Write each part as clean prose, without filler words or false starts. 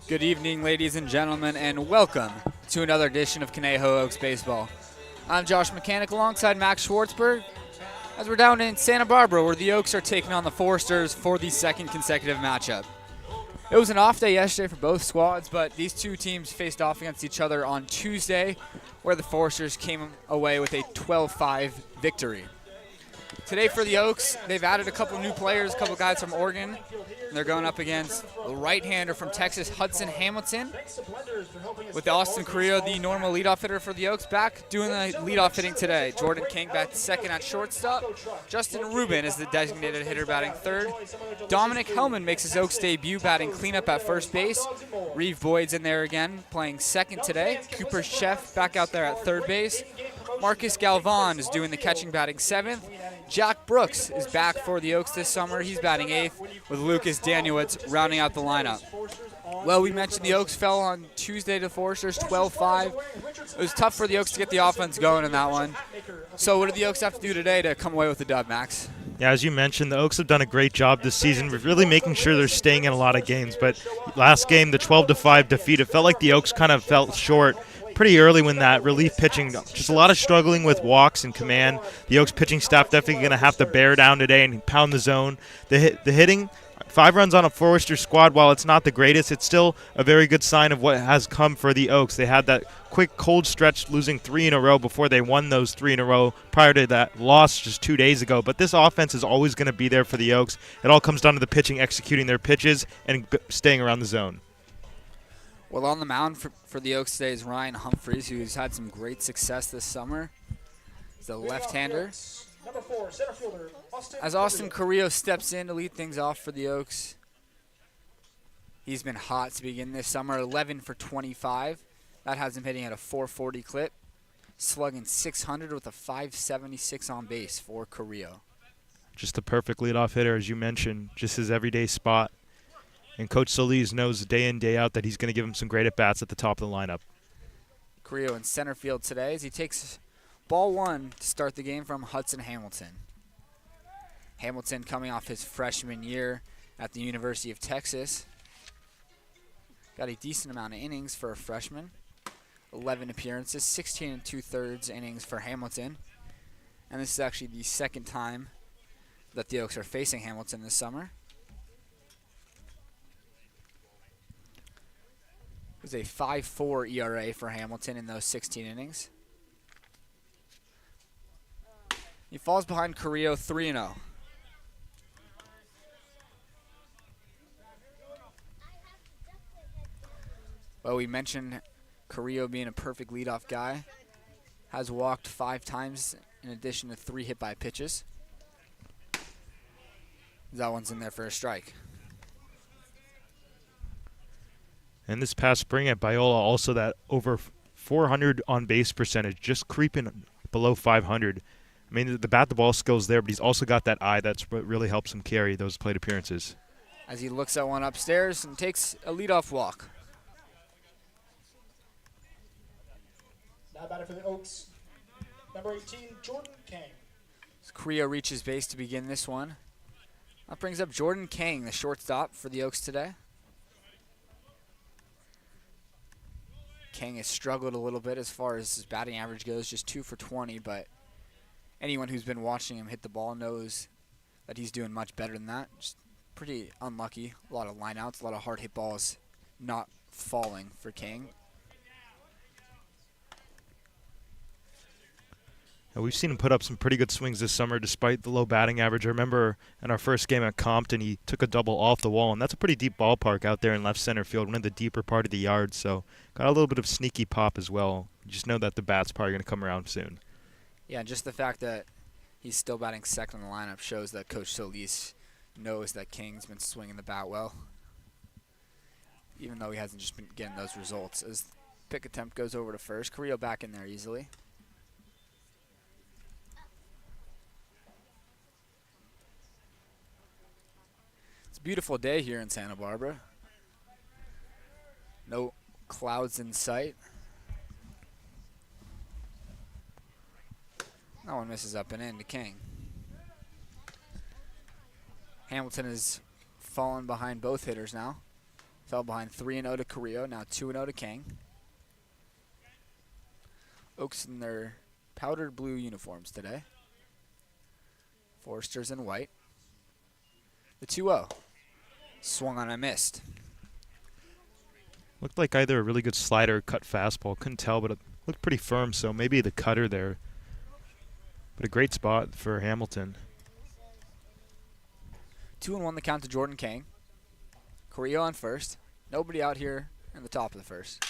Good evening, ladies and gentlemen, and welcome to another edition of Conejo Oaks Baseball. I'm Josh Mechanick alongside Max Schwartzberg as we're down in Santa Barbara where the Oaks are taking on the Foresters for the second consecutive matchup. It was an off day yesterday for both squads, but these two teams faced off against each other on Tuesday where the Foresters came away with a 12-5 victory. Today for the Oaks, they've added a couple new players, a couple guys from Oregon. And they're going up against a right-hander from Texas, Hudson Hamilton, with Austin Carrillo, the normal leadoff hitter for the Oaks, back doing the leadoff hitting today. Jordan King back second at shortstop. Justin Rubin is the designated hitter batting third. Dominic Hellman makes his Oaks debut batting cleanup at first base. Reeve Boyd's in there again playing second today. Cooper Sheff back out there at third base. Marcus Galvan is doing the catching batting seventh. Jack Brooks is back for the Oaks this summer. He's batting eighth with Lucas Daniewicz rounding out the lineup. Well, we mentioned the Oaks fell on Tuesday to Foresters 12-5. It was tough for the Oaks to get the offense going in that one. So what did the Oaks have to do today to come away with the dub, Max? Yeah, as you mentioned, the Oaks have done a great job this season with really making sure they're staying in a lot of games. But last game, the 12-5 defeat, it felt like the Oaks kind of fell short pretty early when that relief pitching, just a lot of struggling with walks and command. The Oaks pitching staff definitely going to have to bear down today and pound the zone. The hitting, 5 runs on a Forester squad, while it's not the greatest, it's still a very good sign of what has come for the Oaks. They had that quick cold stretch losing 3 in a row before they won those 3 in a row prior to that loss just 2 days ago. But this offense is always going to be there for the Oaks. It all comes down to the pitching executing their pitches and staying around the zone. Well, on the mound for the Oaks today is Ryan Humphreys, who's had some great success this summer. He's a left-hander. As Austin Carrillo steps in to lead things off for the Oaks, he's been hot to begin this summer, 11 for 25. That has him hitting at a 440 clip, slugging 600 with a 576 on base for Carrillo. Just the perfect leadoff hitter, as you mentioned, just his everyday spot. And Coach Solis knows day in, day out that he's going to give him some great at-bats at the top of the lineup. Carrillo in center field today as he takes ball one to start the game from Hudson Hamilton. Hamilton coming off his freshman year at the University of Texas. Got a decent amount of innings for a freshman. 11 appearances, 16 2/3 innings for Hamilton. And this is actually the second time that the Oaks are facing Hamilton this summer. It was a 5.4 ERA for Hamilton in those 16 innings. He falls behind Carrillo 3-0. Well, we mentioned Carrillo being a perfect leadoff guy. Has walked 5 times in addition to 3 hit by pitches. That one's in there for a strike. And this past spring at Biola, also that over 400 on-base percentage, just creeping below 500. I mean, the bat-the-ball skill's there, but he's also got that eye that's what really helps him carry those plate appearances. As he looks at one upstairs and takes a leadoff walk. Now batting for the Oaks, number 18, Jordan King. As Carrillo reaches base to begin this one. That brings up Jordan King, the shortstop for the Oaks today. King has struggled a little bit as far as his batting average goes, just 2 for 20, but anyone who's been watching him hit the ball knows that he's doing much better than that. Just pretty unlucky. A lot of lineouts, a lot of hard hit balls not falling for King. We've seen him put up some pretty good swings this summer despite the low batting average. I remember in our first game at Compton, he took a double off the wall, and that's a pretty deep ballpark out there in left center field, one of the deeper part of the yard, so got a little bit of sneaky pop as well. You just know that the bat's probably going to come around soon. Yeah, just the fact that he's still batting second in the lineup shows that Coach Solis knows that King's been swinging the bat well, even though he hasn't just been getting those results. As pick attempt goes over to first, Carrillo back in there easily. Beautiful day here in Santa Barbara. No clouds in sight. That one misses up and in to King. Hamilton has fallen behind both hitters now. Fell behind 3-0 to Carrillo, now 2-0 to King. Oaks in their powdered blue uniforms today. Foresters in white. The 2-0. Swung on and missed. Looked like either a really good slider or cut fastball. Couldn't tell, but it looked pretty firm, so maybe the cutter there. But a great spot for Hamilton. 2-1 the count to Jordan King. Carrillo on first. Nobody out here in the top of the first.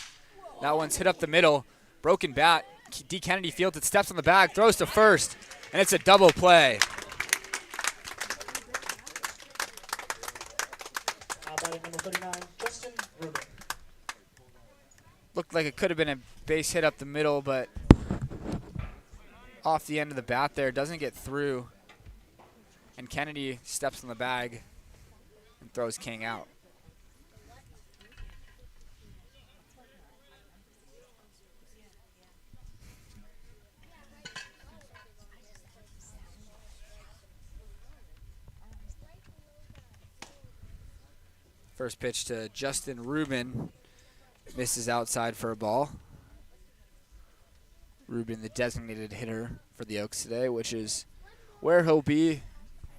That one's hit up the middle. Broken bat. D. Kennedy fields it, steps on the bag, throws to first, and it's a double play. Now batting number 39, Justin Rubin. Looked like it could have been a base hit up the middle, but off the end of the bat there, doesn't get through. And Kennedy steps on the bag and throws King out. First pitch to Justin Rubin, misses outside for a ball. Rubin, the designated hitter for the Oaks today, which is where he'll be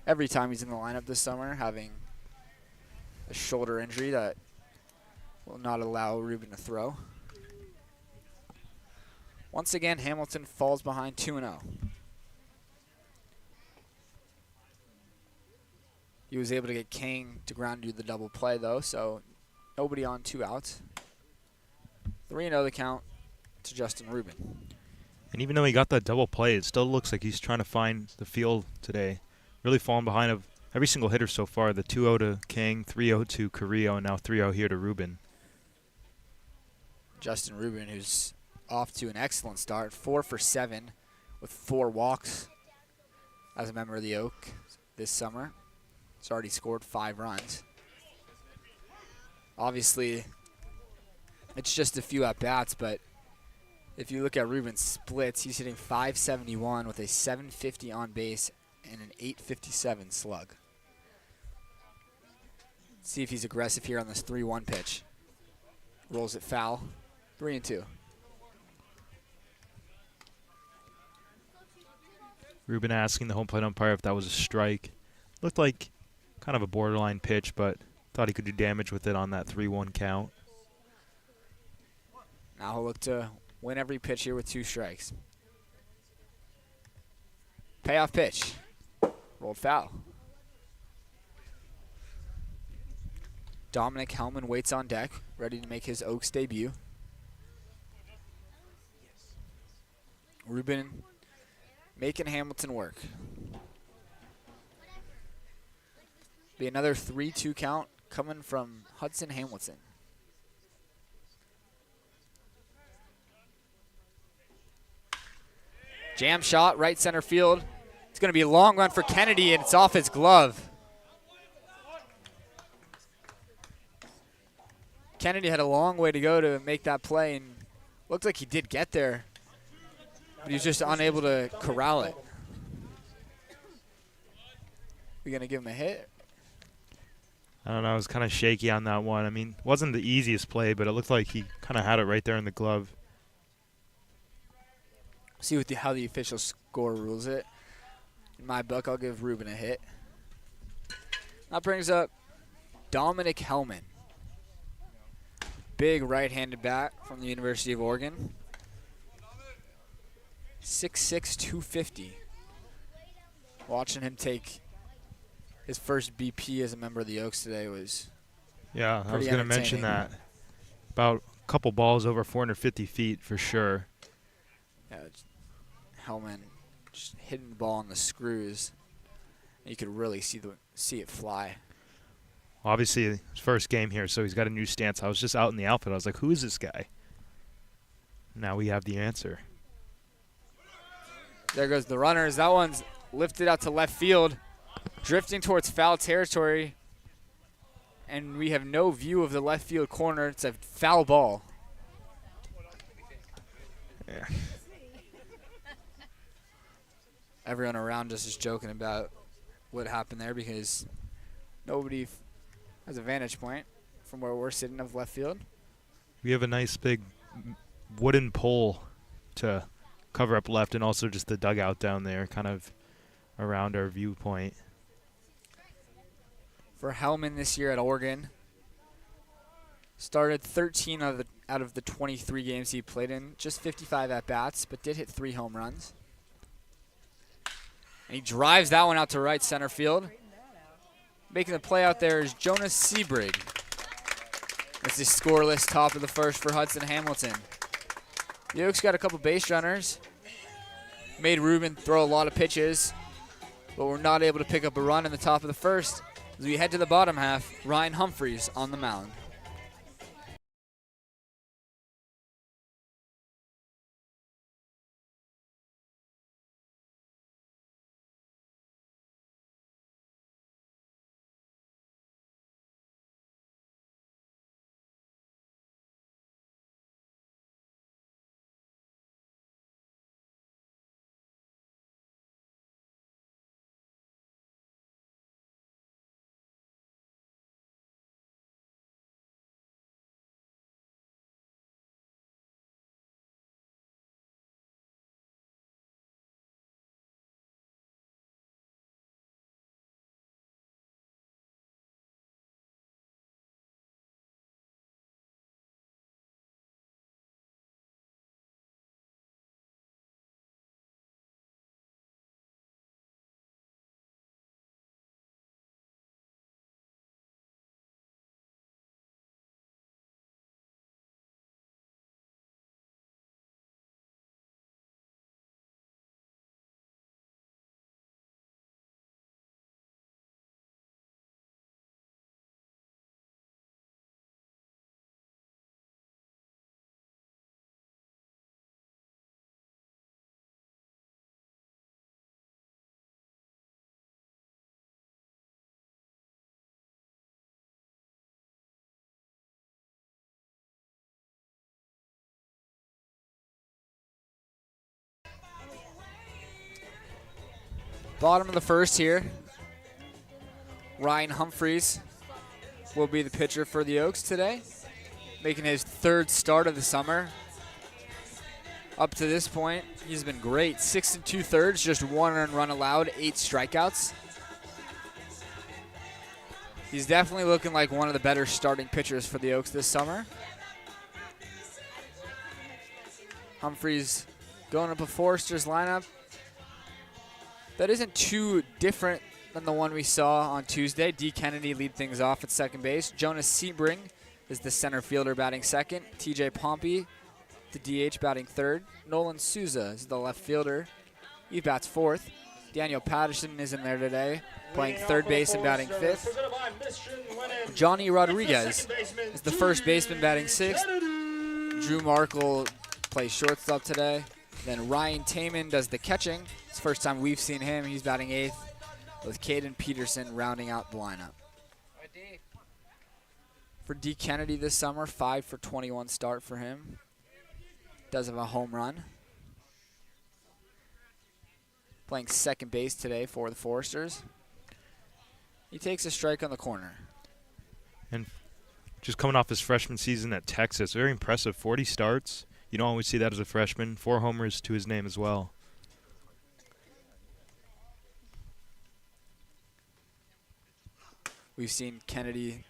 every time he's in the lineup this summer, having a shoulder injury that will not allow Rubin to throw. Once again, Hamilton falls behind 2-0. He was able to get King to ground do the double play, though, so nobody on, 2 outs. 3-0 the count to Justin Rubin. And even though he got that double play, it still looks like he's trying to find the field today. Really falling behind of every single hitter so far. The 2-0 to King, 3-0 to Carrillo, and now 3-0 here to Rubin. Justin Rubin, who's off to an excellent start, 4 for 7 with 4 walks as a member of the Oak this summer. He's already scored 5 runs. Obviously, it's just a few at-bats, but if you look at Rubin's splits, he's hitting .571 with a .750 on base and an .857 slug. Let's see if he's aggressive here on this 3-1 pitch. Rolls it foul. 3-2. Rubin asking the home plate umpire if that was a strike. Looked like kind of a borderline pitch, but thought he could do damage with it on that 3-1 count. Now he'll look to win every pitch here with 2 strikes. Payoff pitch. Rolled foul. Dominic Hellman waits on deck, ready to make his Oaks debut. Rubin making Hamilton work. Be another 3-2 count coming from Hudson Hamilton. Jam shot, right center field. It's going to be a long run for Kennedy, and it's off his glove. Kennedy had a long way to go to make that play, and looked like he did get there, but he was just unable to corral it. We going to give him a hit? I don't know. I was kind of shaky on that one. I mean, it wasn't the easiest play, but it looked like he kind of had it right there in the glove. See what how the official score rules it. In my book, I'll give Rubin a hit. That brings up Dominic Hellman. Big right-handed bat from the University of Oregon. 6'6", 250. Watching him take his first BP as a member of the Oaks today was Yeah, I was going to mention that. About a couple balls over 450 feet for sure. Yeah, Hellman just hitting the ball on the screws. You could really see it fly. Obviously, his first game here, so he's got a new stance. I was just out in the outfit. I was like, who is this guy? Now we have the answer. There goes the runners. That one's lifted out to left field, drifting towards foul territory. And we have no view of the left field corner. It's a foul ball. Yeah. Everyone around us is joking about what happened there because nobody has a vantage point. from where we're sitting of left field. We have a nice big wooden pole to cover up left, and also just the dugout down there kind of around our viewpoint. For Hellman this year at Oregon, started 13 out of the 23 games he played in, just 55 at-bats, but did hit 3 home runs. And he drives that one out to right center field. Making the play out there is Jonas Sebrig. It's the scoreless top of the first for Hudson Hamilton. The Oaks got a couple base runners. Made Ruben throw a lot of pitches, but we're not able to pick up a run in the top of the first. As we head to the bottom half, Ryan Humphreys on the mound. Bottom of the first here. Ryan Humphreys will be the pitcher for the Oaks today, making his 3rd start of the summer. Up to this point, he's been great. 6 2/3, just 1 earned run allowed, 8 strikeouts. He's definitely looking like one of the better starting pitchers for the Oaks this summer. Humphreys going up a Foresters lineup that isn't too different than the one we saw on Tuesday. D. Kennedy lead things off at second base. Jonas Sebring is the center fielder batting second. TJ Pompey, the DH, batting third. Nolan Souza is the left fielder. He bats fourth. Daniel Patterson is in there today, playing third base and batting fifth. Johnny Rodriguez is the first baseman, batting sixth. Drew Markle plays shortstop today. Then Ryan Taman does the catching. It's the first time we've seen him. He's batting eighth, with Caden Peterson rounding out the lineup. For D. Kennedy this summer, 5 for 21 start for him. Does have a home run. Playing second base today for the Foresters. He takes a strike on the corner. And just coming off his freshman season at Texas, very impressive. 40 starts. You don't always see that as a freshman. 4 homers to his name as well. We've seen Kennedy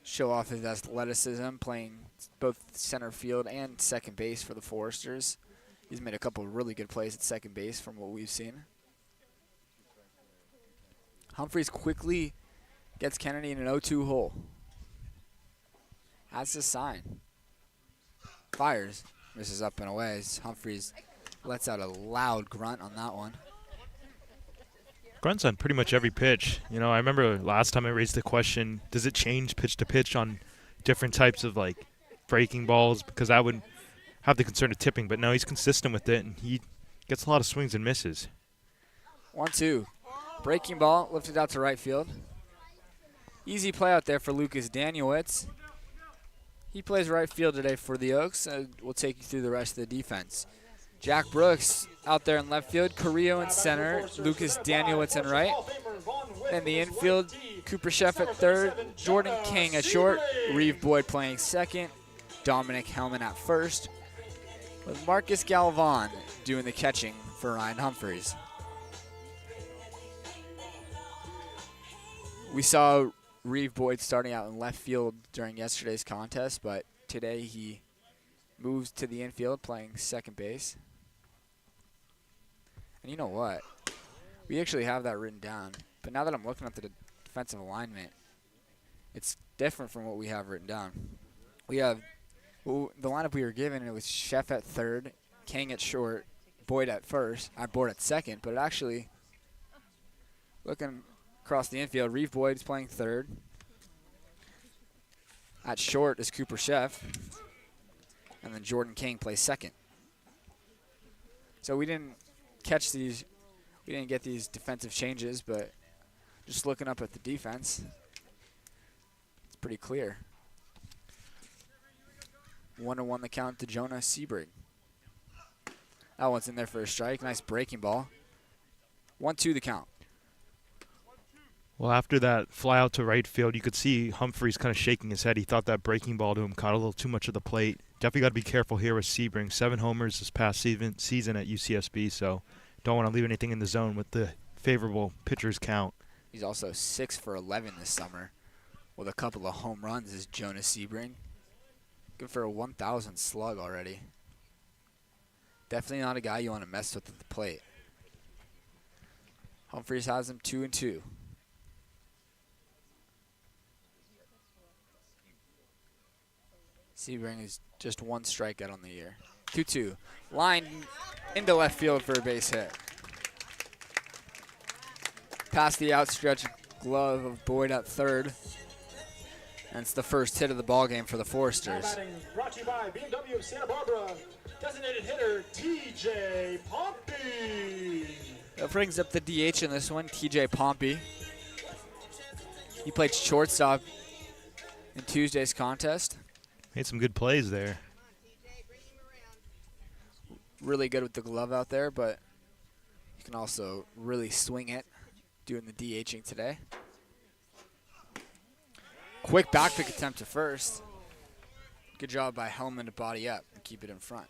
show off his athleticism, playing both center field and second base for the Foresters. He's made a couple of really good plays at second base from what we've seen. Humphreys quickly gets Kennedy in an 0-2 hole. That's a sign. Fires. Misses up and away as Humphreys lets out a loud grunt on that one. Grunts on pretty much every pitch. You know, I remember last time I raised the question, does it change pitch to pitch on different types of, like, breaking balls? Because I would have the concern of tipping, but no, he's consistent with it, and he gets a lot of swings and misses. 1-2. Breaking ball lifted out to right field. Easy play out there for Lucas Danielitz. He plays right field today for the Oaks. We'll take you through the rest of the defense. Jack Brooks out there in left field. Carrillo in center. Lucas Danielitz in right. In the infield, Cooper Sheff at third, Jordan King at short, Reeve Boyd playing second, Dominic Hellman at first, with Marcus Galvan doing the catching for Ryan Humphreys. We saw Reeve Boyd starting out in left field during yesterday's contest, but today he moves to the infield playing second base. And you know what? We actually have that written down, but now that I'm looking at the defensive alignment, it's different from what we have written down. We have the lineup we were given. It was Sheff at third, King at short, Boyd at first, Boyd at second, but it actually, looking across the infield, Reeve Boyd is playing third. At short is Cooper Sheff, and then Jordan King plays second. So we didn't catch these. We didn't get these defensive changes, but just looking up at the defense, it's pretty clear. 1-1 the count to Jonah Sebring. That one's in there for a strike. Nice breaking ball. 1-2 the count. Well, after that fly out to right field, you could see Humphreys kind of shaking his head. He thought that breaking ball to him caught a little too much of the plate. Definitely got to be careful here with Sebring. 7 homers this past season at UCSB, so don't want to leave anything in the zone with the favorable pitcher's count. He's also 6 for 11 this summer with a couple of home runs is Jonah Sebring. Good for a 1,000 slug already. Definitely not a guy you want to mess with at the plate. Humphreys has him 2-2. Sebring is just 1 strikeout on the year. 2-2. Line into left field for a base hit. Past the outstretched glove of Boyd at third. And it's the first hit of the ballgame for the Foresters. Brought to you by BMW of Santa Barbara. Designated hitter TJ Pompey. That brings up the DH in this one, TJ Pompey. He played shortstop in Tuesday's contest. Made some good plays there. Really good with the glove out there, but you can also really swing it doing the DHing today. Quick back pick attempt to first. Good job by Hellman to body up and keep it in front.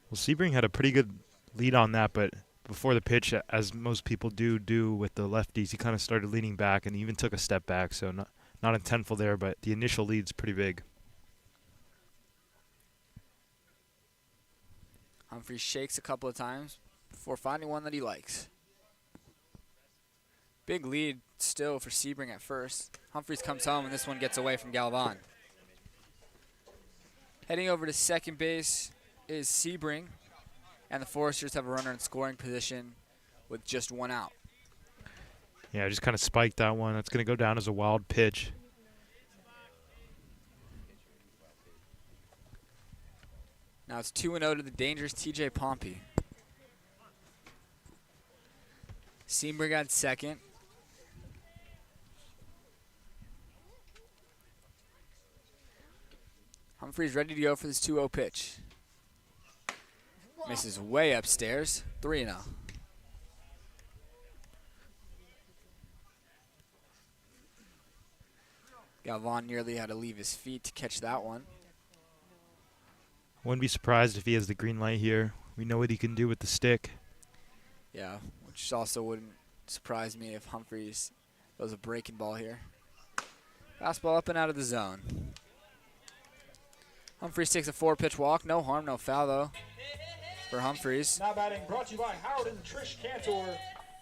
Well, Sebring had a pretty good lead on that, but before the pitch, as most people do with the lefties, he kind of started leaning back and even took a step back, so not intentful there, but the initial lead's pretty big. Humphreys shakes a couple of times before finding one that he likes. Big lead still for Sebring at first. Humphreys comes home, and this one gets away from Galvan. Heading over to second base is Sebring, and the Foresters have a runner in scoring position with just 1 out. Yeah, just kind of spiked that one. That's going to go down as a wild pitch. Now it's 2-0 to the dangerous TJ Pompey. Sebring at second. Humphreys ready to go for this 2-0 pitch. Misses way upstairs. 3-0. Galvan nearly had to leave his feet to catch that one. Wouldn't be surprised if he has the green light here. We know what he can do with the stick. Yeah, which also wouldn't surprise me if Humphreys throws a breaking ball here. Fastball up and out of the zone. Humphreys takes a 4-pitch walk. No harm, no foul, though, for Humphreys. Now batting brought to you by Howard and Trish Cantor.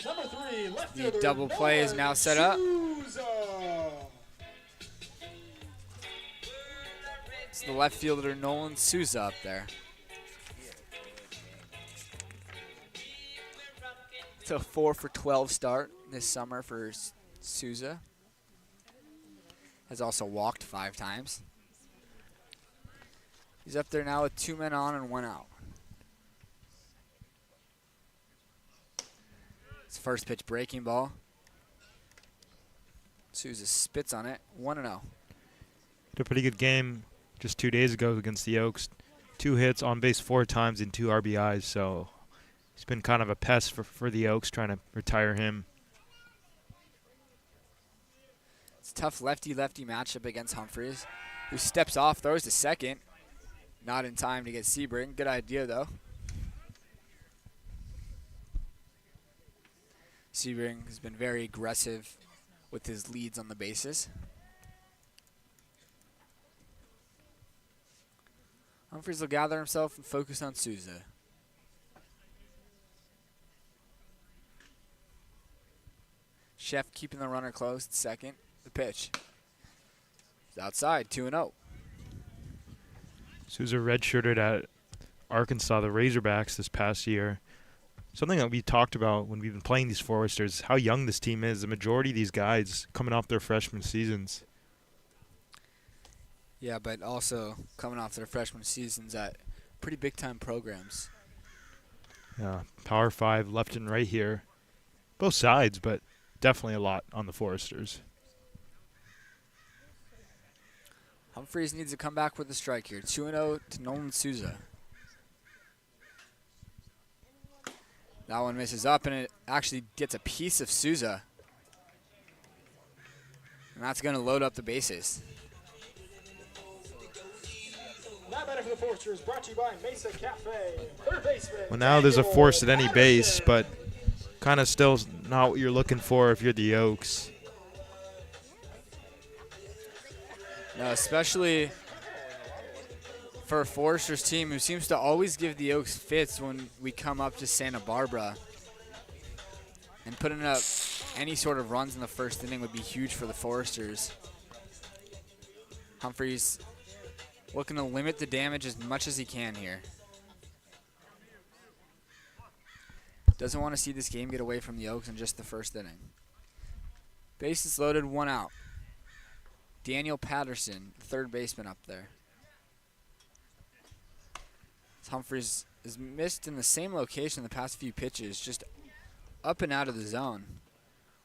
Number 3, left The fielder, double play is now set up. Souza. It's the left fielder, Nolan Souza, up there. It's a 4 for 12 start this summer for Souza. Has also walked 5 times. He's up there now with 2 men on and 1 out. It's first pitch breaking ball. Souza spits on it. 1-0. Had a pretty good game just 2 days ago against the Oaks. 2 hits, on base 4 times, and 2 RBIs. So he's been kind of a pest for the Oaks, trying to retire him. It's a tough lefty-lefty matchup against Humphreys, who steps off, throws to second. Not in time to get Sebring. Good idea, though. Sebring has been very aggressive with his leads on the bases. Humphreys will gather himself and focus on Souza. Chef keeping the runner close at second. The pitch. It's outside, 2-0. Souza redshirted at Arkansas, the Razorbacks, this past year. Something that we talked about when we've been playing these Foresters, how young this team is. The majority of these guys coming off their freshman seasons. Yeah, but also coming off their freshman seasons at pretty big-time programs. Yeah, Power 5 left and right here. Both sides, but definitely a lot on the Foresters. Humphreys needs to come back with a strike here. 2-0 to Nolan Souza. That one misses up, and it actually gets a piece of Souza. And that's going to load up the bases. Now better for the Foresters, brought to you by Mesa Cafe. Third baseman. Well, now there's a force at any base, but kind of still not what you're looking for if you're the Oaks. No, especially for a Foresters team who seems to always give the Oaks fits when we come up to Santa Barbara. And putting up any sort of runs in the first inning would be huge for the Foresters. Humphreys looking to limit the damage as much as he can here. Doesn't want to see this game get away from the Oaks in just the first inning. Bases loaded, 1 out. Daniel Patterson, third baseman up there. Humphreys is missed in the same location the past few pitches, just up and out of the zone.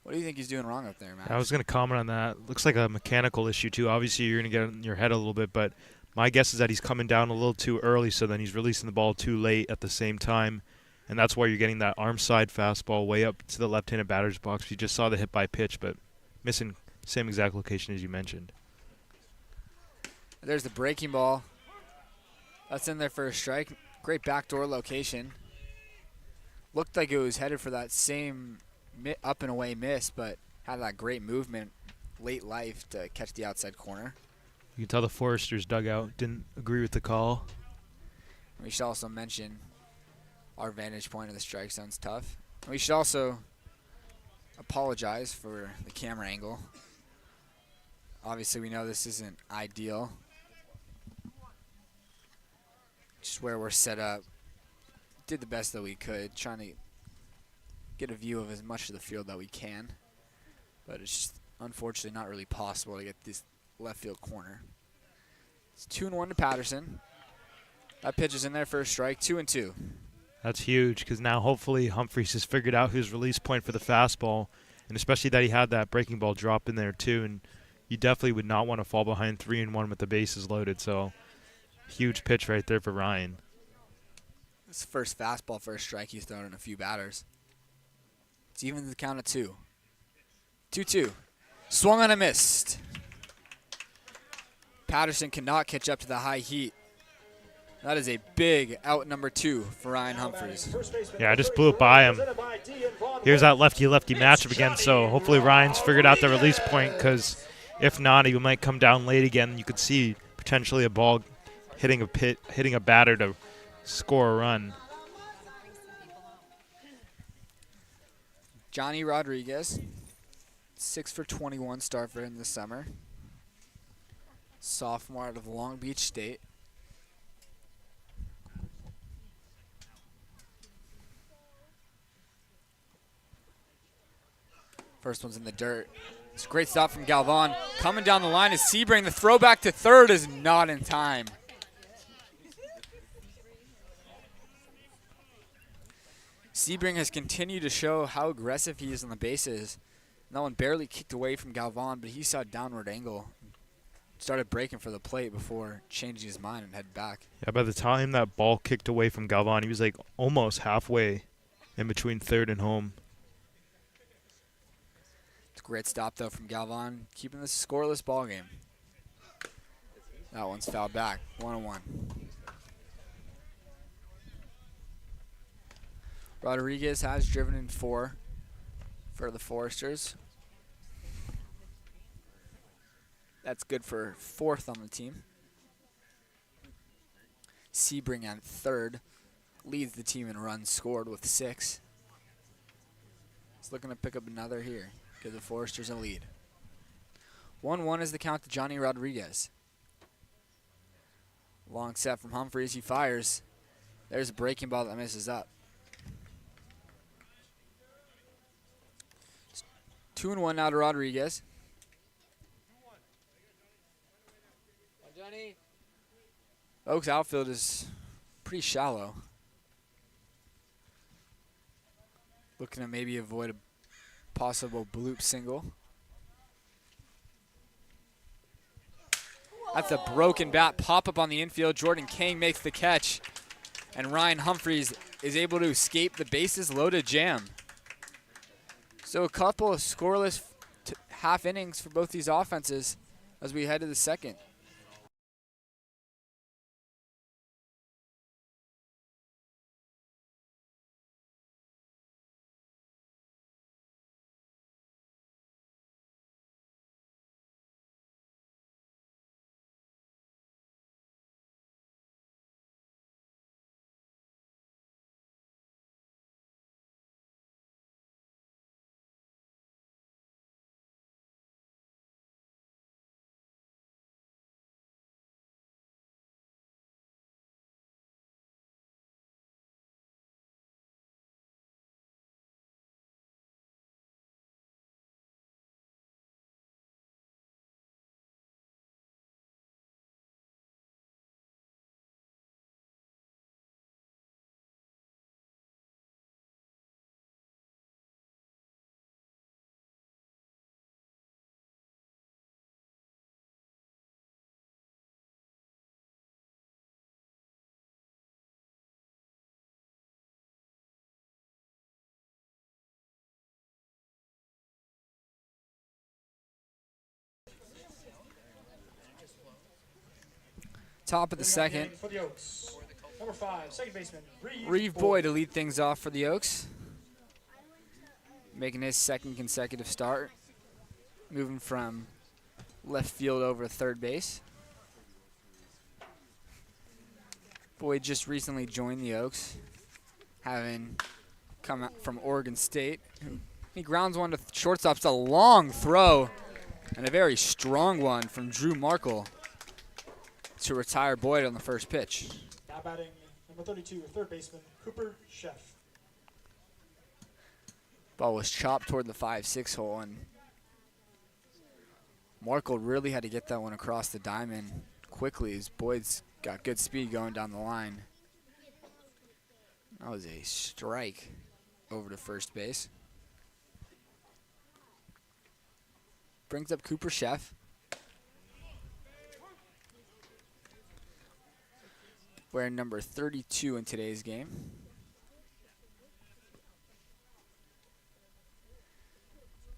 What do you think he's doing wrong up there, Max? I was going to comment on that. Looks like a mechanical issue, too. Obviously, you're going to get in your head a little bit, but my guess is that he's coming down a little too early, so then he's releasing the ball too late at the same time, and that's why you're getting that arm side fastball way up to the left-handed batter's box. You just saw the hit by pitch, but missing same exact location as you mentioned. There's the breaking ball. That's in there for a strike. Great backdoor location. Looked like it was headed for that same up and away miss, but had that great movement late life to catch the outside corner. You can tell the Foresters dugout didn't agree with the call. We should also mention our vantage point of the strike zone's tough. And we should also apologize for the camera angle. Obviously, we know this isn't ideal. Just where we're set up. Did the best that we could, trying to get a view of as much of the field that we can. But it's just unfortunately not really possible to get this left field corner. It's 2-1 to Patterson. That pitch is in there for a strike, 2-2. That's huge because now hopefully Humphreys has figured out his release point for the fastball, and especially that he had that breaking ball drop in there too. And you definitely would not want to fall behind 3-1 with the bases loaded. So huge pitch right there for Ryan. It's the first fastball for a strike he's thrown in a few batters. It's even to the count of 2. 2-2. Swung on and missed. Patterson cannot catch up to the high heat. That is a big out number 2 for Ryan Humphreys. Yeah, I just blew it by him. Here's that lefty-lefty matchup again, so hopefully Ryan's figured out the release point because if not, he might come down late again. You could see potentially a ball hitting a batter to score a run. Johnny Rodriguez, 6 for 21 start for him this summer. Sophomore out of Long Beach State. First one's in the dirt. It's a great stop from Galvan. Coming down the line is Sebring. The throwback to third is not in time. Sebring has continued to show how aggressive he is on the bases. That one barely kicked away from Galvan, but he saw a downward angle. Started breaking for the plate before changing his mind and headed back. Yeah, by the time that ball kicked away from Galvan, he was like almost halfway in between third and home. It's a great stop, though, from Galvan, keeping this a scoreless ball game. That one's fouled back, 1-1. Rodriguez has driven in 4 for the Foresters. That's good for 4th on the team. Sebring at 3rd leads the team in runs scored with 6. He's looking to pick up another here. Give the Foresters a lead. 1-1 is the count to Johnny Rodriguez. Long set from Humphreys. He fires. There's a breaking ball that misses up. 2-1 now to Rodriguez. Johnny. Oaks outfield is pretty shallow. Looking to maybe avoid a possible bloop single. That's a broken bat pop up on the infield. Jordan King makes the catch. And Ryan Humphreys is able to escape the bases loaded jam. So a couple of scoreless half innings for both these offenses as we head to the second. Top of the second. For the Oaks. Number 5, second baseman, Reeve Boyd to lead things off for the Oaks. Making his second consecutive start. Moving from left field over to third base. Boyd just recently joined the Oaks, having come out from Oregon State. He grounds one to shortstop. It's a long throw and a very strong one from Drew Markle to retire Boyd on the first pitch. Now batting number 32, third baseman, Cooper Chef. Ball was chopped toward the 5-6 hole, and Markle really had to get that one across the diamond quickly as Boyd's got good speed going down the line. That was a strike over to first base. Brings up Cooper Chef. Wearing number 32 in today's game.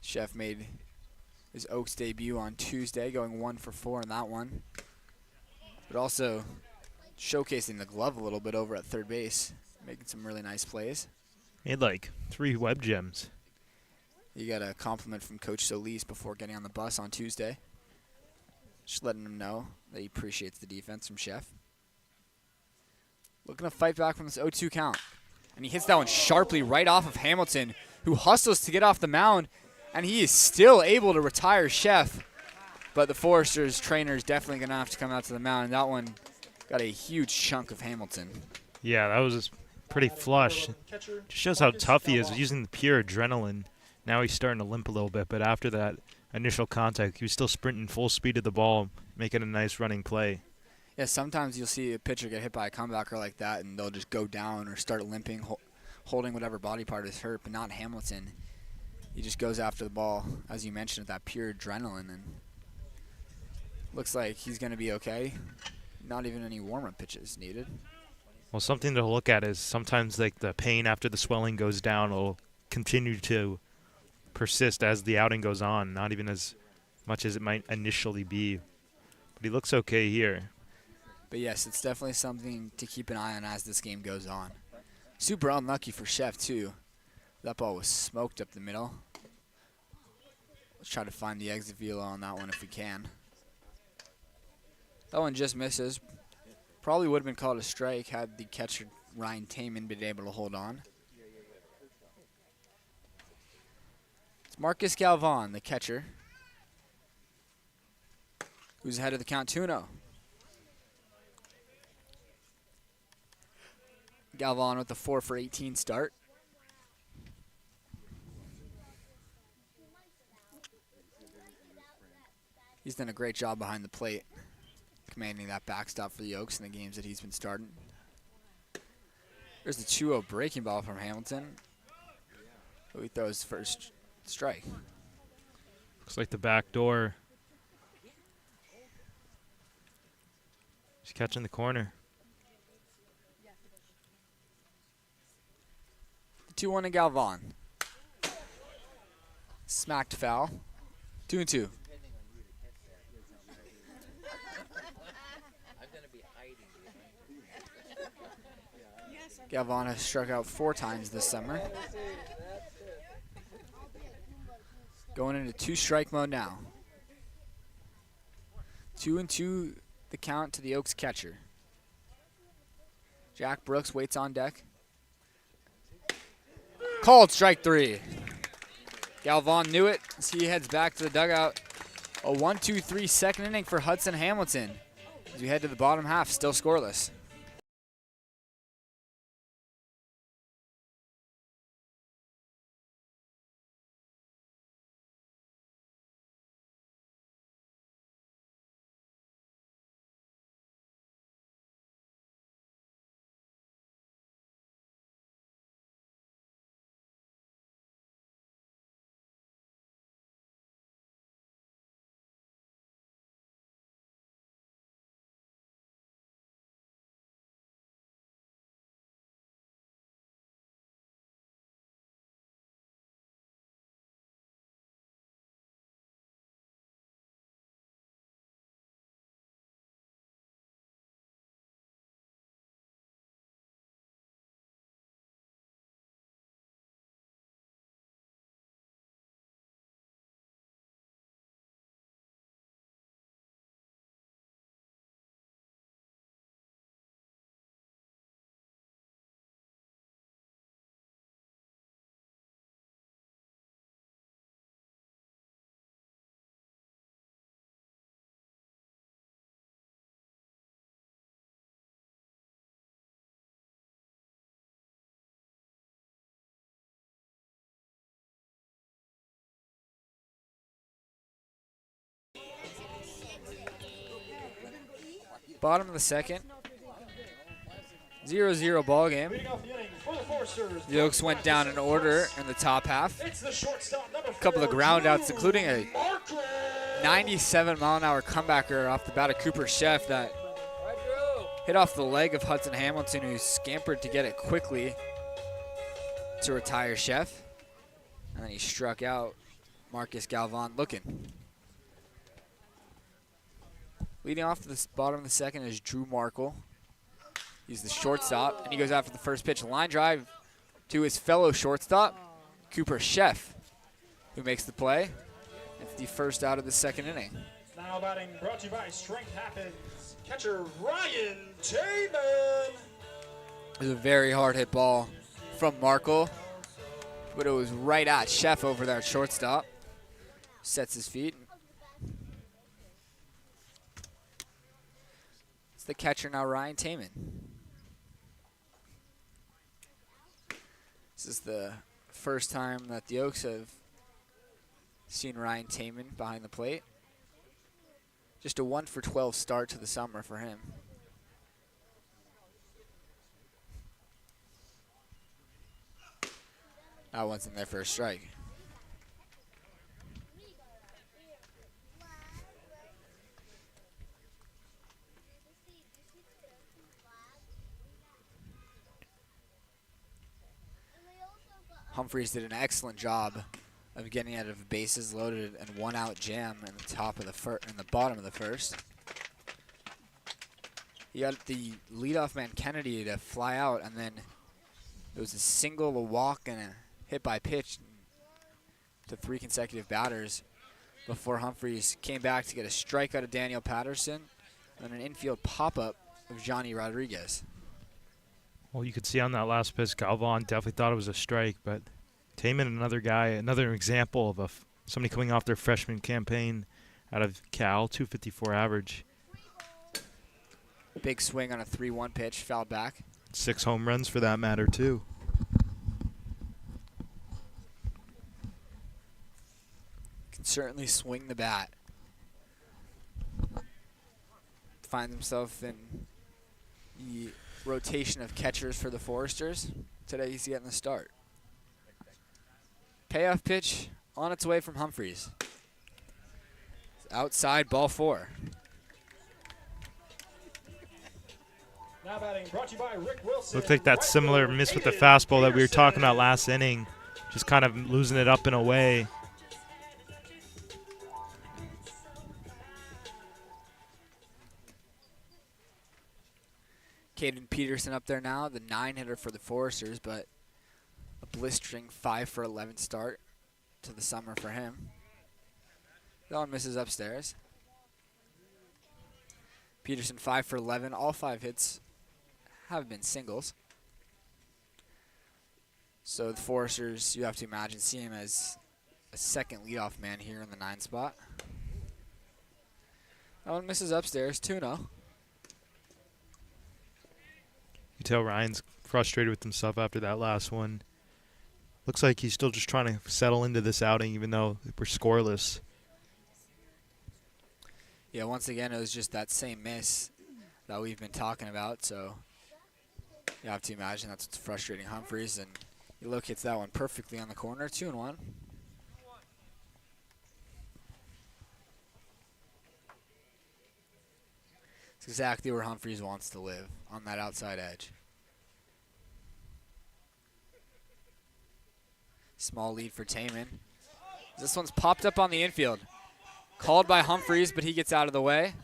Chef made his Oaks debut on Tuesday, going 1 for 4 in that one. But also showcasing the glove a little bit over at third base, making some really nice plays. He had like 3 web gems. You got a compliment from Coach Solis before getting on the bus on Tuesday. Just letting him know that he appreciates the defense from Chef. Looking to fight back from this 0-2 count. And he hits that one sharply right off of Hamilton, who hustles to get off the mound, and he is still able to retire Chef. But the Foresters trainer is definitely going to have to come out to the mound, and that one got a huge chunk of Hamilton. Yeah, that was pretty flush. Just shows how tough he is using the pure adrenaline. Now he's starting to limp a little bit, but after that initial contact, he was still sprinting full speed to the ball, making a nice running play. Yeah, sometimes you'll see a pitcher get hit by a comebacker like that, and they'll just go down or start limping, holding whatever body part is hurt, but not Hamilton. He just goes after the ball, as you mentioned, with that pure adrenaline, and looks like he's going to be okay. Not even any warm-up pitches needed. Well, something to look at is sometimes like the pain after the swelling goes down will continue to persist as the outing goes on, not even as much as it might initially be. But he looks okay here. But yes, it's definitely something to keep an eye on as this game goes on. Super unlucky for Chef, too. That ball was smoked up the middle. Let's try to find the exit velo on that one if we can. That one just misses. Probably would have been called a strike had the catcher Ryan Taman been able to hold on. It's Marcus Galvan, the catcher, who's ahead of the count 2-0. Galvan with a 4 for 18 start. He's done a great job behind the plate, commanding that backstop for the Oaks in the games that he's been starting. There's the 2-0 breaking ball from Hamilton. So he throws first strike. Looks like the back door. He's catching the corner. 2-1 to Galvan. Smacked foul. 2-2. Galvan has struck out 4 times this summer. Going into 2-strike mode now. 2-2 the count to the Oaks catcher. Jack Brooks waits on deck. Called strike 3. Galvan knew it as he heads back to the dugout. A 1-2-3 second inning for Hudson Hamilton. As we head to the bottom half, still scoreless. Bottom of the second. 0-0 ball game. The Oaks went down in order in the top half. A couple of groundouts, including a 97-mile-an-hour comebacker off the bat of Cooper Chef that hit off the leg of Hudson Hamilton, who scampered to get it quickly to retire Chef. And then he struck out Marcus Galvan looking. Leading off to the bottom of the second is Drew Markle. He's the shortstop, and he goes after the first pitch. Line drive to his fellow shortstop, Cooper Chef, who makes the play. It's the first out of the second inning. Now batting brought to you by Strength Happens. Catcher Ryan Taman. It was a very hard hit ball from Markle, but it was right at Chef over there at shortstop. Sets his feet. It's the catcher now, Ryan Taman. This is the first time that the Oaks have seen Ryan Taman behind the plate. Just a 1-for-12 start to the summer for him. That one's in there for a strike. Humphreys did an excellent job of getting out of bases loaded and 1-out jam in the bottom of the first. He got the leadoff man Kennedy to fly out, and then it was a single, a walk, and a hit by pitch to 3 consecutive batters before Humphreys came back to get a strikeout of Daniel Patterson and an infield pop-up of Johnny Rodriguez. Well, you could see on that last pitch, Galvan definitely thought it was a strike, but Taman, another guy, another example of somebody coming off their freshman campaign out of Cal, 254 average. Big swing on a 3-1 pitch, fouled back. 6 home runs for that matter, too. Can certainly swing the bat. Finds himself in the rotation of catchers for the Foresters. Today he's getting the start. Payoff pitch on its way from Humphreys. It's outside, ball 4. Now batting, brought to you by Rick Wilson. Looked like that similar miss with the fastball that we were talking about last inning. Just kind of losing it up in a way. Caden Peterson up there now, the 9-hitter for the Foresters, but a blistering 5 for 11 start to the summer for him. That one misses upstairs. Peterson 5 for 11. All 5 hits have been singles. So the Foresters, you have to imagine, see him as a second leadoff man here in the 9 spot. That one misses upstairs, 2-0. You tell Ryan's frustrated with himself after that last one. Looks like he's still just trying to settle into this outing even though we're scoreless. Yeah, once again, it was just that same miss that we've been talking about, so you have to imagine that's what's frustrating Humphreys, and he locates that one perfectly on the corner, 2-1. It's exactly where Humphreys wants to live, on that outside edge. Small lead for Taman. This one's popped up on the infield. Called by Humphreys, but he gets out of the way.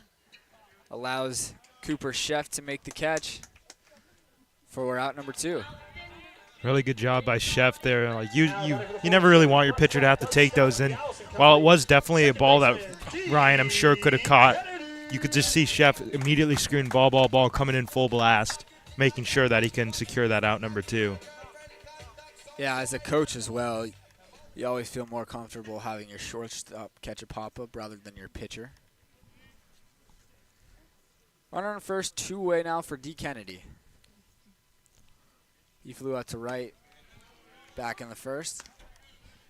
Allows Cooper Sheff to make the catch for out number 2. Really good job by Sheff there. Like you never really want your pitcher to have to take those in. While it was definitely a ball that Ryan, I'm sure, could have caught, you could just see Sheff immediately screwing ball coming in full blast, making sure that he can secure that out number 2. Yeah, as a coach as well, you always feel more comfortable having your shortstop catch a pop-up rather than your pitcher. Runner on first, 2-way now for D. Kennedy. He flew out to right back in the first.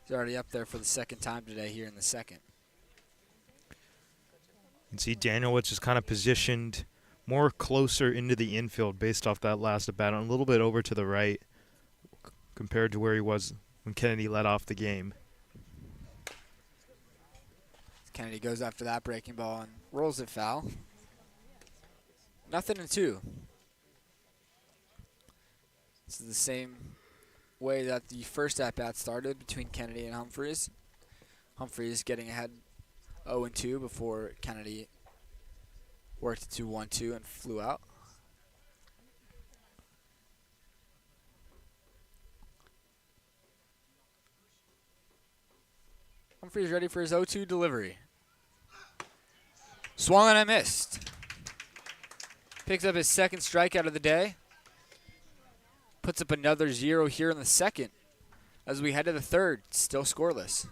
He's already up there for the second time today here in the second. You can see Danielwitz is kind of positioned more closer into the infield based off that last at bat, a little bit over to the right compared to where he was when Kennedy led off the game. Kennedy goes after that breaking ball and rolls it foul. 0-2. This is the same way that the first at-bat started between Kennedy and Humphreys. Humphreys getting ahead 0-2 before Kennedy worked it to 1-2 and flew out. Humphreys ready for his 0-2 delivery. Swung and I missed. Picks up his second strikeout of the day. Puts up another 0 here in the second. As we head to the third, still scoreless.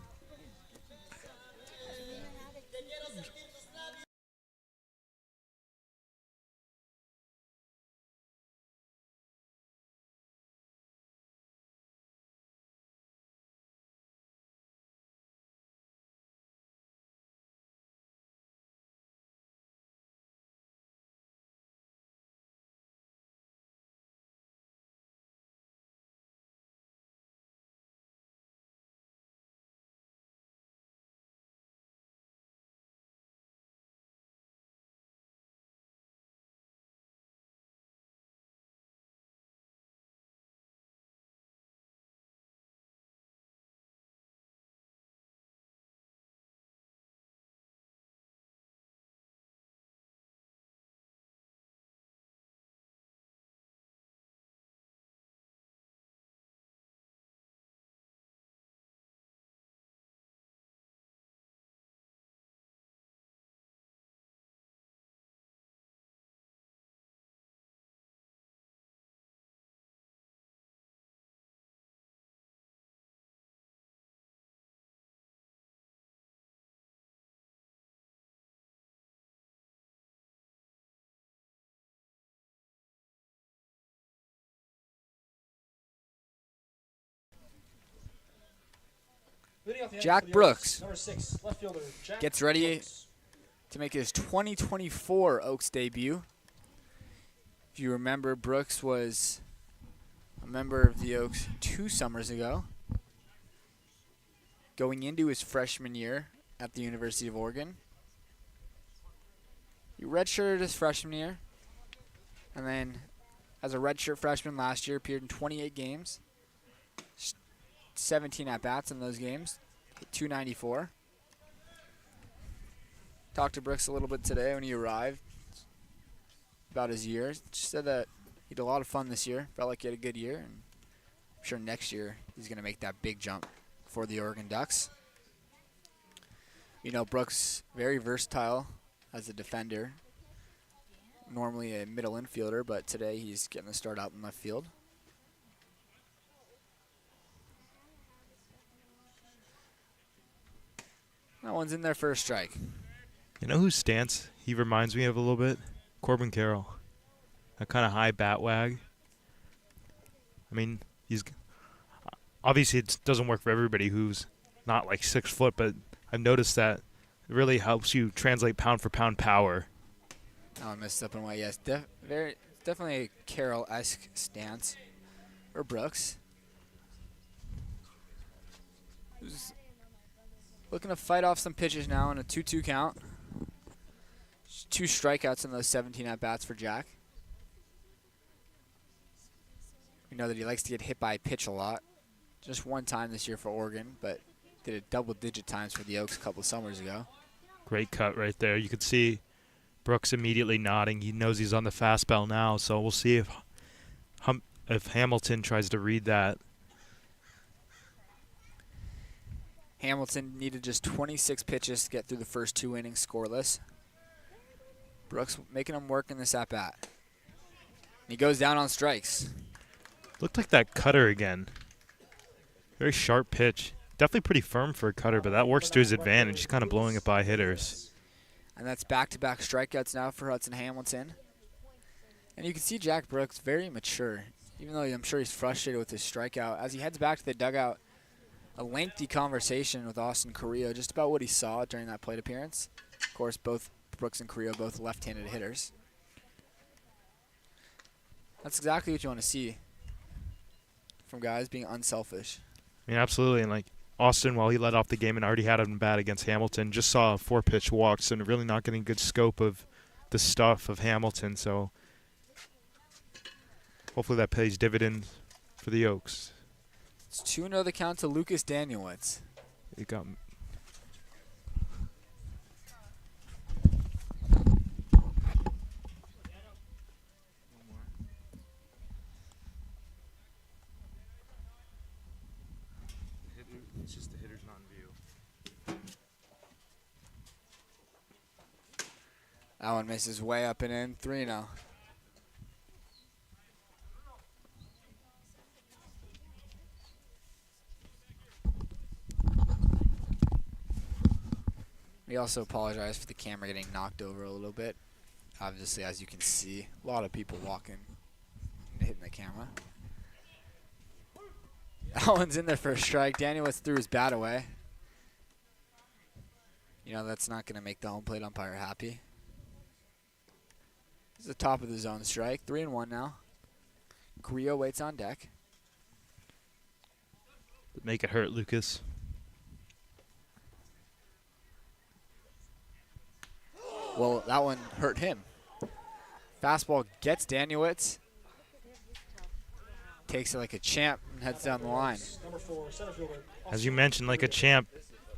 Leading off the Jack end for the Brooks Oaks, number 6, left fielder, Jack gets ready Brooks. to make his 2024 Oaks debut. If you remember, Brooks was a member of the Oaks 2 summers ago, going into his freshman year at the University of Oregon. He redshirted his freshman year, and then as a redshirt freshman last year, appeared in 28 games, 17 at-bats in those games, hit .294. Talked to Brooks a little bit today when he arrived about his year. Just said that he had a lot of fun this year, felt like he had a good year, and I'm sure next year he's going to make that big jump for the Oregon Ducks. You know, Brooks, very versatile as a defender, normally a middle infielder, but today he's getting the start out in left field. That one's in there for a strike. You know whose stance he reminds me of a little bit? Corbin Carroll. A kind of high bat wag. I mean, he's obviously it doesn't work for everybody who's not like 6 foot, but I've noticed that it really helps you translate pound for pound power. Oh, I messed up in a way. Yes, definitely a Carroll-esque stance for Brooks. Who's looking to fight off some pitches now in a 2-2 count. 2 strikeouts in those 17 at-bats for Jack. We know that he likes to get hit by a pitch a lot. Just one time this year for Oregon, but did it double-digit times for the Oaks a couple of summers ago. Great cut right there. You could see Brooks immediately nodding. He knows he's on the fastball now, so we'll see if Hamilton tries to read that. Hamilton needed just 26 pitches to get through the first 2 innings scoreless. Brooks making him work in this at-bat. He goes down on strikes. Looked like that cutter again. Very sharp pitch. Definitely pretty firm for a cutter, but that works to his advantage. He's kind of blowing it by hitters. And that's back-to-back strikeouts now for Hudson Hamilton. And you can see Jack Brooks very mature, even though I'm sure he's frustrated with his strikeout. As he heads back to the dugout, a lengthy conversation with Austin Carrillo just about what he saw during that plate appearance. Of course, both Brooks and Carrillo, both left-handed hitters. That's exactly what you want to see from guys being unselfish. I mean, absolutely. And like Austin, while he led off the game and already had him bad against Hamilton, just saw a 4-pitch walk, so really not getting good scope of the stuff of Hamilton. So hopefully that pays dividends for the Oaks. It's 2-0 the count to Lucas Danielewicz. He got it's just the hitter's not in view. That one misses way up and in. 3-0. We also apologize for the camera getting knocked over a little bit. Obviously, as you can see, a lot of people walking and hitting the camera. That one's in there for a strike. Danielewicz threw his bat away. You know, that's not going to make the home plate umpire happy. This is the top of the zone strike. 3-1 now. Carrillo waits on deck. Make it hurt, Lucas. Well, that one hurt him. Fastball gets Danielewicz. Takes it like a champ and heads down the line. Number 4, center fielder. As you mentioned, like a champ,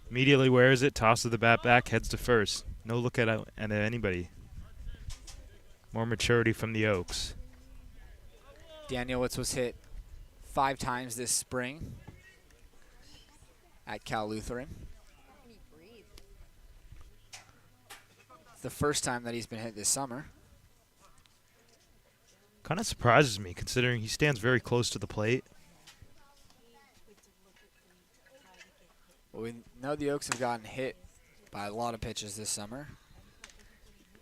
immediately wears it, tosses the bat back, heads to first. No look at anybody. More maturity from the Oaks. Danielewicz was hit 5 times this spring at Cal Lutheran. It's the first time that he's been hit this summer. Kind of surprises me, considering he stands very close to the plate. Well, we know the Oaks have gotten hit by a lot of pitches this summer.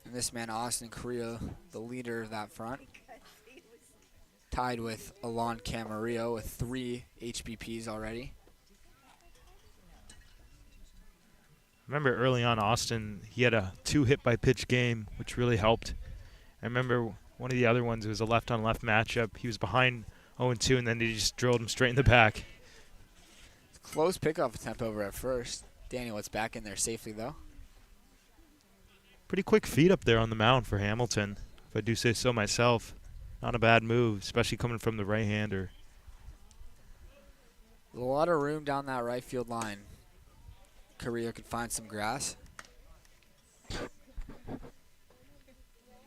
And this man, Austin Carrillo, the leader of that front, tied with Alon Camarillo with 3 HBPs already. Remember early on, Austin, he had a 2 hit by pitch game, which really helped. I remember one of the other ones, it was a left-on-left matchup. He was behind 0-2, and then he just drilled him straight in the back. Close pickoff attempt over at first. Daniel, it's back in there safely, though. Pretty quick feet up there on the mound for Hamilton, if I do say so myself. Not a bad move, especially coming from the right-hander. A lot of room down that right field line. Correa could find some grass.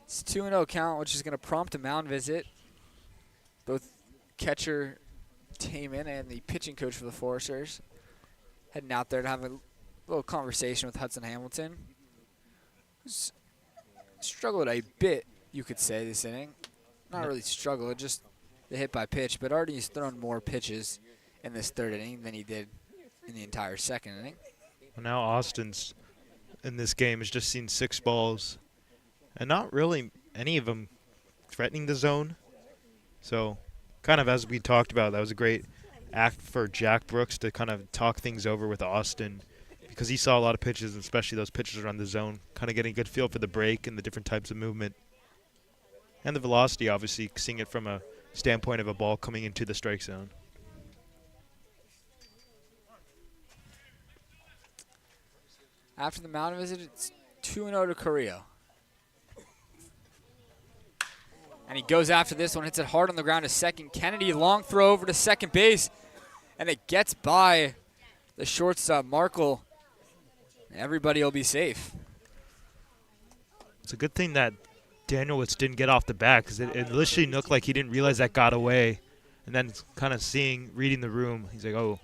It's 2-0 count, which is going to prompt a mound visit. Both catcher Taman and the pitching coach for the Foresters heading out there to have a little conversation with Hudson Hamilton. Who's struggled a bit, you could say, this inning. Not really struggled, just the hit by pitch, but already he's thrown more pitches in this third inning than he did in the entire second inning. Well, now Austin's in this game has just seen 6 balls, and not really any of them threatening the zone. So kind of as we talked about, that was a great act for Jack Brooks to kind of talk things over with Austin, because he saw a lot of pitches, and especially those pitches around the zone, kind of getting a good feel for the break and the different types of movement. And the velocity, obviously, seeing it from a standpoint of a ball coming into the strike zone. After the mound visit, it's 2-0 to Carrillo. And he goes after this one, hits it hard on the ground to second. Kennedy, long throw over to second base, and it gets by the shortstop, Markle. Everybody will be safe. It's a good thing that Danielitz didn't get off the bat, because it literally looked like he didn't realize that got away. And then kind of reading the room, he's like, oh.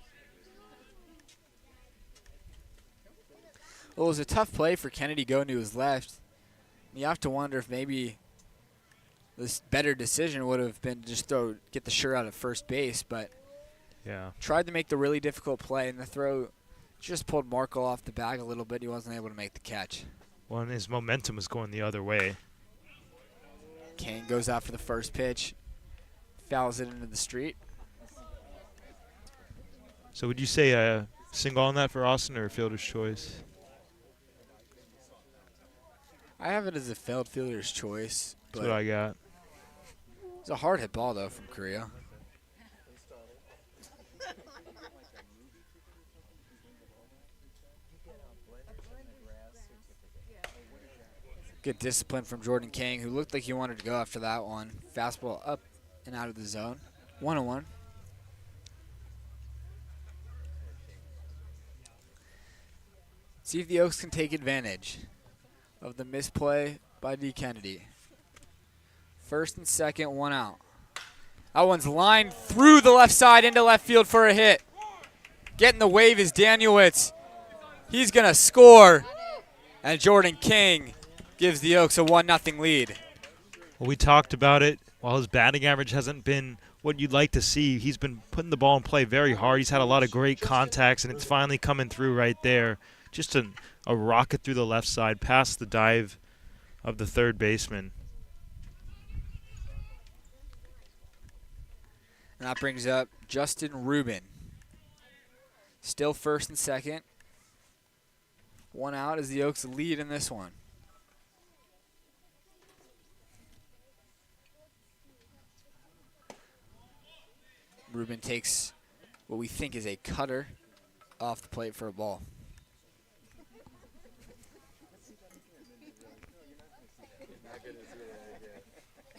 Well, it was a tough play for Kennedy going to his left. You have to wonder if maybe this better decision would have been to just get the shirt out at first base, but yeah, tried to make the really difficult play, and the throw just pulled Markle off the bag a little bit. He wasn't able to make the catch. Well, and his momentum was going the other way. Kane goes out for the first pitch, fouls it into the street. So would you say a single on that for Austin or a fielder's choice? I have it as a failed fielder's choice. That's what I got. It's a hard hit ball, though, from Korea. Good discipline from Jordan King, who looked like he wanted to go after that one. Fastball up and out of the zone. 1-1. See if the Oaks can take advantage of the misplay by D. Kennedy. First and second, 1 out. That one's lined through the left side into left field for a hit. Getting the wave is Danielitz. He's going to score. And Jordan King gives the Oaks a 1-0 lead. Well, we talked about it. While his batting average hasn't been what you'd like to see, he's been putting the ball in play very hard. He's had a lot of great contacts, and it's finally coming through right there. Just a rocket through the left side, past the dive of the third baseman. And that brings up Justin Rubin. Still first and second. 1 out as the Oaks lead in this one. Rubin takes what we think is a cutter off the plate for a ball.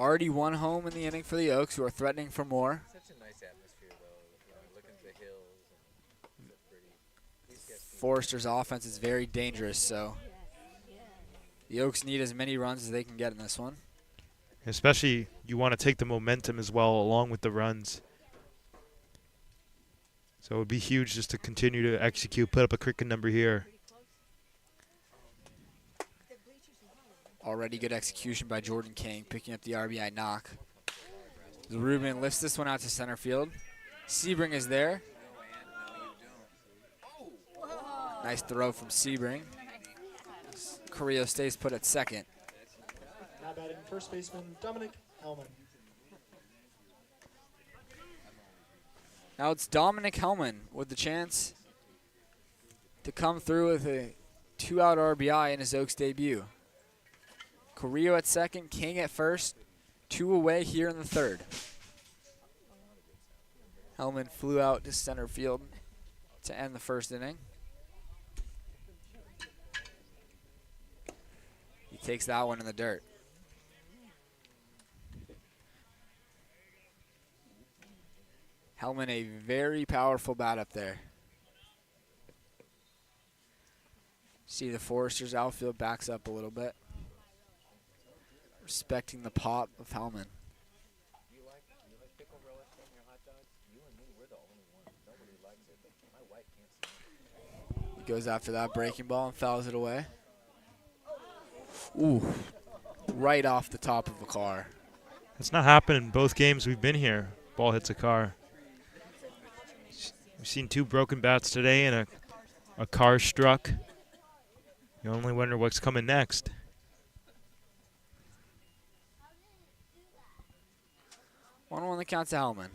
Already 1 home in the inning for the Oaks, who are threatening for more. Such a nice atmosphere, though. Looking at the hills. Forrester's offense is very dangerous, so the Oaks need as many runs as they can get in this one. Especially, you want to take the momentum as well along with the runs. So it would be huge just to continue to execute, put up a cricket number here. Already good execution by Jordan King, picking up the RBI knock. Rubin lifts this one out to center field. Sebring is there. Nice throw from Sebring. Carrillo stays put at second. Now batting first baseman Dominic Hellman. Now it's Dominic Hellman with the chance to come through with a 2-out RBI in his Oaks debut. Carrillo at second, King at first, 2 away here in the third. Hellman flew out to center field to end the first inning. He takes that one in the dirt. Hellman, a very powerful bat up there. See the Foresters outfield backs up a little bit. Respecting the pop of Hellman. You like pickle relish on your hot dogs? You and me, we're the only ones. Nobody likes it. My wife can't see it. He goes after that breaking ball and fouls it away. Ooh, right off the top of the car. It's not happened in both games we've been here. Ball hits a car. We've seen 2 broken bats today and a car struck. You only wonder what's coming next. 1-1 the count to Hellman.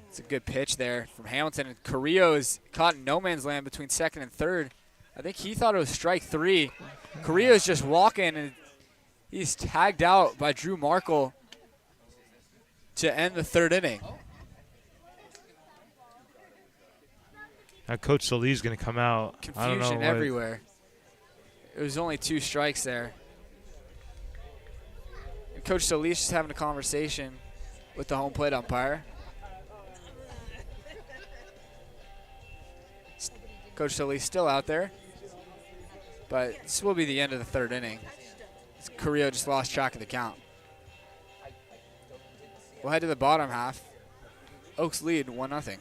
It's a good pitch there from Hamilton. And Carrillo is caught in no man's land between second and third. I think he thought it was strike 3. Carrillo's just walking, and he's tagged out by Drew Markle to end the third inning. Now Coach Solis going to come out. I don't know Confusion everywhere. It was only 2 strikes there. And Coach Solis just having a conversation with the home plate umpire. Coach Solis still out there. But this will be the end of the third inning. Carrillo just lost track of the count. We'll head to the bottom half. Oaks lead 1-0.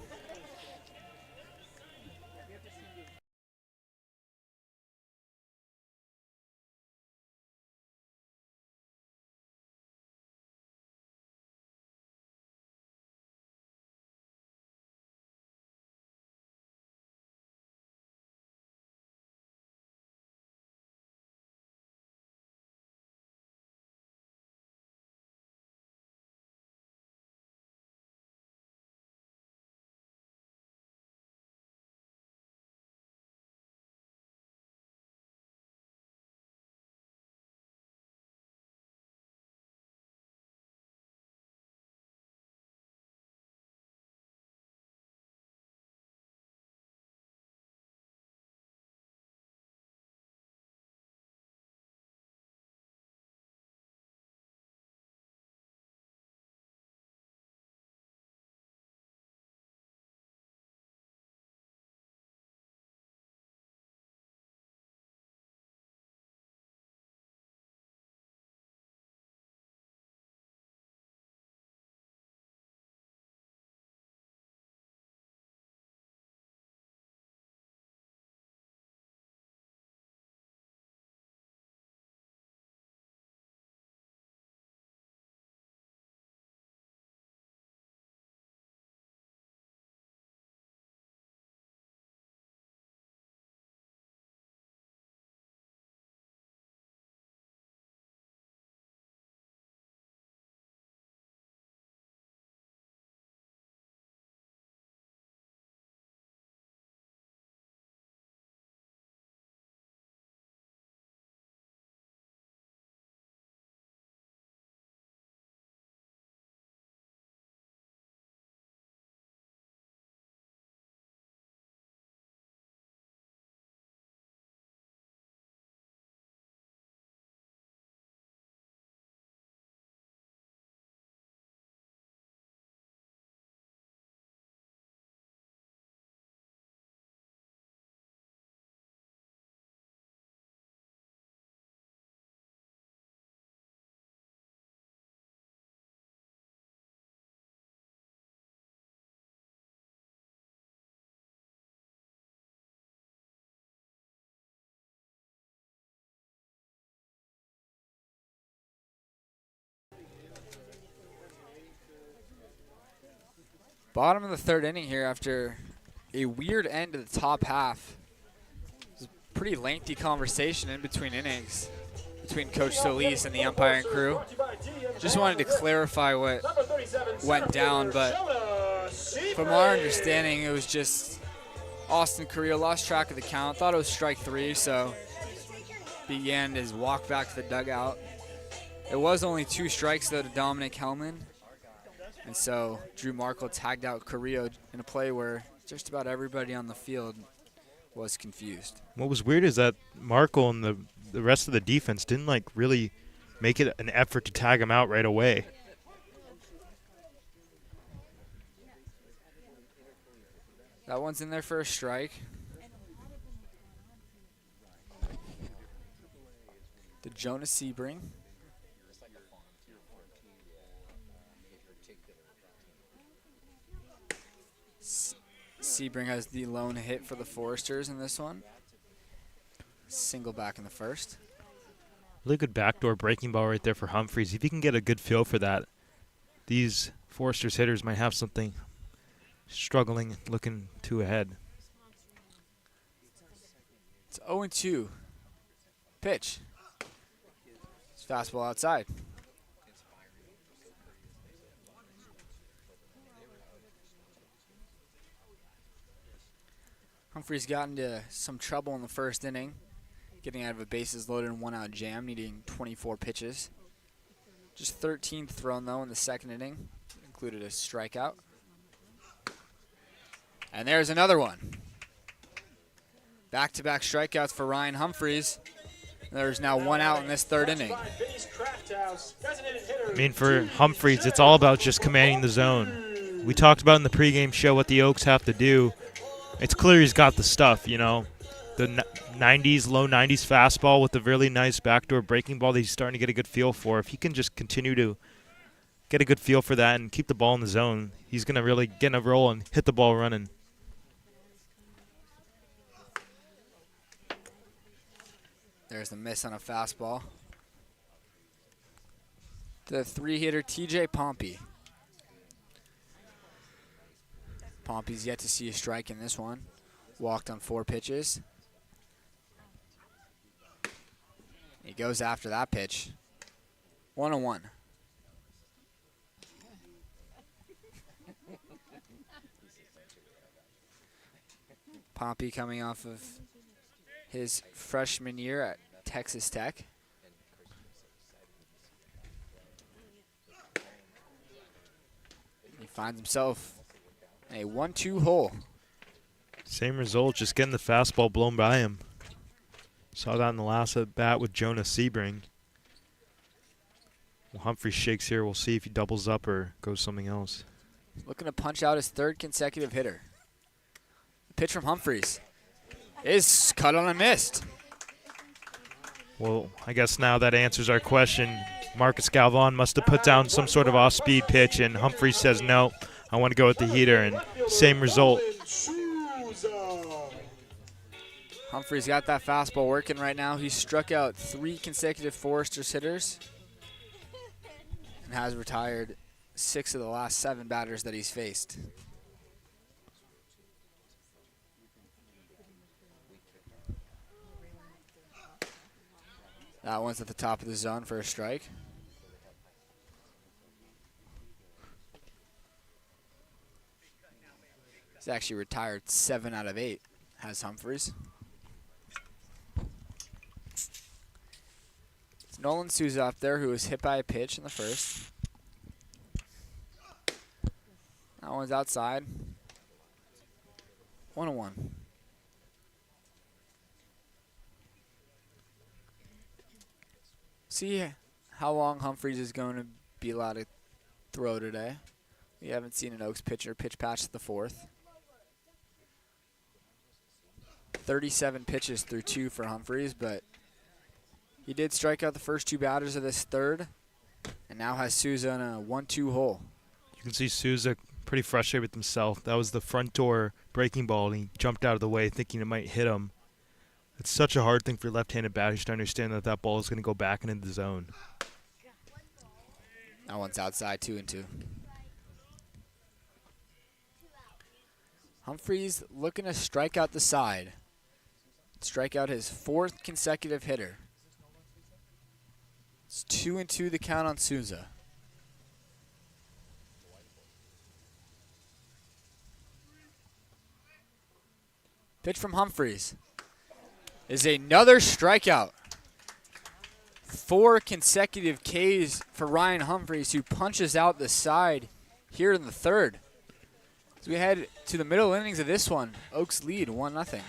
Bottom of the third inning here after a weird end to the top half. It was a pretty lengthy conversation in between innings between Coach Solis and the umpiring crew. Just wanted to clarify what went down, but from our understanding, it was just Austin Carrillo lost track of the count. Thought it was strike 3, so began his walk back to the dugout. It was only 2 strikes, though, to Dominic Hellman. And so Drew Markle tagged out Carrillo in a play where just about everybody on the field was confused. What was weird is that Markle and the rest of the defense didn't like really make it an effort to tag him out right away. That one's in there for a strike. To Jonas Sebring. Sebring has the lone hit for the Foresters in this one. Single back in the first. Really good backdoor breaking ball right there for Humphreys. If he can get a good feel for that, these Foresters hitters might have something struggling, looking too ahead. It's 0-2. Pitch. It's fastball outside. Humphreys got into some trouble in the first inning, getting out of a bases loaded and 1-out jam, needing 24 pitches. Just 13th thrown, though, in the second inning. Included a strikeout. And there's another one. Back-to-back strikeouts for Ryan Humphreys. There's now 1 out in this third inning. I mean, for Humphreys, it's all about just commanding the zone. We talked about in the pregame show what the Oaks have to do. It's clear he's got the stuff, you know. The 90s, low 90s fastball with the really nice backdoor breaking ball that he's starting to get a good feel for. If he can just continue to get a good feel for that and keep the ball in the zone, he's going to really get in a roll and hit the ball running. There's the miss on a fastball. The 3-hitter TJ Pompey. Pompey's yet to see a strike in this one. Walked on 4 pitches. He goes after that pitch. 1-1. Pompey coming off of his freshman year at Texas Tech. He finds himself in a 1-2 hole. Same result, just getting the fastball blown by him. Saw that in the last at bat with Jonas Sebring. Well, Humphreys shakes here. We'll see if he doubles up or goes something else. Looking to punch out his 3rd consecutive hitter. The pitch from Humphreys is cut on and missed. Well, I guess now that answers our question. Marcus Galvan must have put down some sort of off-speed pitch, and Humphreys says, no, I want to go with the heater, and same result. Humphreys got that fastball working right now. He struck out 3 consecutive Foresters hitters and has retired 6 of the last 7 batters that he's faced. That one's at the top of the zone for a strike. He's actually retired 7 out of 8, has Humphreys. It's Nolan Souza up there, who was hit by a pitch in the first. That one's outside. 1-1. See how long Humphreys is going to be allowed to throw today. We haven't seen an Oaks pitcher pitch past the 4th. 37 pitches through 2 for Humphreys, but he did strike out the first 2 batters of this third and now has Souza in a 1-2 hole. You can see Souza pretty frustrated with himself. That was the front door breaking ball, and he jumped out of the way thinking it might hit him. It's such a hard thing for left-handed batters to understand that that ball is going to go back into the zone. That one's outside, 2-2. Humphreys looking to strike out the side. Strike out his 4th consecutive hitter. It's 2-2 the count on Souza. Pitch from Humphreys is another strikeout. 4 consecutive Ks for Ryan Humphreys, who punches out the side here in the third. As we head to the middle innings of this one, Oaks lead 1-0.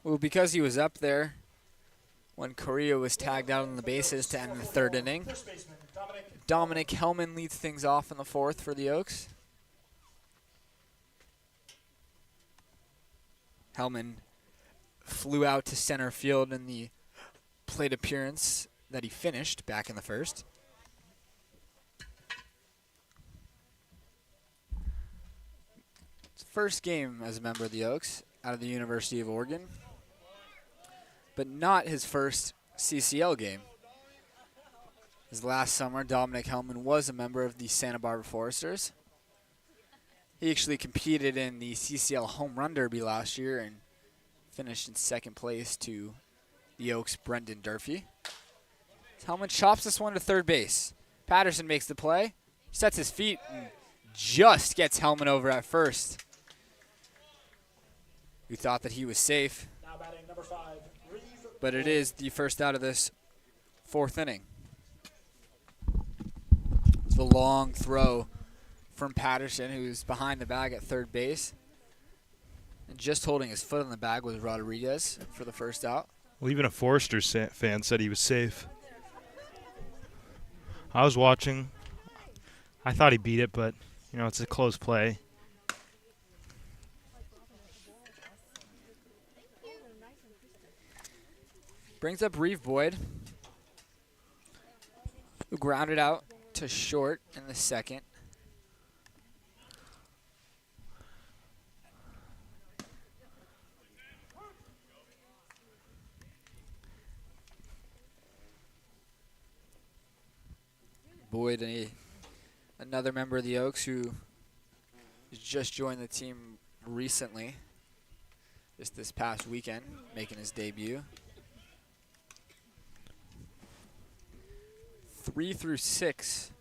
Well, because he was up there when Correa was tagged out on the bases to end the third inning, First baseman Dominic Hellman leads things off in the fourth for the Oaks. Hellman flew out to center field in the plate appearance that he finished back in the first. It's first game as a member of the Oaks out of the University of Oregon, but not his first CCL game. His last summer, Dominic Hellman was a member of the Santa Barbara Foresters. He actually competed in the CCL Home Run Derby last year and finished in second place to the Oaks' Brendan Durfee. Hellman chops this one to third base. Patterson makes the play, sets his feet, and just gets Hellman over at first. We thought that he was safe, now batting number 5, Reeve. but it is the first out of this fourth inning. It's the long throw from Patterson, who's behind the bag at third base. And just holding his foot on the bag was Rodriguez for the first out. Well, even a Foresters fan said he was safe. I was watching. I thought he beat it, but, you know, it's a close play. Brings up Reeve Boyd, who grounded out to short in the second. Boyd, another member of the Oaks who has just joined the team recently, just this past weekend, making his debut. 3 through 6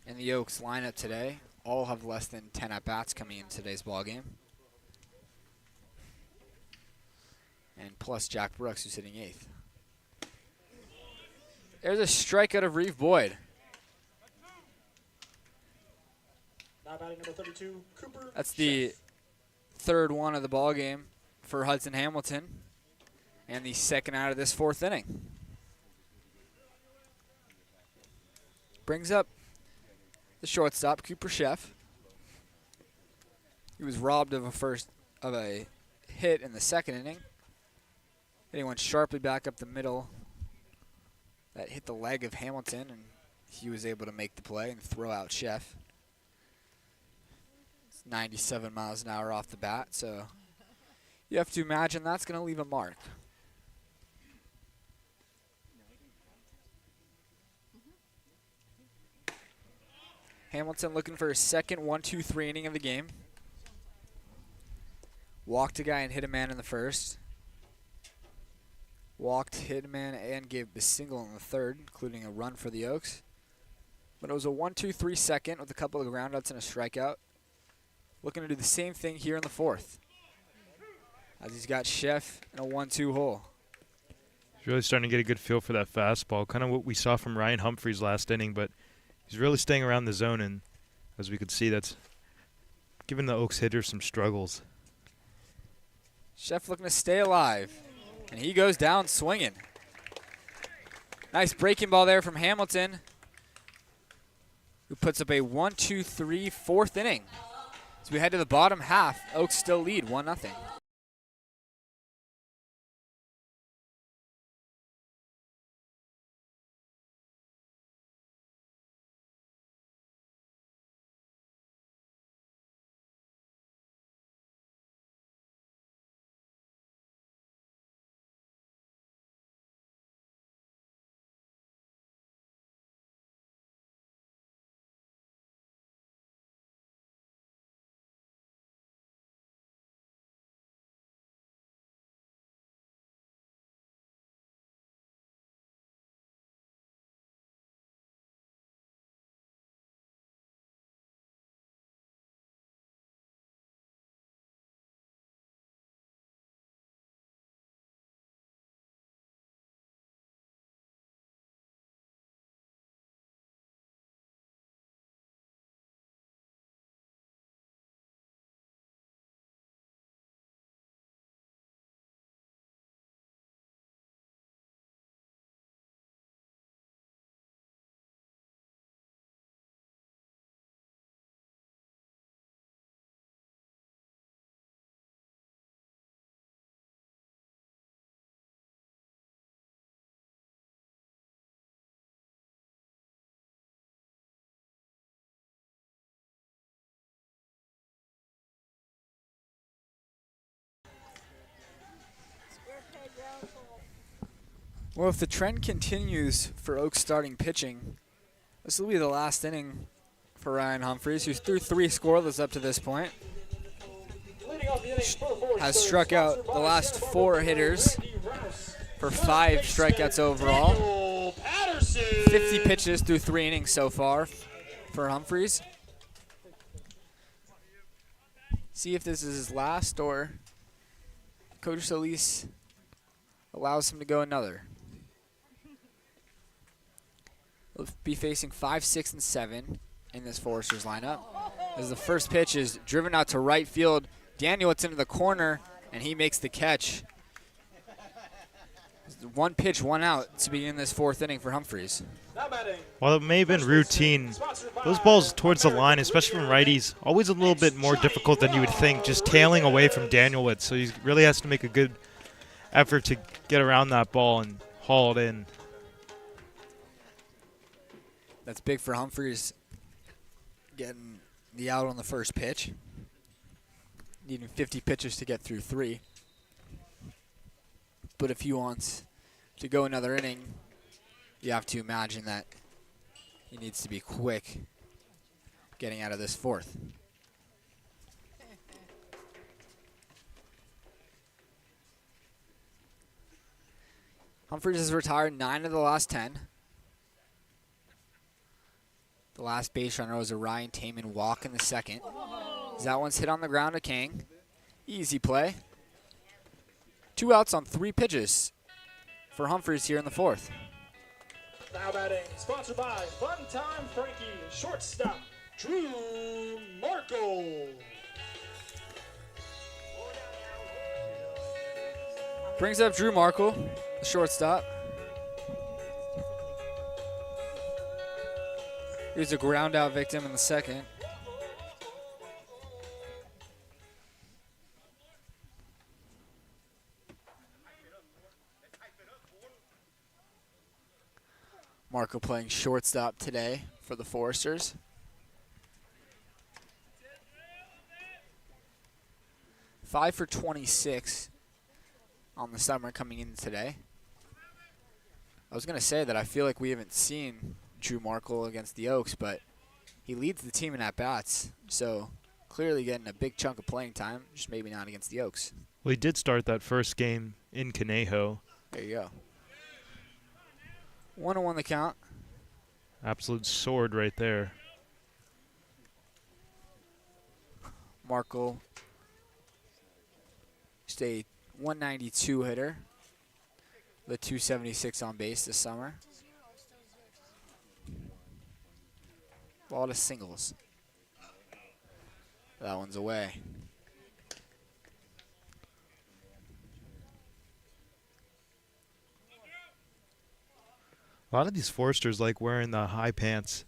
in the Oaks lineup today. All have less than 10 at-bats coming in today's ballgame. And plus Jack Brooks, who's hitting 8th. There's a strikeout of Reeve Boyd. Now batting number 32, Cooper. That's the third one of the ballgame for Hudson Hamilton, and the second out of this fourth inning. Brings up the shortstop, Cooper Chef. He was robbed of a hit in the second inning. Then he went sharply back up the middle. That hit the leg of Hamilton, and he was able to make the play and throw out Chef. It's 97 miles an hour off the bat, so you have to imagine that's going to leave a mark. Hamilton looking for his second 1-2-3 inning of the game. Walked a guy and hit a man in the first. Walked, hit a man, and gave a single in the third, including a run for the Oaks. But it was a 1-2-3 second with a couple of groundouts and a strikeout. Looking to do the same thing here in the fourth. as he's got Chef in a 1-2 hole. He's really starting to get a good feel for that fastball, kind of what we saw from Ryan Humphreys last inning, but he's really staying around the zone, and as we could see, that's giving the Oaks hitters some struggles. Chef looking to stay alive, and he goes down swinging. Nice breaking ball there from Hamilton, who puts up a 1-2-3 fourth inning. As we head to the bottom half, Oaks still lead 1-0. Well, if the trend continues for Oaks starting pitching, this will be the last inning for Ryan Humphreys, who's threw 3 scoreless up to this point. Has struck out the last 4 hitters for 5 strikeouts overall. 50 pitches through 3 innings so far for Humphreys. See if this is his last or Coach Solis allows him to go another. We'll be facing 5, 6, and 7 in this Foresters lineup. As the first pitch is driven out to right field, Daniel gets into the corner, and he makes the catch. 1 pitch, 1 out to begin this 4th inning for Humphreys. While it may have been routine, those balls towards the line, especially from righties, always a little bit more difficult than you would think, just tailing away from Danielwood. So he really has to make a good effort to get around that ball and haul it in. That's big for Humphreys, getting the out on the first pitch. Needing 50 pitches to get through 3. But if he wants to go another inning, you have to imagine that he needs to be quick getting out of this 4th. Humphreys has retired 9 of the last 10. The last base runner was a Ryan Taman walk in the 2nd. That one's hit on the ground to King. Easy play. 2 outs on 3 pitches for Humphreys here in the 4th. Now batting, sponsored by Fun Time Frankie, shortstop, Drew Markle. Brings up Drew Markle, the shortstop. He was a ground out victim in the 2nd. Marco playing shortstop today for the Foresters. Five for 26 on the summer coming in today. I was going to say that I feel like we haven't seen Drew Markle against the Oaks, but he leads the team in at-bats, so clearly getting a big chunk of playing time, just maybe not against the Oaks. Well, he did start that first game in Conejo. There you go. 1-1 the count. Absolute sword right there. Markle stay 192 hitter. The 276 on base this summer. Ball to singles. That one's away. A lot of these Forsters like wearing the high pants.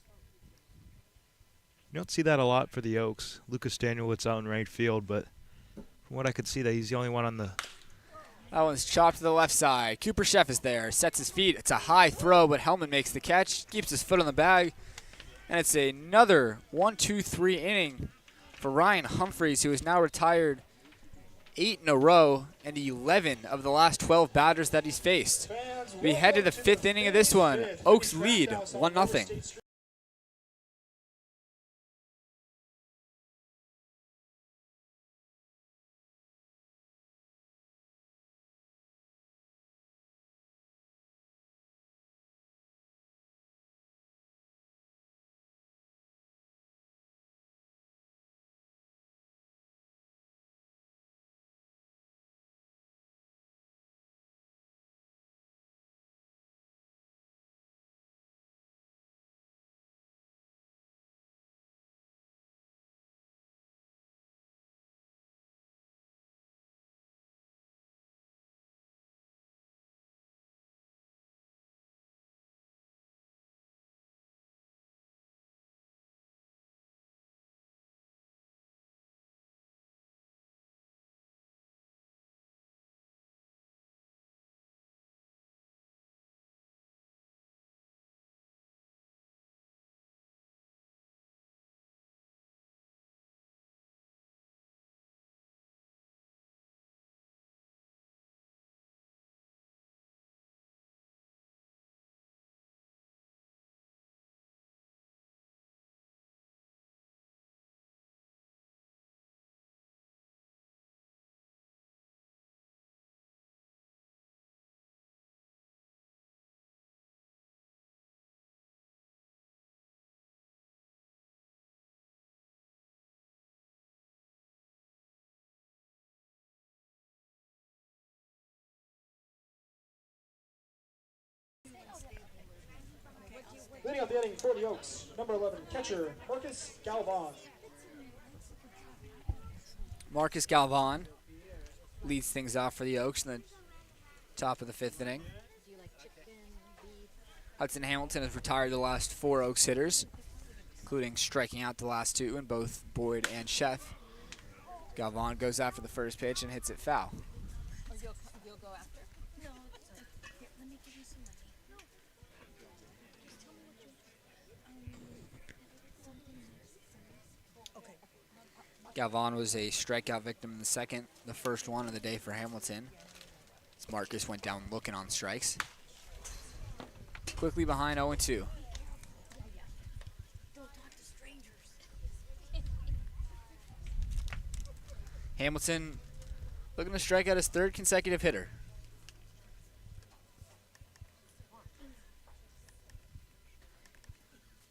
You don't see that a lot for the Oaks. Lucas Danielwitz out in right field, but from what I could see, that he's the only one on the... That one's chopped to the left side. Cooper Sheff is there, sets his feet. It's a high throw, but Hellman makes the catch, keeps his foot on the bag, and it's another 1-2-3 inning for Ryan Humphreys, who is now retired 8 in a row and 11 of the last 12 batters that he's faced. We head to the 5th inning of this one. Oaks lead 1-0. Leading up the inning for the Oaks, number 11, catcher Marcus Galvan. Marcus Galvan leads things off for the Oaks in the top of the 5th inning. Hudson Hamilton has retired the last 4 Oaks hitters, including striking out the last 2 in both Boyd and Sheff. Galvan goes after the first pitch and hits it foul. You'll go after? No, here, let me give you some money. Just tell me what you okay. Galvan was a strikeout victim in the second, the first one of the day for Hamilton. As Marcus went down looking on strikes. Quickly behind 0-2. Don't talk to strangers. Hamilton looking to strike out his 3rd consecutive hitter.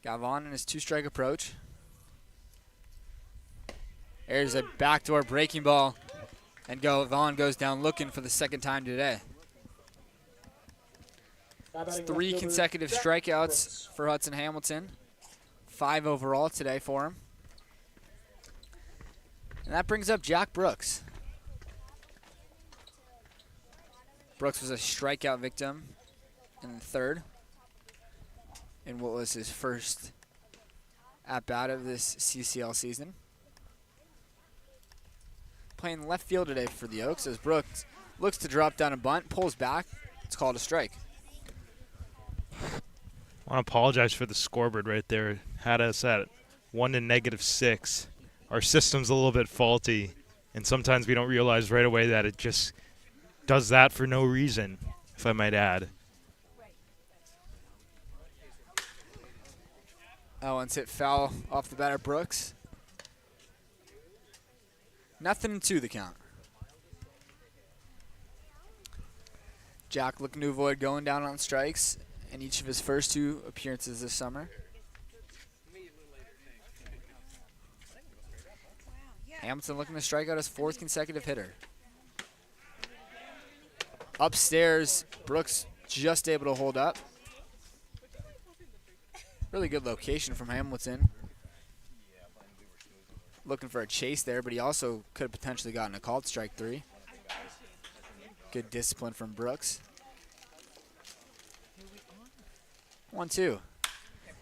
Galvan in his 2-strike approach. There's a backdoor breaking ball, and Galvan goes down looking for the 2nd time today. It's 3 consecutive strikeouts for Hudson Hamilton. 5 overall today for him. And that brings up Jack Brooks. Brooks was a strikeout victim in the 3rd in what was his first at-bat of this CCL season. Playing left field today for the Oaks as Brooks looks to drop down a bunt, pulls back. It's called a strike. I want to apologize for the scoreboard right there. Had us at 1 to -6. Our system's a little bit faulty, and sometimes we don't realize right away that it just does that for no reason, if I might add. That one's hit foul off the batter, Brooks. 0-2 the count. Jack looking to avoid going down on strikes in each of his first 2 appearances this summer. Hamilton looking to strike out his 4th consecutive hitter. Upstairs, Brooks just able to hold up. Really good location from Hamilton. Looking for a chase there, but he also could have potentially gotten a called strike 3. Good discipline from Brooks. 1-2.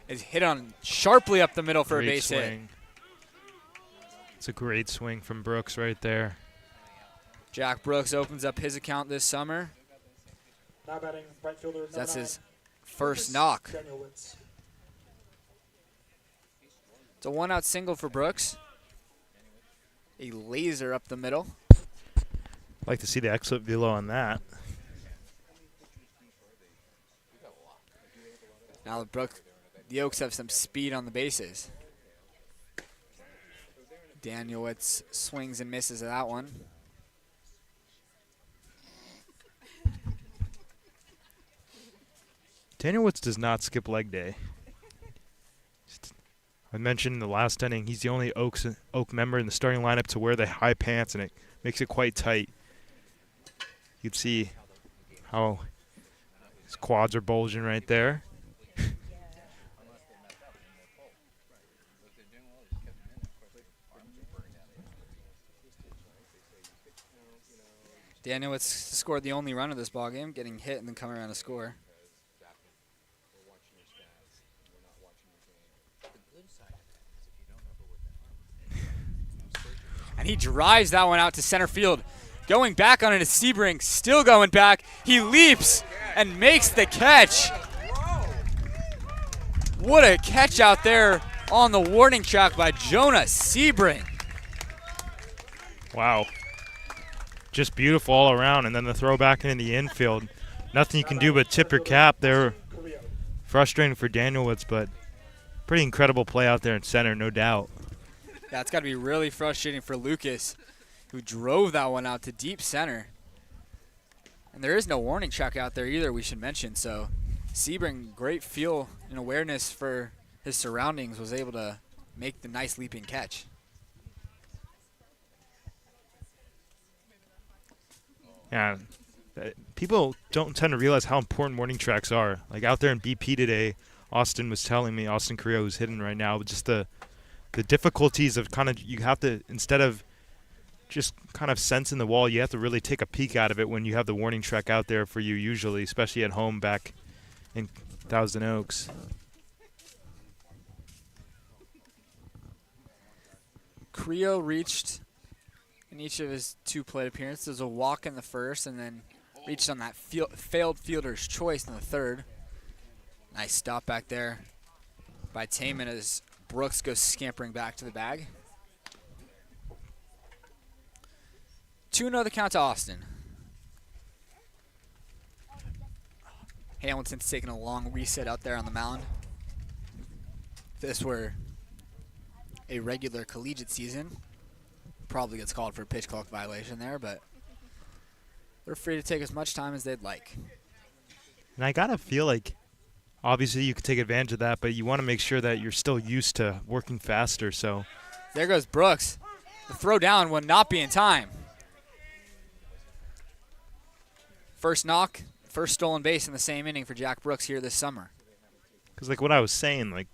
Is hit on sharply up the middle for a base hit. It's a great swing from Brooks right there. Jack Brooks opens up his account this summer. Now batting right fielder number That's 9, his first knock. Daniel Witz. It's a 1-out single for Brooks. A laser up the middle. Like to see the exit velo on that. Now the Oaks have some speed on the bases. Danielwitz swings and misses at that one. Danielwitz does not skip leg day. I mentioned in the last inning, he's the only Oak member in the starting lineup to wear the high pants, and it makes it quite tight. You can see how his quads are bulging right there. Danielwitz scored the only run of this ballgame, getting hit and then coming around to score. And he drives that one out to center field. Going back on it is Sebring, still going back. He leaps and makes the catch. What a catch out there on the warning track by Jonah Sebring. Wow. Just beautiful all around, and then the throw back into the infield. Nothing you can do but tip your cap there. Frustrating for Danielwitz, but pretty incredible play out there in center, no doubt. Yeah, it's got to be really frustrating for Lucas, who drove that one out to deep center. And there is no warning track out there either, we should mention. So Sebring, great feel and awareness for his surroundings, was able to make the nice leaping catch. Yeah, people don't tend to realize how important morning tracks are. Like out there in BP today, Austin was telling me, Austin Carrillo, who's hitting right now, just the difficulties of kind of, you have to, instead of just kind of sensing the wall, you have to really take a peek out of it when you have the warning track out there for you usually, especially at home back in Thousand Oaks. Carrillo reached in each of his 2 plate appearances a walk in the first, and then reached on that failed fielder's choice in the third. Nice stop back there by Taman as Brooks goes scampering back to the bag. 2-0 the count to Austin. Hamilton's taking a long reset out there on the mound. If this were a regular collegiate season, probably gets called for a pitch clock violation there, but they're free to take as much time as they'd like. And I gotta feel like, obviously you could take advantage of that, but you want to make sure that you're still used to working faster. So there goes Brooks. The throw down will not be in time. First knock, first stolen base in the same inning for Jack Brooks here this summer. because like what I was saying, like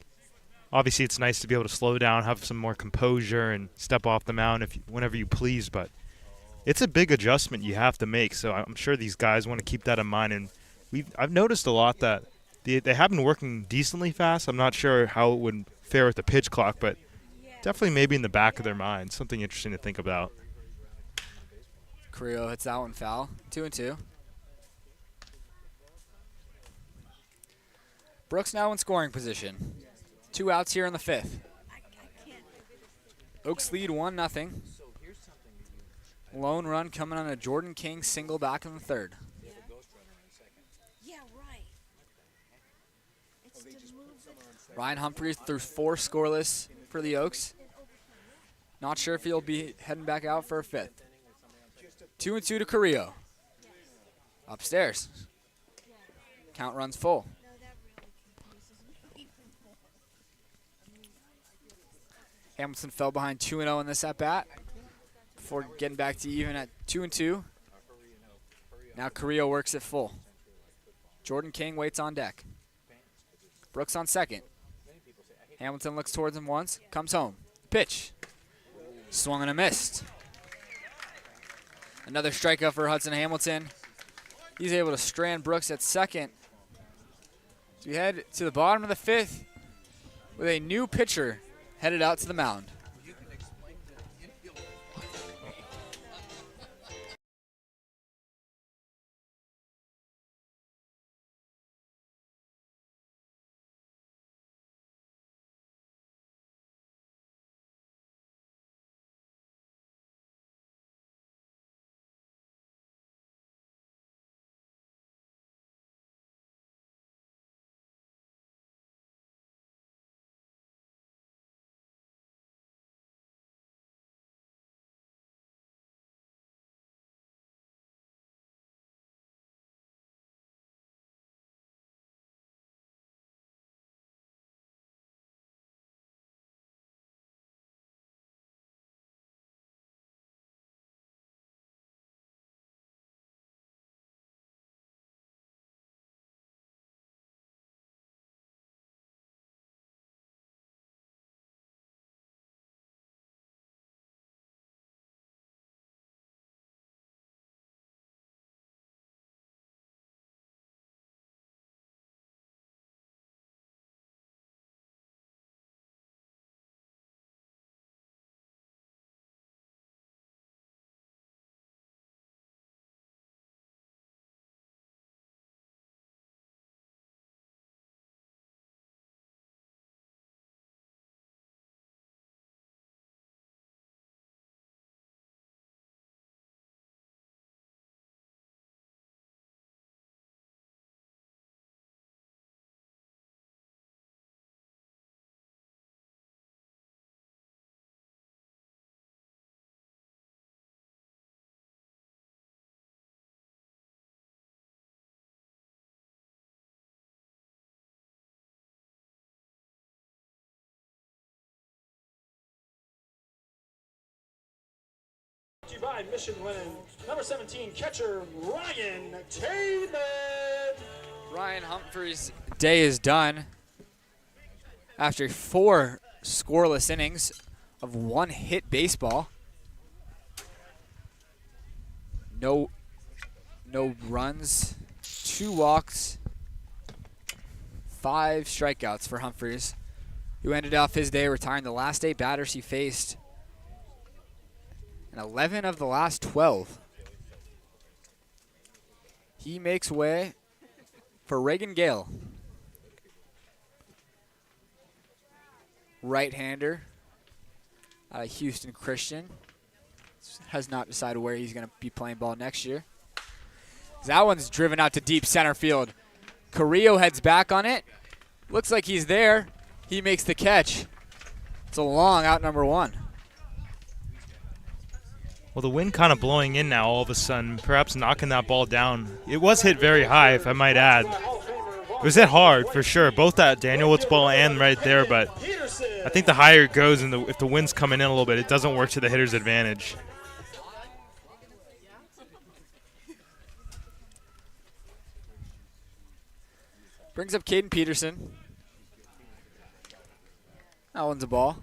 obviously it's nice to be able to slow down, have some more composure, and step off the mound whenever you please, but it's a big adjustment you have to make. So I'm sure these guys want to keep that in mind. And I've noticed a lot that they have been working decently fast. I'm not sure how it would fare with the pitch clock, but definitely maybe in the back of their mind, something interesting to think about. Carrillo hits that one foul. 2-2. Brooks now in scoring position. 2 outs here in the 5th. Oaks lead 1-0. Lone run coming on a Jordan King single back in the 3rd. Yeah, right. It's to move the Ryan Humphreys threw 4 scoreless for the Oaks. Not sure if he'll be heading back out for a 5th. 2-2 to Carrillo. Upstairs. Count runs full. Hamilton fell behind 2-0 in this at-bat before getting back to even at 2-2. Now Carrillo works it full. Jordan King waits on deck. Brooks on second. Hamilton looks towards him once, comes home. Pitch. Swung and a missed. Another strikeout for Hudson Hamilton. He's able to strand Brooks at second. So we head to the bottom of the fifth with a new pitcher headed out to the mound. To you by Mission-winning number 17 catcher Ryan Taman. Ryan Humphrey's day is done after 4 scoreless innings of 1 hit baseball. No runs, 2 walks, 5 strikeouts for Humphreys, who ended off his day retiring the last 8 batters he faced, and 11 of the last 12. He makes way for Reagan Gale. Right-hander out of Houston Christian. Has not decided where he's going to be playing ball next year. That one's driven out to deep center field. Carrillo heads back on it. Looks like he's there. He makes the catch. It's a long out, number 1. Well, the wind kind of blowing in now all of a sudden, perhaps knocking that ball down. It was hit very high, if I might add. It was hit hard, for sure, both that Daniel Woods ball and right there, but I think the higher it goes and if the wind's coming in a little bit, it doesn't work to the hitter's advantage. Brings up Caden Peterson. That one's a ball.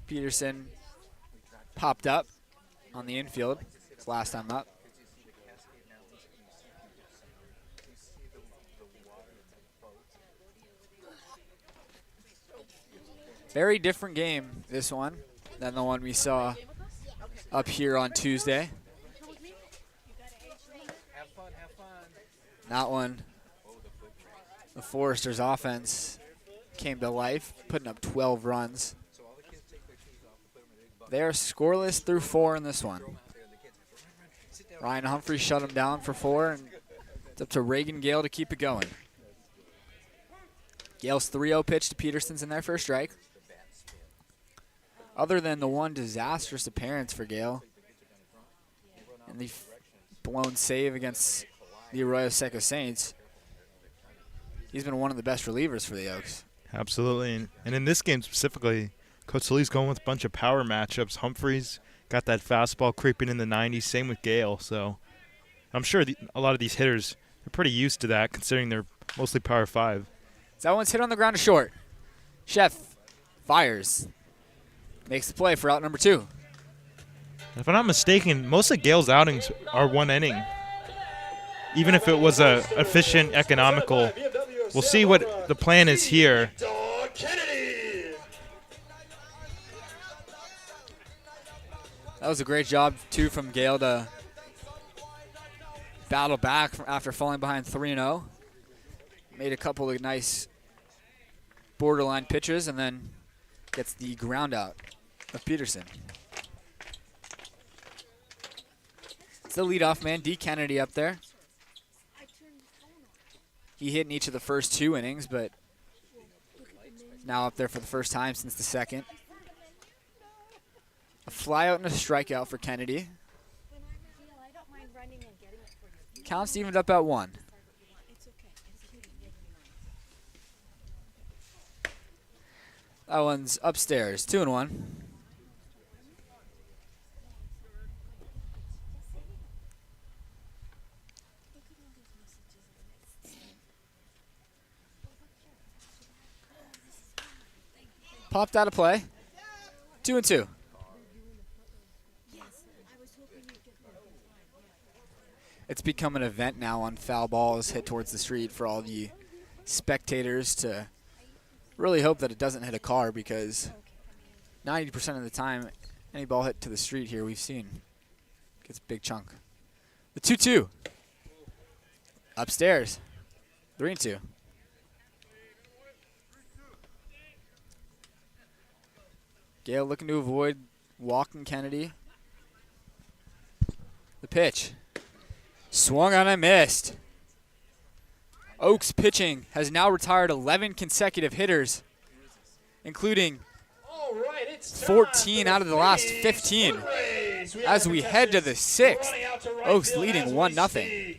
Peterson popped up on the infield. His last time up. Very different game, this one, than the one we saw up here on Tuesday. That one, the Foresters' offense came to life, putting up 12 runs. They are scoreless through 4 in this one. Ryan Humphrey shut him down for 4, and it's up to Reagan Gale to keep it going. Gale's 3-0 pitch to Peterson's in there for a strike. Other than the one disastrous appearance for Gale and the blown save against the Arroyo Seco Saints, he's been one of the best relievers for the Oaks. Absolutely, and in this game specifically, Coach Salih's going with a bunch of power matchups. Humphreys got that fastball creeping in the 90s. Same with Gale. So I'm sure a lot of these hitters are pretty used to that, considering they're mostly power 5. So that one's hit on the ground to short. Chef fires. Makes the play for out number 2. If I'm not mistaken, most of Gale's outings are 1 inning. Even if it was a efficient, economical. We'll see what the plan is here. That was a great job, too, from Gale to battle back after falling behind 3-0. Made a couple of nice borderline pitches and then gets the ground out of Peterson. It's the leadoff man, D. Kennedy, up there. He hit in each of the first 2 innings, but now up there for the first time since the second. A flyout and a strikeout for Kennedy. Counts evened up at 1. That one's upstairs, 2-1. Popped out of play. 2-2. It's become an event now on foul balls hit towards the street for all the spectators to really hope that it doesn't hit a car, because 90% of the time any ball hit to the street here we've seen gets a big chunk. The 2-2. Upstairs. 3-2. Gale looking to avoid walking Kennedy. The pitch. Swung on and missed. Oaks pitching has now retired 11 consecutive hitters, including 14 out of the last 15. As we head to the 6th, Oaks leading 1-0.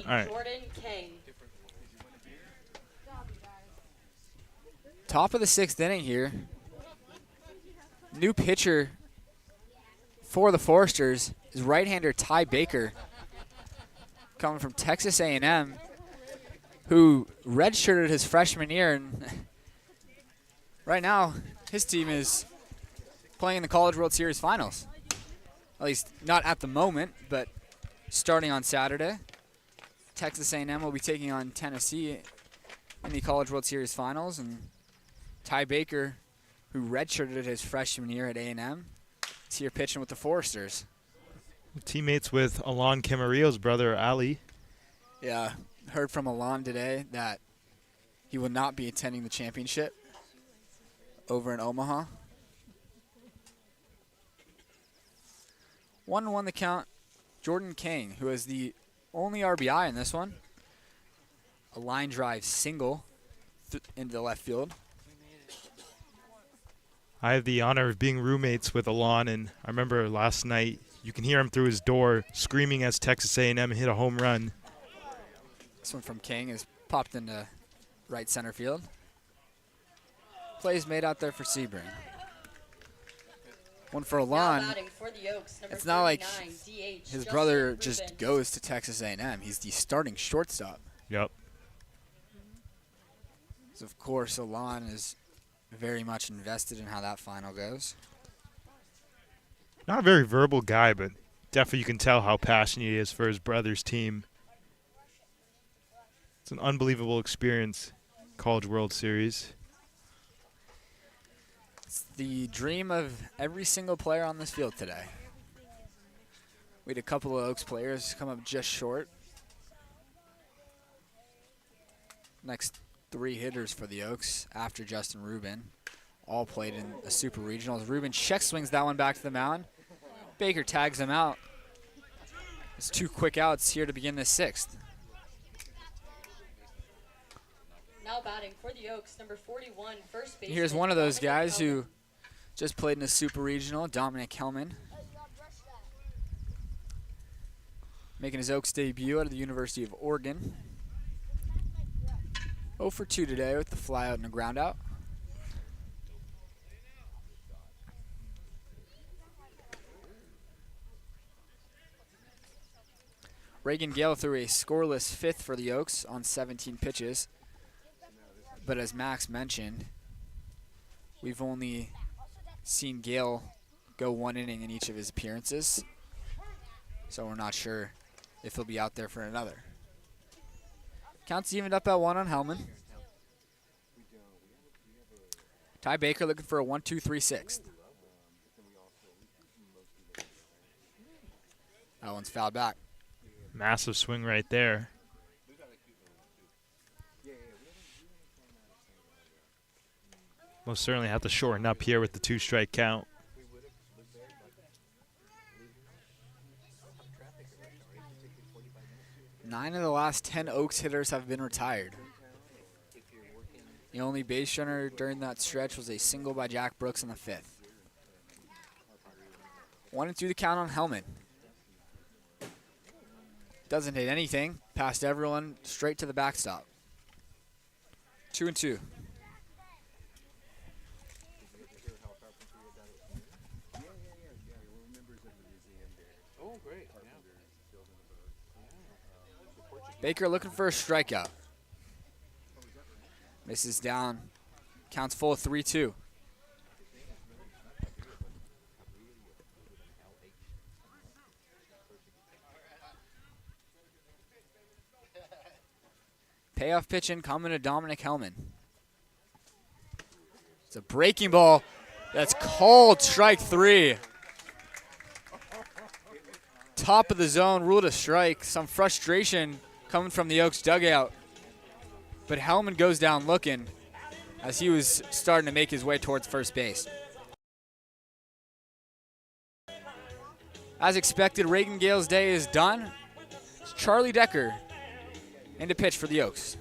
All right. Jordan King. Top of the 6th inning here. New pitcher for the Foresters is right-hander Ty Baker, coming from Texas A&M. who redshirted his freshman year, and right now his team is playing in the College World Series Finals. At least not at the moment, but starting on Saturday. Texas A&M will be taking on Tennessee in the College World Series Finals, and Ty Baker, who redshirted his freshman year at A&M, is here pitching with the Foresters. Teammates with Alon Camarillo's brother, Ali. Yeah, heard from Alon today that he will not be attending the championship over in Omaha. 1-1 the count. Jordan King, who is the only RBI in this one. A line drive single into the left field. I have the honor of being roommates with Alon, and I remember last night you can hear him through his door screaming as Texas A&M hit a home run. This one from King is popped into right center field. Plays made out there for Sebring. One for Alon. It's not like his brother just goes to Texas A&M. He's the starting shortstop. Yep. So of course, Alon is very much invested in how that final goes. Not a very verbal guy, but definitely you can tell how passionate he is for his brother's team. It's an unbelievable experience, College World Series. It's the dream of every single player on this field today. We had a couple of Oaks players come up just short. Next 3 hitters for the Oaks after Justin Rubin all played in a super regionals. Rubin check swings that one back to the mound. Baker tags him out. It's 2 quick outs here to begin the 6th. Now batting for the Oaks, number 41, first baseman. Here's one of those guys who just played in a super regional, Dominic Hellman. Making his Oaks debut out of the University of Oregon. 0 for 2 today with the fly out and a ground out. Reagan Gale threw a scoreless 5th for the Oaks on 17 pitches. But as Max mentioned, we've only seen Gale go 1 inning in each of his appearances. So we're not sure if he'll be out there for another. Count's evened up at 1 on Hellman. Ty Baker looking for a 1-2-3-6. That one's fouled back. Massive swing right there. Most certainly have to shorten up here with the 2-strike count. Nine of the last 10 Oaks hitters have been retired. The only base runner during that stretch was a single by Jack Brooks in the 5th. 1-2 the count on Hellman. Doesn't hit anything. Past everyone, straight to the backstop. 2-2. Baker looking for a strikeout. Misses down. Counts full 3-2. Payoff pitching coming to Dominic Hellman. It's a breaking ball. That's called strike 3. Top of the zone, ruled a strike. Some frustration coming from the Oaks dugout. But Hellman goes down looking as he was starting to make his way towards first base. As expected, Reagan Gale's day is done. It's Charlie Decker in to pitch for the Oaks.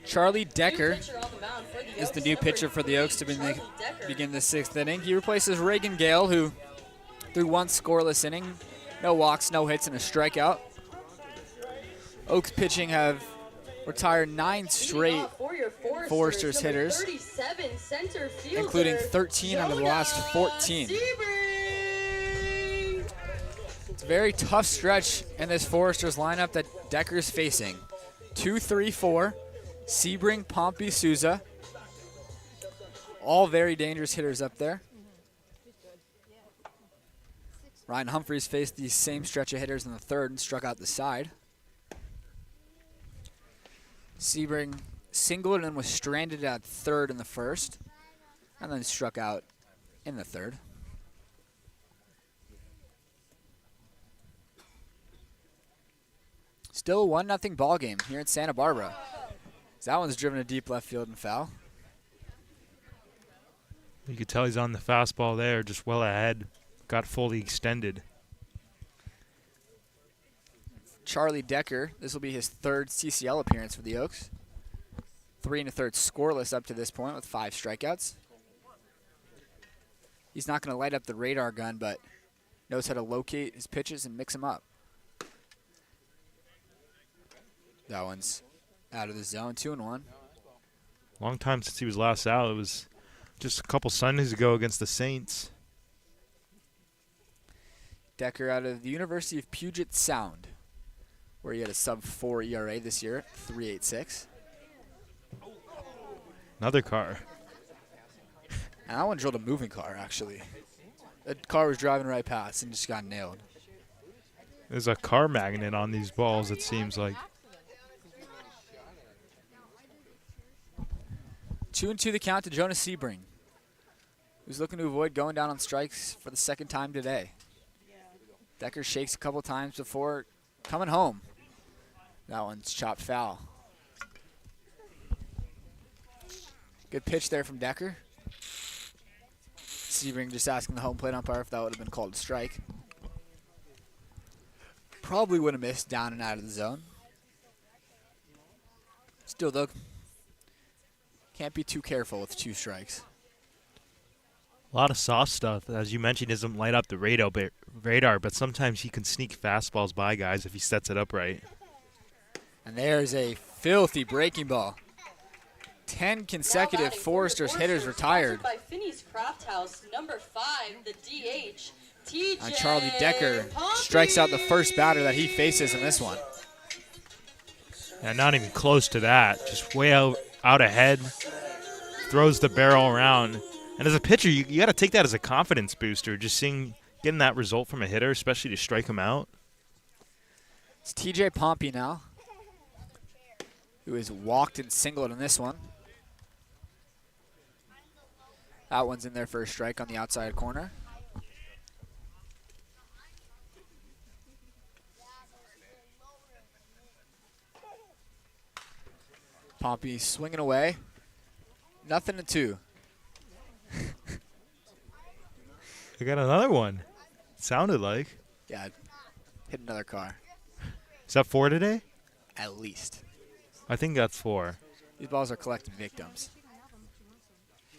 Charlie Decker New pitcher on the mound for the is the Oaks, new number pitcher for the 3, Oaks to Charlie Decker. begin the 6th inning. He replaces Reagan Gale, who threw one scoreless inning, no walks, no hits, and a strikeout. Oaks pitching have retired 9 Leading straight, off for your Foresters number hitters, 37 center fielder, including 13 out of the last 14. Sebring. It's a very tough stretch in this Foresters lineup that Decker's facing. 2, 3, 4, Sebring, Pompey, Souza. All very dangerous hitters up there. Ryan Humphreys faced the same stretch of hitters in the 3rd and struck out the side. Sebring singled and was stranded at 3rd in the 1st, and then struck out in the 3rd. Still a 1-0 ball game here in Santa Barbara. That one's driven a deep left field and foul. You could tell he's on the fastball there, just well ahead. Got fully extended. Charlie Decker, this will be his 3rd CCL appearance for the Oaks. 3 1/3 scoreless up to this point with 5 strikeouts. He's not going to light up the radar gun, but knows how to locate his pitches and mix them up. That one's out of the zone, 2-1. Long time since he was last out. It was just a couple Sundays ago against the Saints. Decker out of the University of Puget Sound, where he had a sub-4 ERA this year, 3.86. Another car. And that one drilled a moving car, actually. The car was driving right past and just got nailed. There's a car magnet on these balls, it seems like. 2-2 the count to Jonas Sebring, who's looking to avoid going down on strikes for the 2nd time today. Decker shakes a couple times before coming home. That one's chopped foul. Good pitch there from Decker. Sebring just asking the home plate umpire if that would have been called a strike. Probably would have missed down and out of the zone. Still, though, can't be too careful with 2 strikes. A lot of soft stuff, as you mentioned, doesn't light up the radar, but sometimes he can sneak fastballs by guys if he sets it up right. And there's a filthy breaking ball. 10 consecutive Foresters hitters retired. By Finney's Craft House, number 5, the DH, TJ And Charlie Decker strikes out the first batter that he faces in this one. And not even close to that. Just way out ahead. Throws the barrel around. And as a pitcher, you got to take that as a confidence booster. Just getting that result from a hitter, especially to strike him out. It's TJ Pompey now, who has walked and singled in this one. That one's in there for a strike on the outside corner. Pompey swinging away. 0-2. I got another one. Sounded like. Yeah, hit another car, Is that 4 today? at least. I think that's 4. These balls are collecting victims.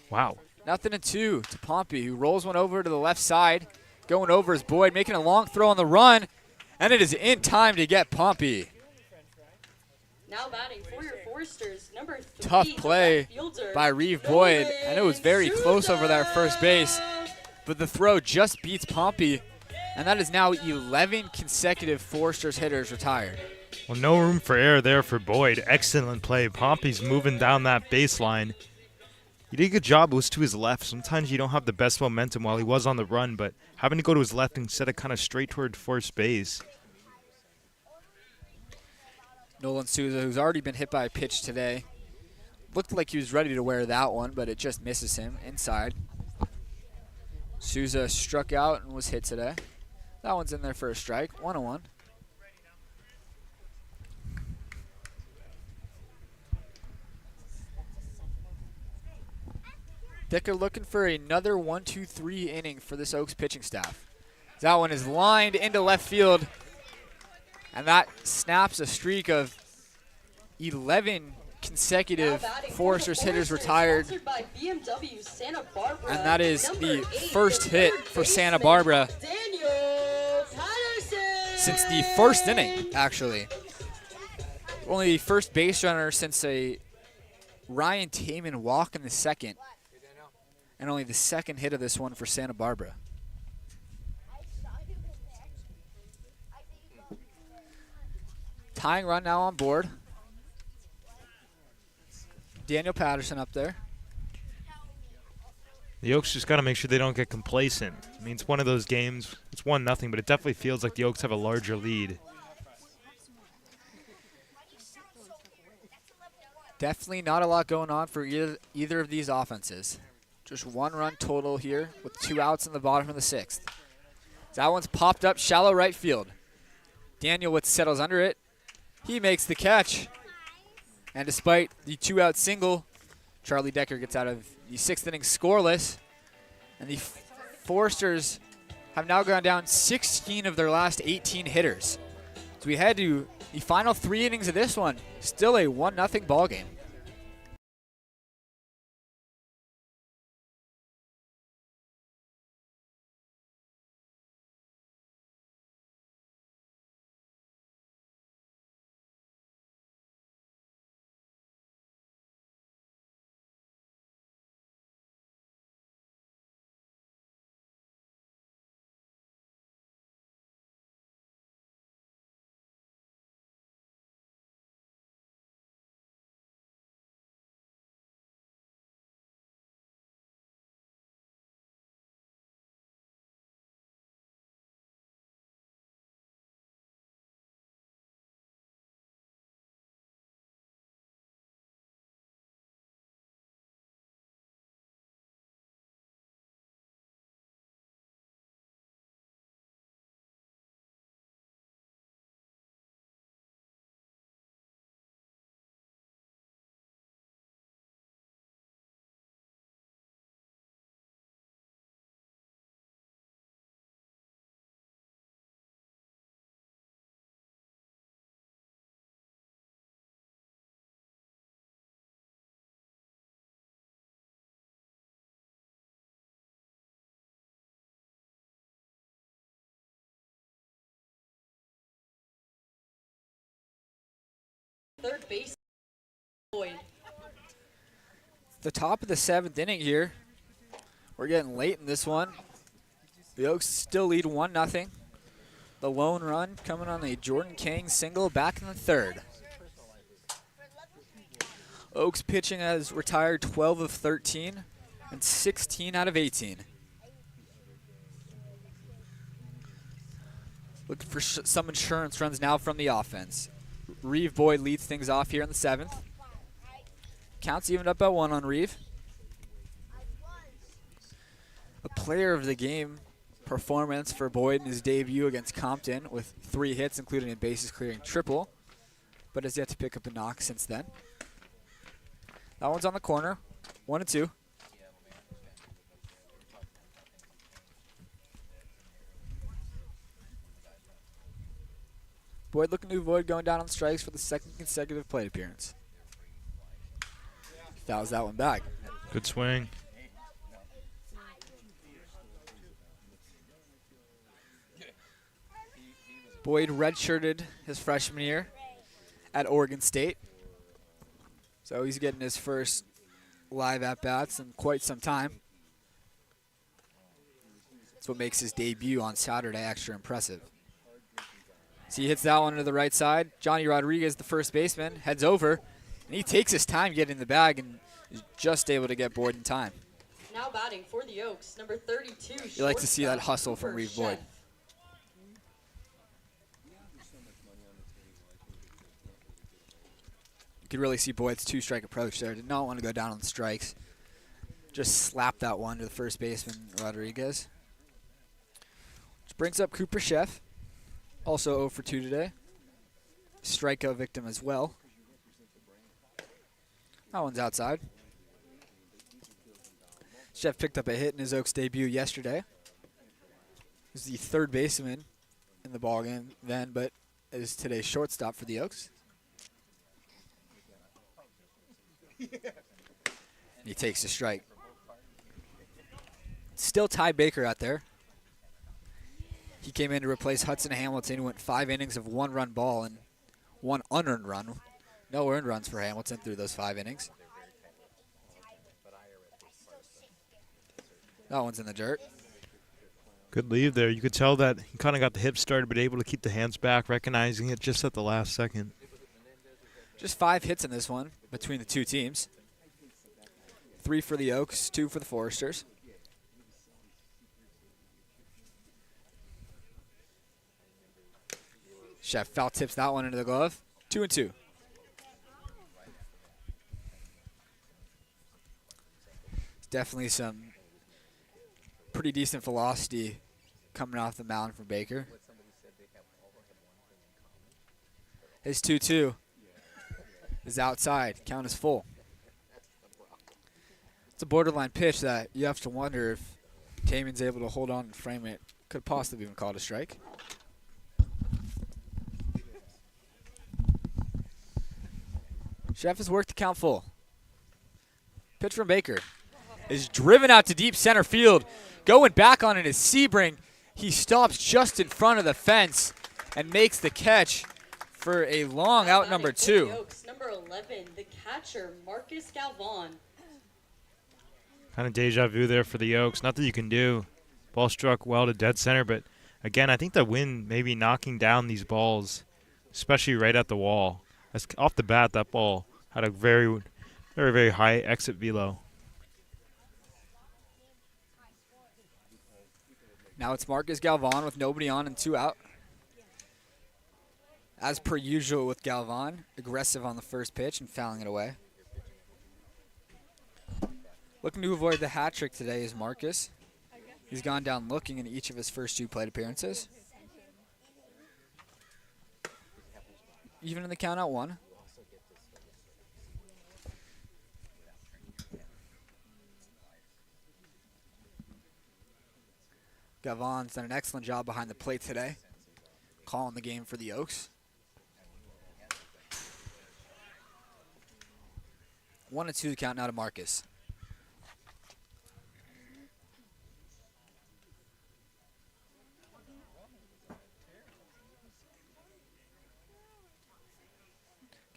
Wow. 0-2 to Pompey, who rolls one over to the left side. Going over is Boyd, making a long throw on the run. And it is in time to get Pompey. Now batting for your Foresters, number 3, Tough the play left fielder, by Reeve Boyd. And it was very close over there at first base. But the throw just beats Pompey. And that is now 11 consecutive Foresters hitters retired. Well, no room for error there for Boyd. Excellent play. Pompey's moving down that baseline. He did a good job. It was to his left. Sometimes you don't have the best momentum while he was on the run, but having to go to his left instead of kind of straight toward first base. Nolan Souza, who's already been hit by a pitch today, looked like he was ready to wear that one, but it just misses him inside. Souza struck out and was hit today. That one's in there for a strike, 1-1. Decker looking for another 1-2-3 inning for this Oaks pitching staff. That one is lined into left field, and that snaps a streak of 11 consecutive Now batting for the Foresters hitters Foresters, retired, sponsored by BMW Santa Barbara. and that is Number the 8, first the hit third for Santa baseman, Barbara Daniel Patterson. since the first inning, actually. Only the first base runner since a Ryan Taman walk in the second, and only the second hit of this one for Santa Barbara. Tying run now on board. Daniel Patterson up there. The Oaks just got to make sure they don't get complacent. I mean, it's one of those games. It's 1-0, but it definitely feels like the Oaks have a larger lead. Definitely not a lot going on for either of these offenses. Just one run total here with 2 outs in the bottom of the 6th. That one's popped up shallow right field. Daniel Witz settles under it. He makes the catch. And despite the 2-out single, Charlie Decker gets out of the 6th inning scoreless. And the Foresters have now gone down 16 of their last 18 hitters. So we head to the final 3 innings of this one. Still a 1-0 ball game. Third base, Boyd. The top of the 7th inning here. We're getting late in this one. The Oaks still lead 1-0. The lone run coming on a Jordan King single back in the 3rd. Oaks pitching has retired 12 of 13 and 16 out of 18. Looking for some insurance runs now from the offense. Reeve Boyd leads things off here in the 7th. Counts evened up at 1 on Reeve. A player of the game performance for Boyd in his debut against Compton with 3 hits, including a bases clearing triple, but has yet to pick up a knock since then. That one's on the corner, 1-2. Boyd looking to avoid going down on strikes for the 2nd consecutive plate appearance. Fouls that one back. Good swing. Boyd redshirted his freshman year at Oregon State. So he's getting his first live at-bats in quite some time. That's what makes his debut on Saturday extra impressive. So he hits that one to the right side. Johnny Rodriguez, the first baseman, heads over, and he takes his time getting the bag and is just able to get Boyd in time. Now batting for the Oaks, number 32. You like to see that shortstop, hustle from Cooper Reeve Boyd. Chef. You could really see Boyd's 2-strike approach there. Did not want to go down on the strikes. Just slapped that one to the first baseman, Rodriguez. Which brings up Cooper Chef. Also 0 for 2 today. Strikeout victim as well. That one's outside. Chef picked up a hit in his Oaks debut yesterday. He was the 3rd baseman in the ballgame then, but is today's shortstop for the Oaks. He takes the strike. Still Ty Baker out there. He came in to replace Hudson Hamilton, who went 5 innings of 1-run ball and 1 unearned run. No earned runs for Hamilton through those 5 innings. That one's in the dirt. Good leave there. You could tell that he kind of got the hips started, but able to keep the hands back, recognizing it just at the last second. Just 5 hits in this one between the two teams. 3 for the Oaks, 2 for the Foresters. Chef foul tips that one into the glove. 2-2. It's definitely some pretty decent velocity coming off the mound from Baker. His 2-2 is outside. Count is full. It's a borderline pitch that you have to wonder if Taman's able to hold on and frame it. Could possibly even call it a strike. Chef has worked the count full. Pitch from Baker is driven out to deep center field. Going back on it is Sebring. He stops just in front of the fence and makes the catch for a long out number 2. Oaks, number 11, the catcher, Marcus Galvan. Kind of deja vu there for the Oaks. Nothing you can do. Ball struck well to dead center, but again, I think the wind may be knocking down these balls, especially right at the wall. That's off the bat, that ball had a very, very, very high exit velo. Now it's Marcus Galvan with nobody on and 2 out. As per usual with Galvan, aggressive on the first pitch and fouling it away. Looking to avoid the hat trick today is Marcus. He's gone down looking in each of his first 2 plate appearances. Even in the count out 1. Galvan's done an excellent job behind the plate today, calling the game for the Oaks. 1-2 the count now to Marcus.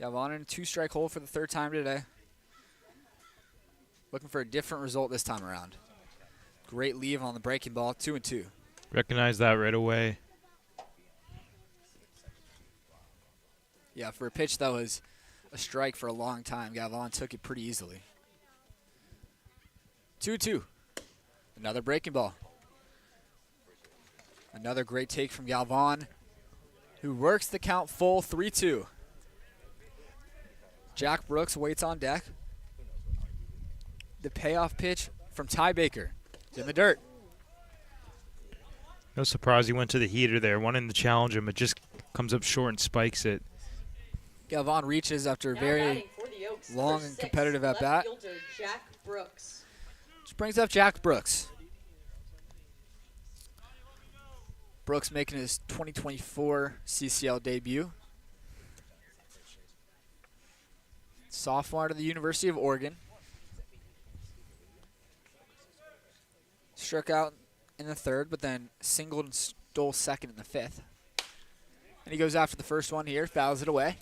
Galvan in a 2-strike hole for the 3rd time today. Looking for a different result this time around. Great leave on the breaking ball, 2-2. Recognize that right away. Yeah, for a pitch that was a strike for a long time, Galvan took it pretty easily. 2-2. Another breaking ball. Another great take from Galvan, who works the count full, 3-2. Jack Brooks waits on deck. The payoff pitch from Ty Baker. It's in the dirt. No surprise he went to the heater there, wanting to challenge him, but just comes up short and spikes it. Galvan reaches after a Now very batting for the Oaks, long number and 6, competitive left at-bat. fielder Jack Brooks. Which brings up Jack Brooks. Brooks making his 2024 CCL debut. Sophomore to the University of Oregon. Struck out in the 3rd, but then singled and stole 2nd in the 5th. And he goes after the first one here, fouls it away.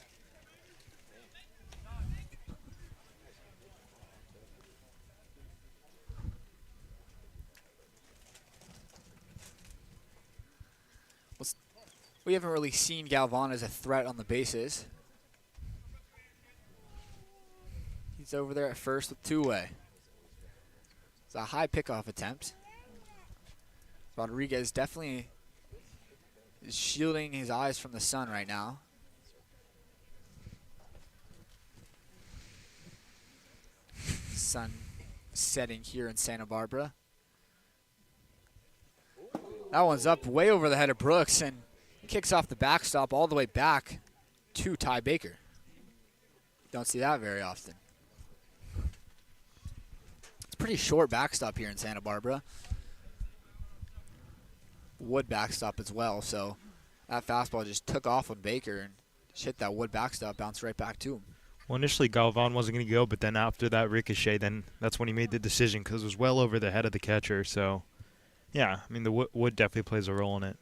We haven't really seen Galvan as a threat on the bases. He's over there at first with 2 away. It's a high pickoff attempt. Rodriguez definitely is shielding his eyes from the sun right now. Sun setting here in Santa Barbara. That one's up way over the head of Brooks and kicks off the backstop all the way back to Ty Baker. Don't see that very often. It's a pretty short backstop here in Santa Barbara. Wood backstop as well, so that fastball just took off on Baker and hit that wood backstop, bounced right back to him. Well, initially Galvan wasn't going to go, but then after that ricochet, then that's when he made the decision because it was well over the head of the catcher. So, yeah, I mean, the wood definitely plays a role in it.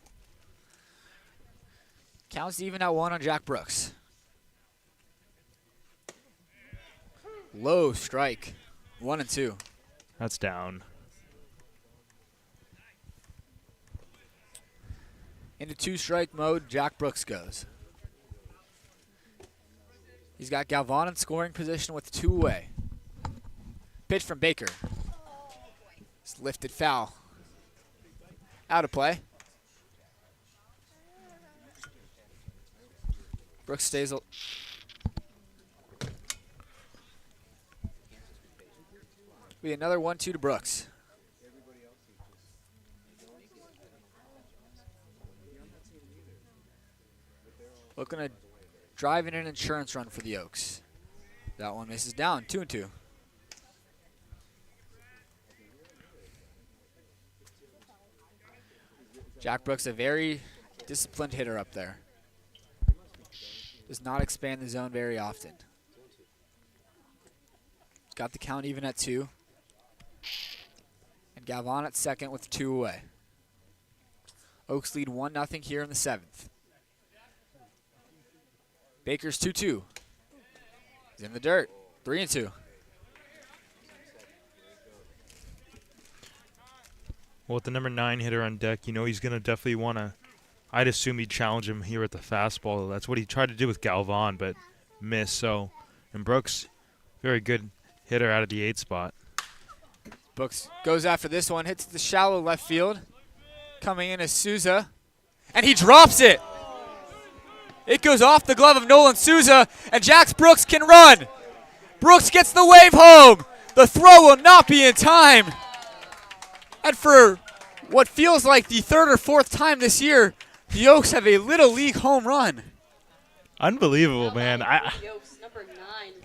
Counts even at 1 on Jack Brooks. Low strike. 1-2. That's down. Into 2-strike mode, Jack Brooks goes. He's got Galvan in scoring position with 2 away. Pitch from Baker. It's lifted foul. Out of play. Brooks stays. Be another 1-2 to Brooks. Looking to drive in an insurance run for the Oaks. That one misses down. 2-2. Jack Brooks, a very disciplined hitter up there. Does not expand the zone very often. Got the count even at 2. And Galvan at second with 2 away. Oaks lead 1-0 here in the 7th. Baker's 2-2. He's in the dirt. 3-2. Well, with the number 9 hitter on deck, you know he's going to definitely want to. I'd assume he'd challenge him here at the fastball. That's what he tried to do with Galvan, but missed. So, and Brooks, very good hitter out of the 8 spot. Brooks goes after this one, hits the shallow left field. Coming in is Souza, and he drops it. It goes off the glove of Nolan Souza, and Jack Brooks can run. Brooks gets the wave home. The throw will not be in time. And for what feels like the 3rd or 4th time this year, the Oaks have a Little League home run. Unbelievable, man. The Oaks, number 9,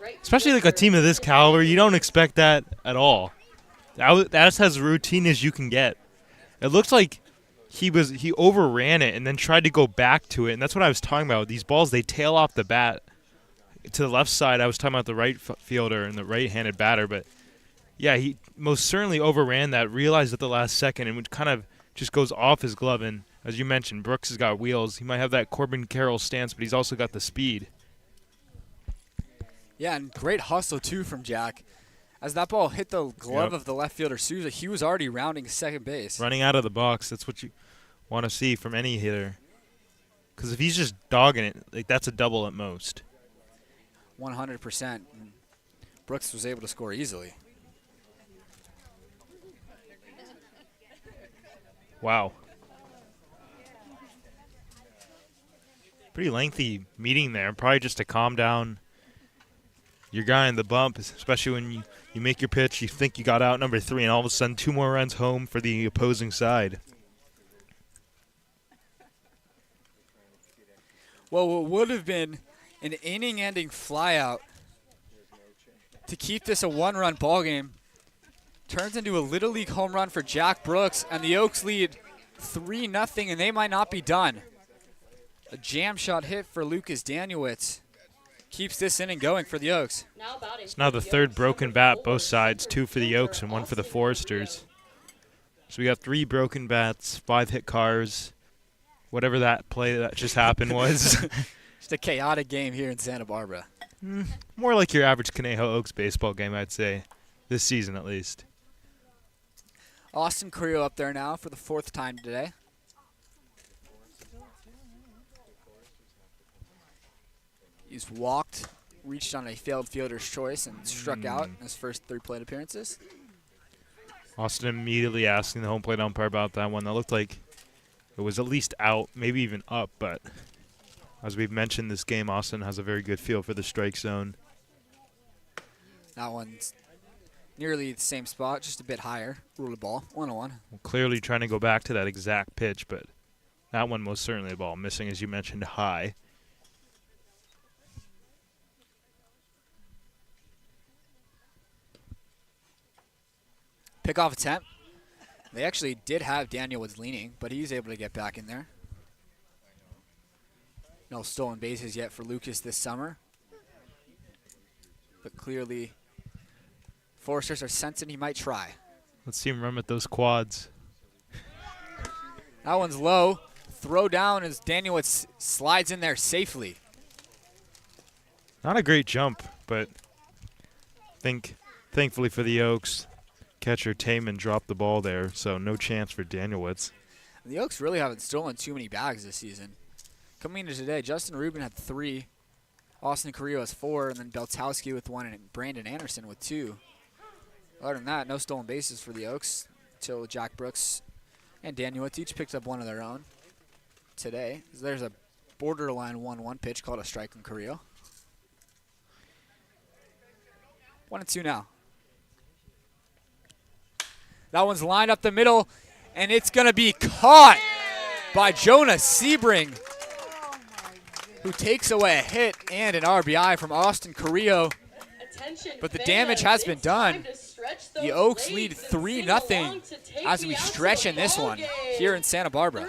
right Especially like a fielder. team of this caliber, you don't expect that at all. That's as routine as you can get. It looks like he overran it and then tried to go back to it, and that's what I was talking about. These balls, they tail off the bat to the left side. I was talking about the right fielder and the right-handed batter, but yeah, he most certainly overran that, realized at the last second, and it kind of just goes off his glove. And as you mentioned, Brooks has got wheels. He might have that Corbin Carroll stance, but he's also got the speed. Yeah, and great hustle, too, from Jack. As that ball hit the glove of the left fielder, Souza, he was already rounding second base. Running out of the box, that's what you want to see from any hitter. Because if he's just dogging it, like that's a double at most. 100%. Brooks was able to score easily. Wow. Pretty lengthy meeting there. Probably just to calm down your guy in the bump, especially when you make your pitch, you think you got out number 3, and all of a sudden 2 more runs home for the opposing side. Well, what would have been an inning-ending flyout to keep this a 1-run ball game turns into a Little League home run for Jack Brooks, and the Oaks lead 3-0, and they might not be done. A jam shot hit for Lucas Daniewicz keeps this inning going for the Oaks. Now batting It's now for the 3rd Oaks, broken number bat, 4, both sides, 2 for the Oaks and 1 for the Austin Foresters. So we got 3 broken bats, 5 hit cars, whatever that play that just happened was. Just a chaotic game here in Santa Barbara. More like your average Conejo Oaks baseball game, I'd say, this season at least. Austin Carrillo up there now for the 4th time today. He's walked, reached on a failed fielder's choice, and struck out in his first 3 plate appearances. Austin immediately asking the home plate umpire about that one. That looked like it was at least out, maybe even up, but as we've mentioned this game, Austin has a very good feel for the strike zone. That one's nearly the same spot, just a bit higher. Rule the ball, 1-1. Clearly trying to go back to that exact pitch, but that one most certainly a ball. Missing, as you mentioned, high. Pickoff attempt. They actually did have Daniel Woods leaning, but he's able to get back in there. No stolen bases yet for Lucas this summer. but clearly Foresters are sensing he might try. Let's see him run with those quads. That one's low. Throw down as Danielitz slides in there safely. Not a great jump, but thankfully for the Oaks, catcher Taman dropped the ball there, so no chance for Danielitz. The Oaks really haven't stolen too many bags this season. Coming into today, Justin Rubin had 3, Austin Carrillo has 4, and then Beltowski with 1, and Brandon Anderson with 2. Other than that, no stolen bases for the Oaks until Jack Brooks and Danielitz each picked up one of their own today. There's a borderline 1-1 pitch called a strike from Carrillo. 1-2 now. That one's lined up the middle, and it's going to be caught by Jonah Sebring, who takes away a hit and an RBI from Austin Carrillo. But the damage has been done. The Oaks lead 3-0 as we stretch in this one here in Santa Barbara.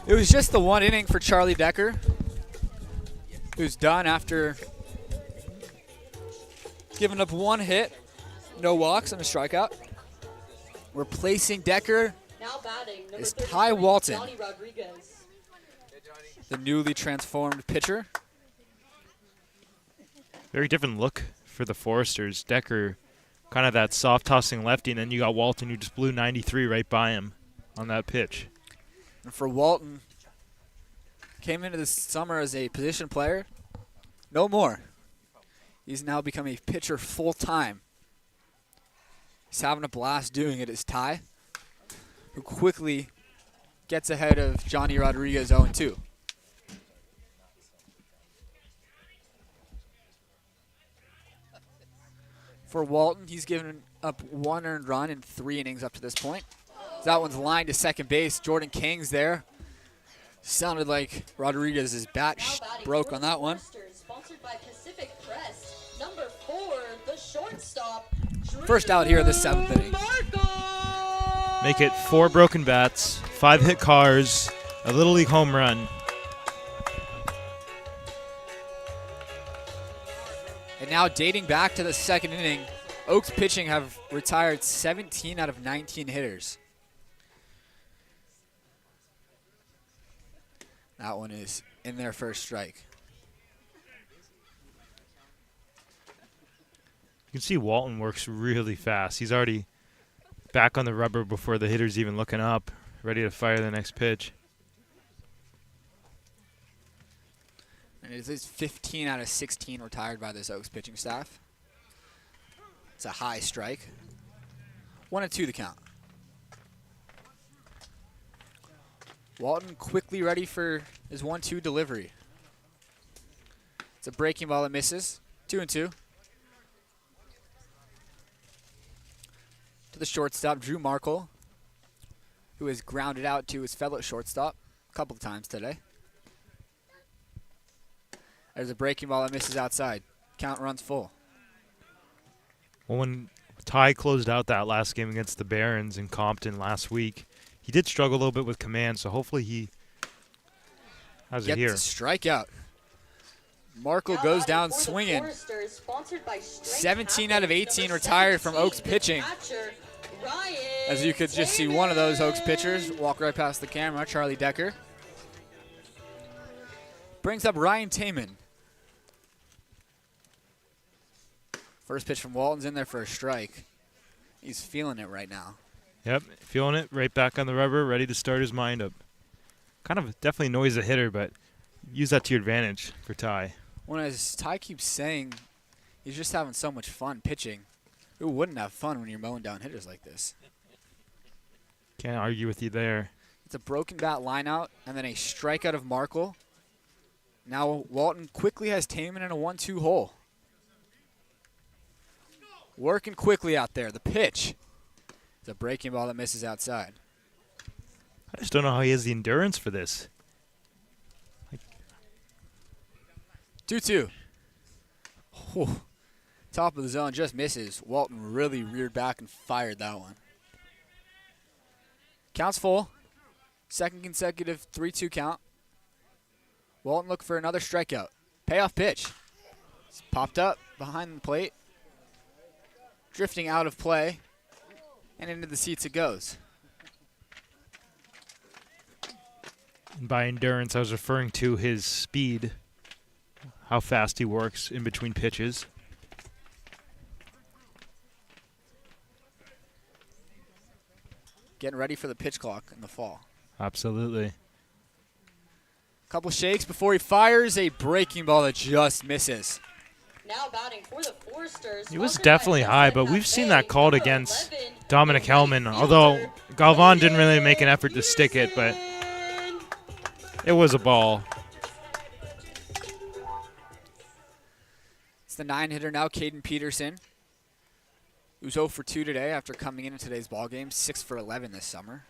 It was just the one inning for Charlie Decker, who's done after giving up 1 hit, no walks, and a strikeout. Replacing Decker Now batting, number is 33, Ty Walton, Johnny Rodriguez. the newly transformed pitcher. Very different look for the Foresters. Decker, kind of that soft tossing lefty, and then you got Walton who just blew 93 right by him on that pitch. And for Walton, came into this summer as a position player. No more. He's now become a pitcher full-time. He's having a blast doing it as Ty, who quickly gets ahead of Johnny Rodriguez 0-2. For Walton, he's given up 1 earned run in 3 innings up to this point. That one's lined to second base. Jordan King's there. Sounded like Rodriguez's bat broke on that one. Sponsored by Pacific Crest. Number 4, the shortstop. First out here of the 7th inning. Make it 4 broken bats, 5 hit cars, a Little League home run. And now dating back to the 2nd inning, Oaks pitching have retired 17 out of 19 hitters. That one is in their first strike. You can see Walton works really fast. He's already back on the rubber before the hitter's even looking up, ready to fire the next pitch. And it is 15 out of 16 retired by this Oaks pitching staff. It's a high strike. 1-2 the count. Walton quickly ready for his 1-2 delivery. It's a breaking ball that misses. 2-2. To the shortstop, Drew Markle, who has grounded out to his fellow shortstop a couple of times today. There's a breaking ball that misses outside. Count runs full. Well, when Ty closed out that last game against the Barons in Compton last week, he did struggle a little bit with command, so hopefully he has it here. Gets a strikeout. Markle Now goes batting down for the swinging. Foresters, sponsored by Strength 17 out of Habits, 18 number retired from 17, Oaks pitching. catcher, Ryan As you could just see one of those Oaks Taman. pitchers walk right past the camera, Charlie Decker. Brings up Ryan Taman. First pitch from Walton's in there for a strike. He's feeling it right now. Yep, feeling it, right back on the rubber, ready to start his mind up. Kind of definitely annoys the hitter, but use that to your advantage for Ty. When as Ty keeps saying, he's just having so much fun pitching. Who wouldn't have fun when you're mowing down hitters like this? Can't argue with you there. It's a broken bat line out and then a strikeout of Markle. Now Walton quickly has Taman in a 1-2 hole. Working quickly out there. The pitch. It's a breaking ball that misses outside. I just don't know how he has the endurance for this. 2-2. Whew. Top of the zone just misses. Walton really reared back and fired that one. Counts full. Second consecutive 3-2 count. Walton look for another strikeout. Payoff pitch. It's popped up behind the plate. Drifting out of play. And into the seats it goes. And by endurance, I was referring to his speed, how fast he works in between pitches. Getting ready for the pitch clock in the fall. Absolutely. Couple shakes before he fires a breaking ball that just misses. Now batting for the Foresters. It was sponsored by definitely high, but we've seen that called against Dominic Hellman, although Galvan didn't really make an effort to stick it, but it was a ball. It's the 9-hitter now, Caden Peterson, who's 0 for 2 today after coming into today's ball game, 6 for 11 this summer.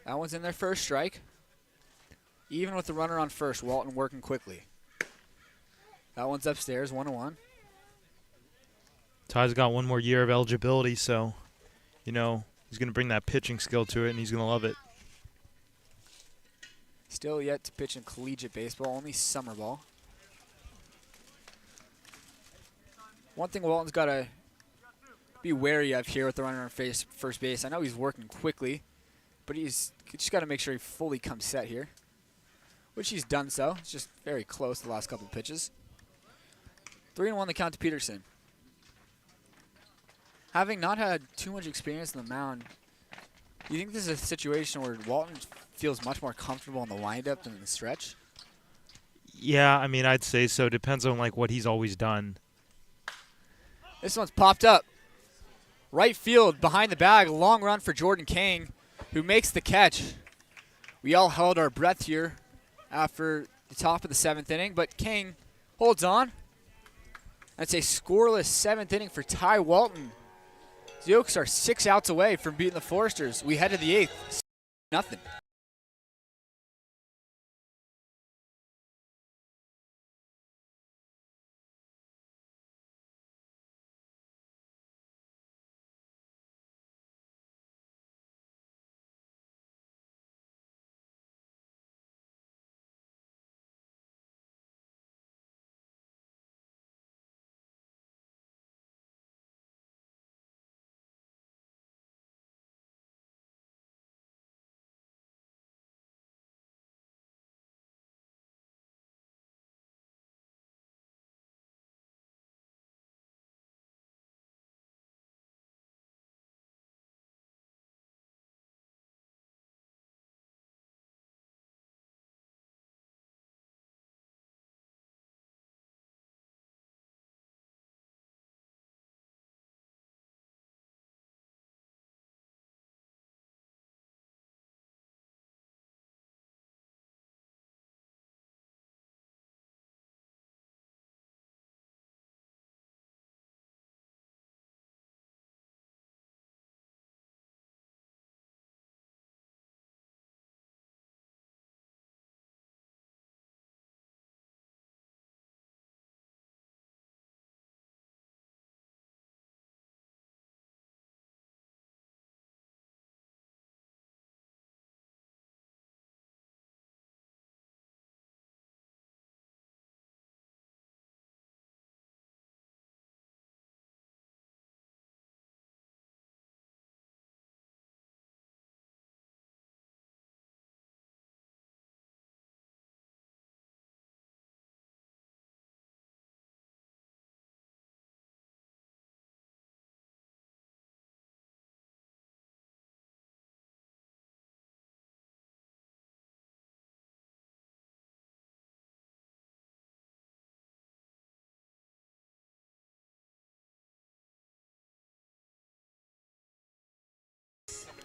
That one's in there for a strike. Even with the runner on first, Walton working quickly. That one's upstairs, 1-1. Ty's got one more year of eligibility, so, you know, he's going to bring that pitching skill to it, and he's going to love it. Still yet to pitch in collegiate baseball, only summer ball. One thing Walton's got to be wary of here with the runner on first base. I know he's working quickly, but he's just got to make sure he fully comes set here, which he's done so. It's just very close the last couple of pitches. 3-1 the count to Peterson. Having not had too much experience on the mound, do you think this is a situation where Walton feels much more comfortable in the windup than in the stretch? Yeah, I mean, I'd say so. Depends on, like, what he's always done. This one's popped up. Right field, behind the bag, long run for Jordan King, who makes the catch. We all held our breath here after the top of the 7th inning, but King holds on. That's a scoreless 7th inning for Ty Walton. The Oaks are 6 outs away from beating the Foresters. We head to the 8th, nothing.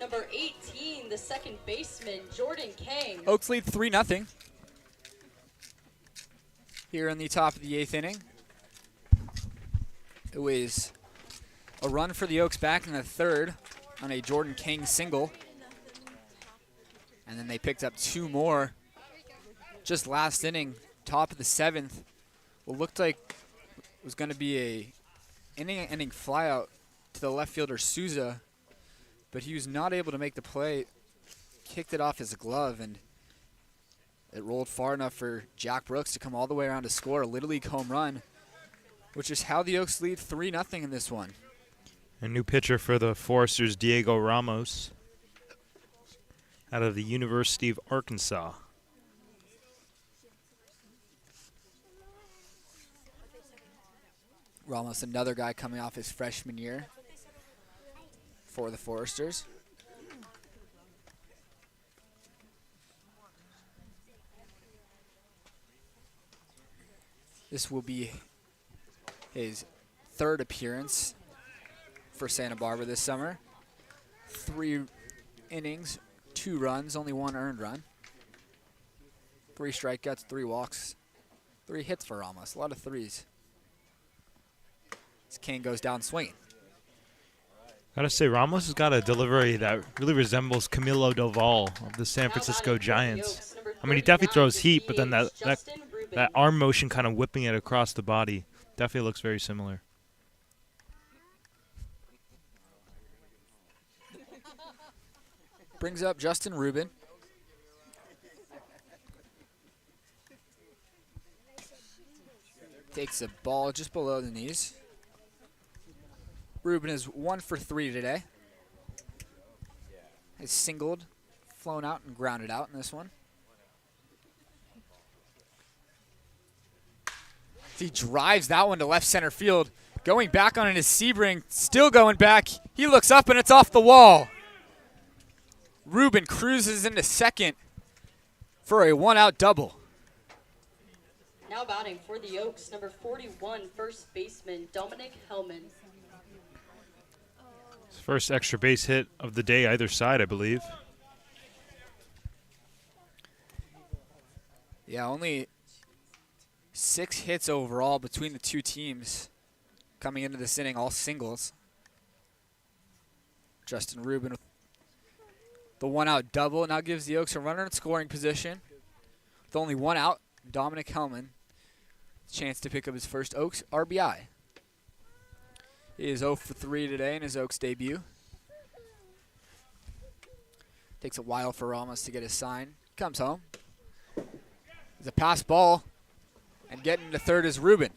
Number 18, the second baseman, Jordan Kang. Oaks lead 3-0 here in the top of the 8th inning. It was a run for the Oaks back in the 3rd on a Jordan Kang single. And then they picked up 2 more just last inning, top of the 7th. What looked like it was going to be a inning flyout to the left fielder Souza, but he was not able to make the play. Kicked it off his glove, and it rolled far enough for Jack Brooks to come all the way around to score a Little League home run, which is how the Oaks lead 3-0 in this one. A new pitcher for the Foresters, Diego Ramos, out of the University of Arkansas. Ramos, another guy coming off his freshman year for the Foresters. This will be his 3rd appearance for Santa Barbara this summer. 3 innings, 2 runs, only 1 earned run. 3 strikeouts, 3 walks, 3 hits for Ramos. A lot of threes. As Kane goes down swinging. Gotta say, Ramos has got a delivery that really resembles Camilo Doval of the San Francisco Giants. I mean, he definitely throws heat, but then that arm motion kind of whipping it across the body definitely looks very similar. Brings up Justin Rubin. Takes a ball just below the knees. Rubin is 1 for 3 today. He's singled, flown out, and grounded out in this one. He drives that one to left center field. Going back on it is Sebring, still going back. He looks up and it's off the wall. Rubin cruises into second for a 1-out double. Now batting for the Oaks, number 41, first baseman, Dominic Hellman. His first extra base hit of the day either side, I believe. Yeah, only 6 hits overall between the 2 teams coming into this inning, all singles. Justin Rubin with the 1-out double now gives the Oaks a runner in scoring position. With only 1 out, Dominic Hellman, chance to pick up his first Oaks RBI. He is 0 for 3 today in his Oaks debut. Takes a while for Ramos to get his sign. Comes home. It's a pass ball, and getting to third is Rubin.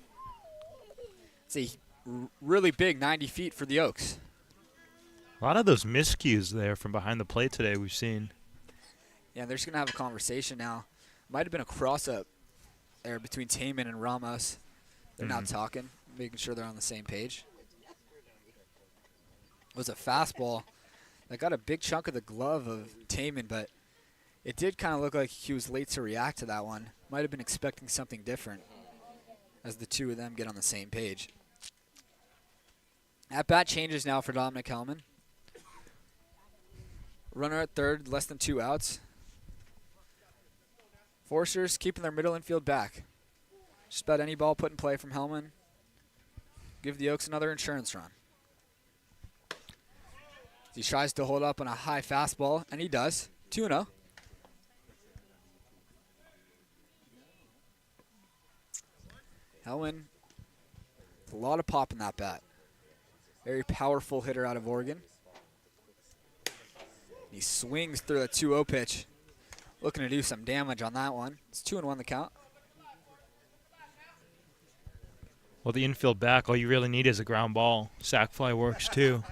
It's a really big 90 feet for the Oaks. A lot of those miscues there from behind the plate today we've seen. Yeah, they're just going to have a conversation now. Might have been a cross-up there between Taman and Ramos. They're now talking, making sure they're on the same page. It was a fastball that got a big chunk of the glove of Taman, but it did kind of look like he was late to react to that one. Might have been expecting something different as the 2 of them get on the same page. At-bat changes now for Dominic Hellman. Runner at third, less than 2 outs. Foresters keeping their middle infield back. Just about any ball put in play from Hellman. Give the Oaks another insurance run. He tries to hold up on a high fastball, and he does. 2-0. Hellman, a lot of pop in that bat. Very powerful hitter out of Oregon. He swings through the 2-0 pitch. Looking to do some damage on that one. It's 2-1 the count. Well, the infield back, all you really need is a ground ball. Sac fly works too.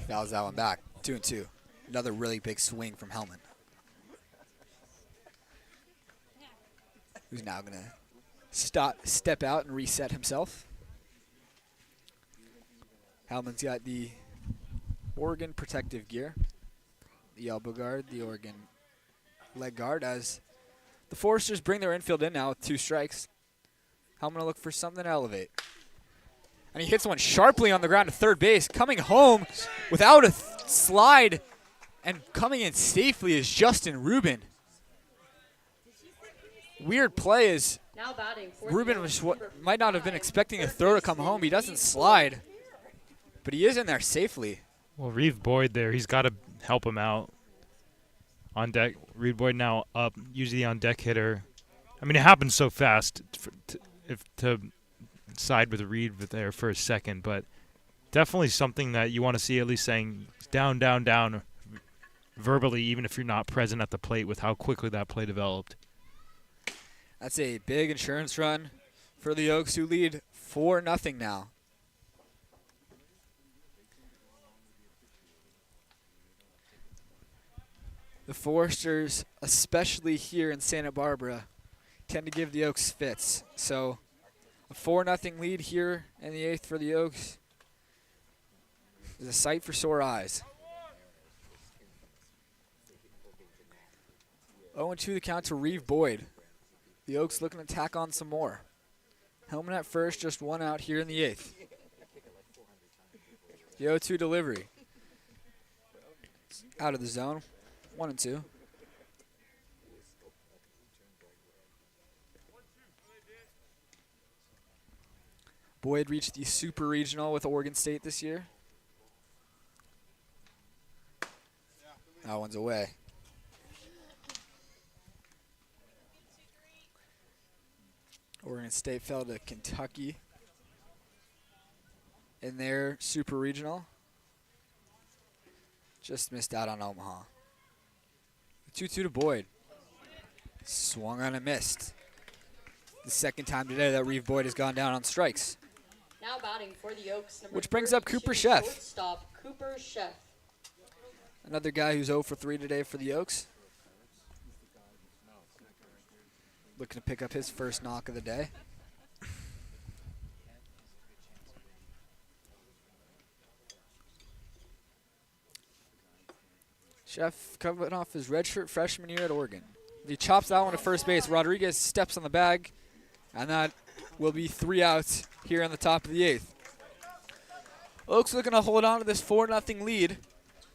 Fouls that one back. 2-2. Another really big swing from Hellman. Who's now going to step out and reset himself. Hellman's got the Oregon protective gear, the elbow guard, the Oregon leg guard, as the Foresters bring their infield in now with 2 strikes. Hellman will look for something to elevate. And he hits one sharply on the ground to third base. Coming home without a slide and coming in safely is Justin Rubin. Weird play is Now batting for Rubin the was Oaks, number might not have been 5, expecting a throw to come home. He doesn't slide, but he is in there safely. Well, Reeve Boyd there, he's got to help him out on deck. Reeve Boyd now up, usually on deck hitter. I mean, it happens so fast to side with Reed there for a second, but definitely something that you want to see, at least saying down, down, down verbally, even if you're not present at the plate, with how quickly that play developed. That's a big insurance run for the Oaks, who lead 4-0 now. The Foresters, especially here in Santa Barbara, tend to give the Oaks fits. So a 4-0 lead here in the 8th for the Oaks is a sight for sore eyes. 0-2 the count to Reeve Boyd. The Oaks looking to tack on some more. Hellman at first, just one out here in the 8th. The 0-2 delivery. Out of the zone. 1-2. Boyd reached the Super Regional with Oregon State this year. That one's away. Oregon State fell to Kentucky in their Super Regional. Just missed out on Omaha. 2-2 to Boyd. Swung on and missed. The second time today that Reeve Boyd has gone down on strikes. Now batting for the Oaks, number Which brings up 32, Cooper Chef. shortstop Cooper Chef. Another guy who's 0 for 3 today for the Oaks. Looking to pick up his first knock of the day. Chef coming off his redshirt freshman year at Oregon. He chops that one to first base. Rodriguez steps on the bag, and that will be 3 outs here on the top of the 8th. Oaks looking to hold on to this 4-0 lead.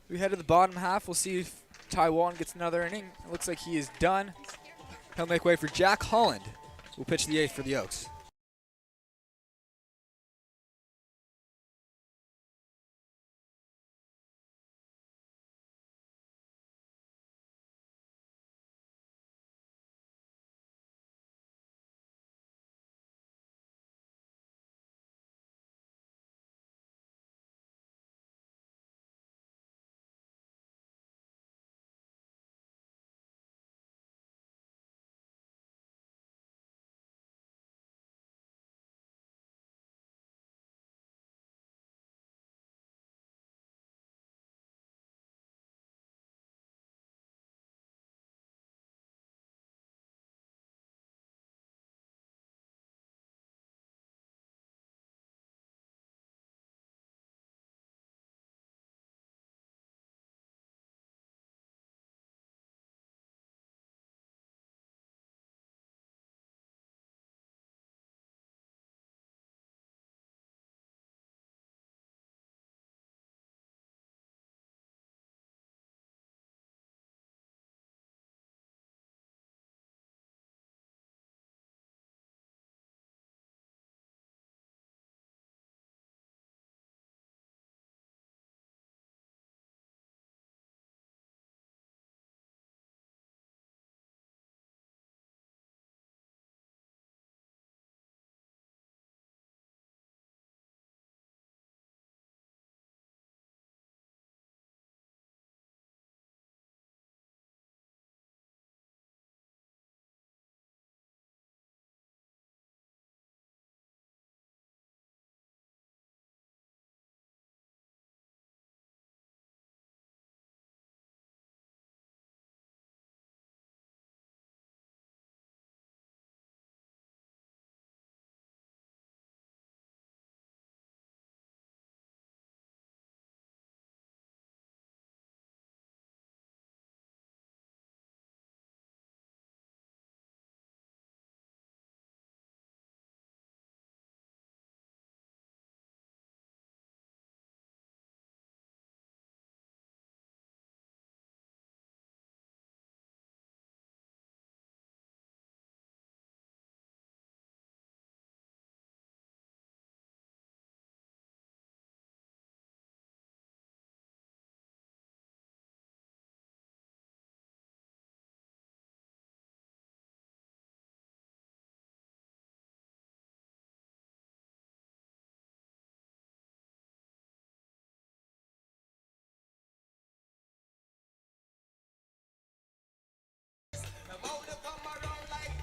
We head to the bottom half. We'll see if Taiwan gets another inning. It looks like he is done. He'll make way for Jack Holland, who will pitch the 8th for the Oaks.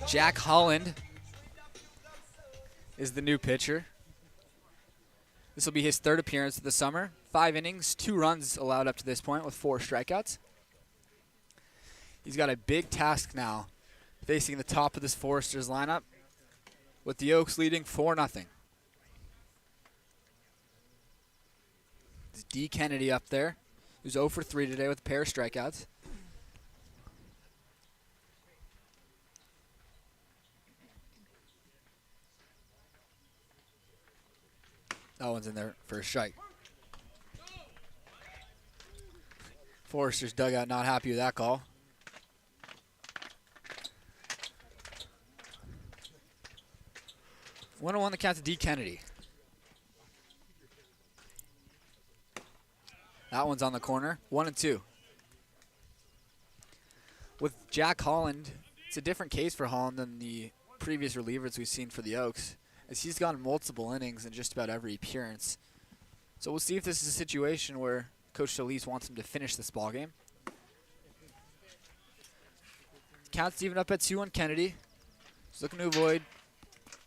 Jack Holland is the new pitcher. This will be his third appearance of the summer. 5 innings, 2 runs allowed up to this point with 4 strikeouts. He's got a big task now facing the top of this Foresters lineup with the Oaks leading 4-0. It's D. Kennedy up there, who's 0 for 3 today with a pair of strikeouts. That one's in there for a strike. Foresters dugout not happy with that call. One on one the count to D. Kennedy. That one's on the corner. 1-2. With Jack Holland, it's a different case for Holland than the previous relievers we've seen for the Oaks, as he's gotten multiple innings in just about every appearance. So we'll see if this is a situation where Coach Solis wants him to finish this ballgame. Count's even up at 2 on Kennedy. He's looking to avoid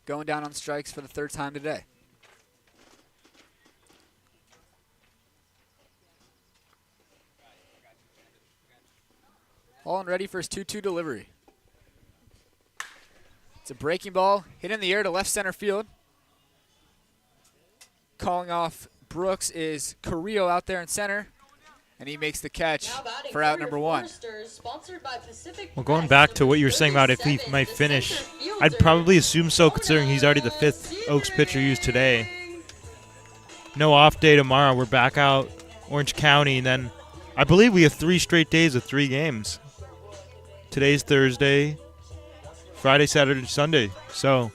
going down on strikes for the 3rd time today. Holland ready for his 2-2 delivery. It's a breaking ball, hit in the air to left center field. Calling off Brooks is Carrillo out there in center, and he makes the catch for out number 1. Well, going back to what you were saying about if he might finish, I'd probably assume so considering he's already the 5th Oaks pitcher used today. No off day tomorrow. We're back out Orange County, and then I believe we have 3 straight days of 3 games. Today's Thursday, Friday, Saturday, Sunday. So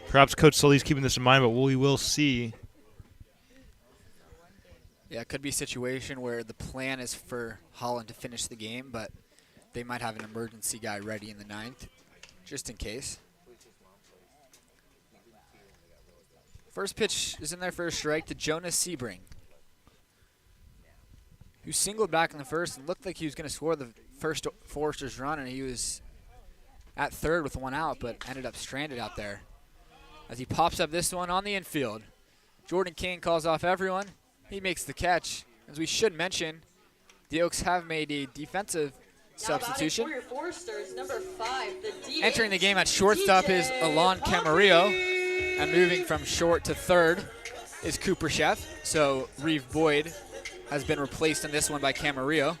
perhaps Coach Sully's keeping this in mind, but we will see. Yeah, it could be a situation where the plan is for Holland to finish the game, but they might have an emergency guy ready in the 9th, just in case. First pitch is in there for a strike to Jonas Sebring, who singled back in the first and looked like he was going to score the first Foresters run, and he was at third with 1 out, but ended up stranded out there. As he pops up this one on the infield, Jordan King calls off everyone. He makes the catch. As we should mention, the Oaks have made a defensive substitution. Entering the game at shortstop is Alon Camarillo, and moving from short to third is Cooper Sheff. So Reeve Boyd has been replaced in this one by Camarillo.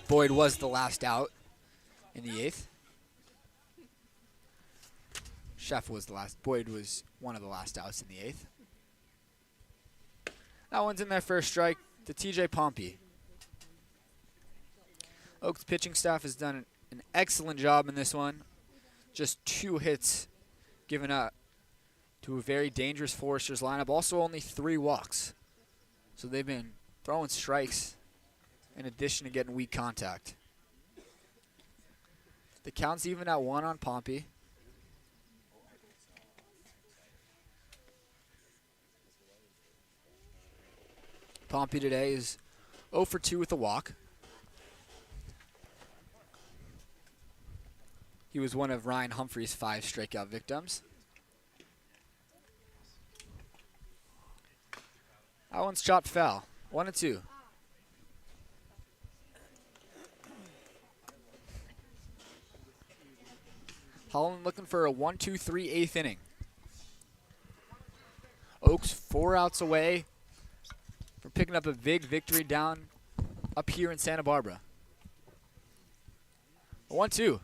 Boyd was the last out in the 8th. Sheff was the last. Boyd was one of the last outs in the 8th. That one's in there for a strike to TJ Pompey. Oaks pitching staff has done an excellent job in this one. Just 2 hits given up to a very dangerous Foresters lineup. Also only 3 walks. So they've been throwing strikes in addition to getting weak contact. The count's even at 1 on Pompey. Pompey today is 0 for 2 with a walk. He was one of Ryan Humphrey's 5 strikeout victims. That one's chopped foul. 1-2. Holland looking for a 1-2-3 8th inning. Oaks 4 outs away from picking up a big victory down up here in Santa Barbara. 1-2.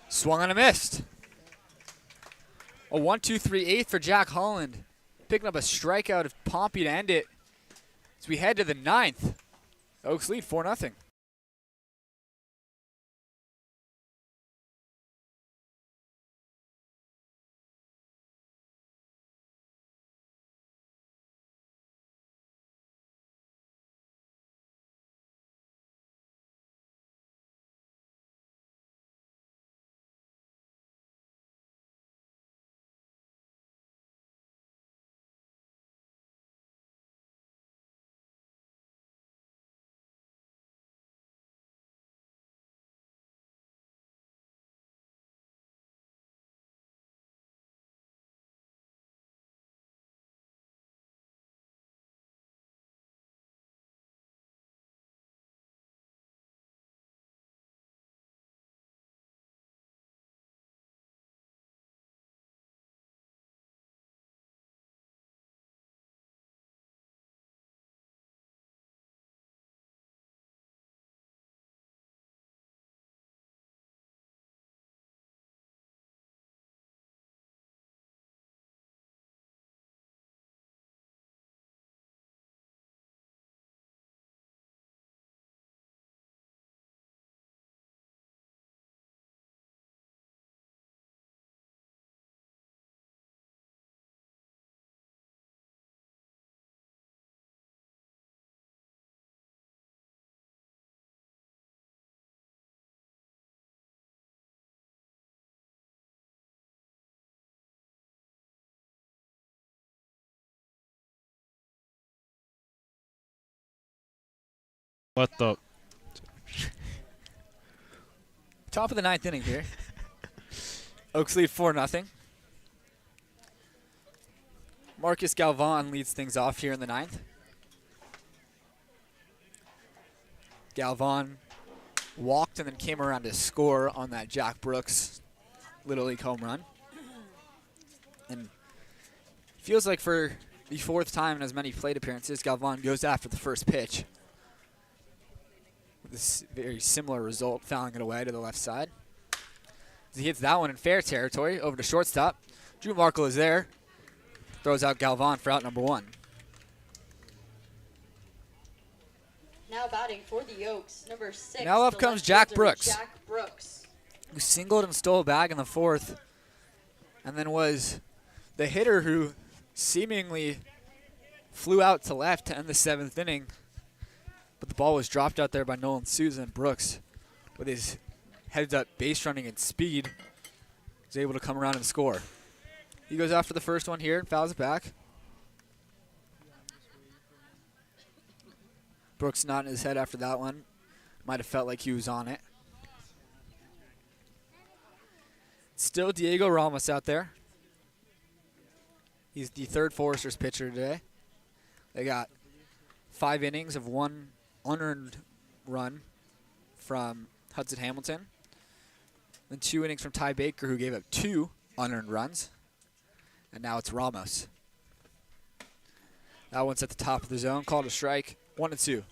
Swung on a missed. A 1-2-3 8th for Jack Holland. Picking up a strikeout of Pompey to end it as we head to the 9th. Oaks lead 4-0. What the? Top of the ninth inning here. Oaks lead 4-0. Marcus Galvan leads things off here in the ninth. Galvan walked and then came around to score on that Jack Brooks Little League home run. And feels like for the fourth time in as many plate appearances, Galvan goes after the first pitch. This very similar result, fouling it away to the left side. He hits that one in fair territory over to shortstop. Drew Markle is there. Throws out Galvan for out number 1. Now batting for the Oaks, number 6. Now up the comes left Jack fielder, Brooks. Jack Brooks. Who singled and stole a bag in the 4th, and then was the hitter who seemingly flew out to left to end the 7th inning. But the ball was dropped out there by Nolan Souza, and Brooks, with his heads-up base running and speed, was able to come around and score. He goes after the first one here and fouls it back. Brooks nodding his head after that one. Might have felt like he was on it. Still Diego Ramos out there. He's the third Foresters pitcher today. They got 5 innings of 1 unearned run from Hudson Hamilton. Then 2 innings from Ty Baker, who gave up 2 unearned runs. And now it's Ramos. That one's at the top of the zone, called a strike, 1-2.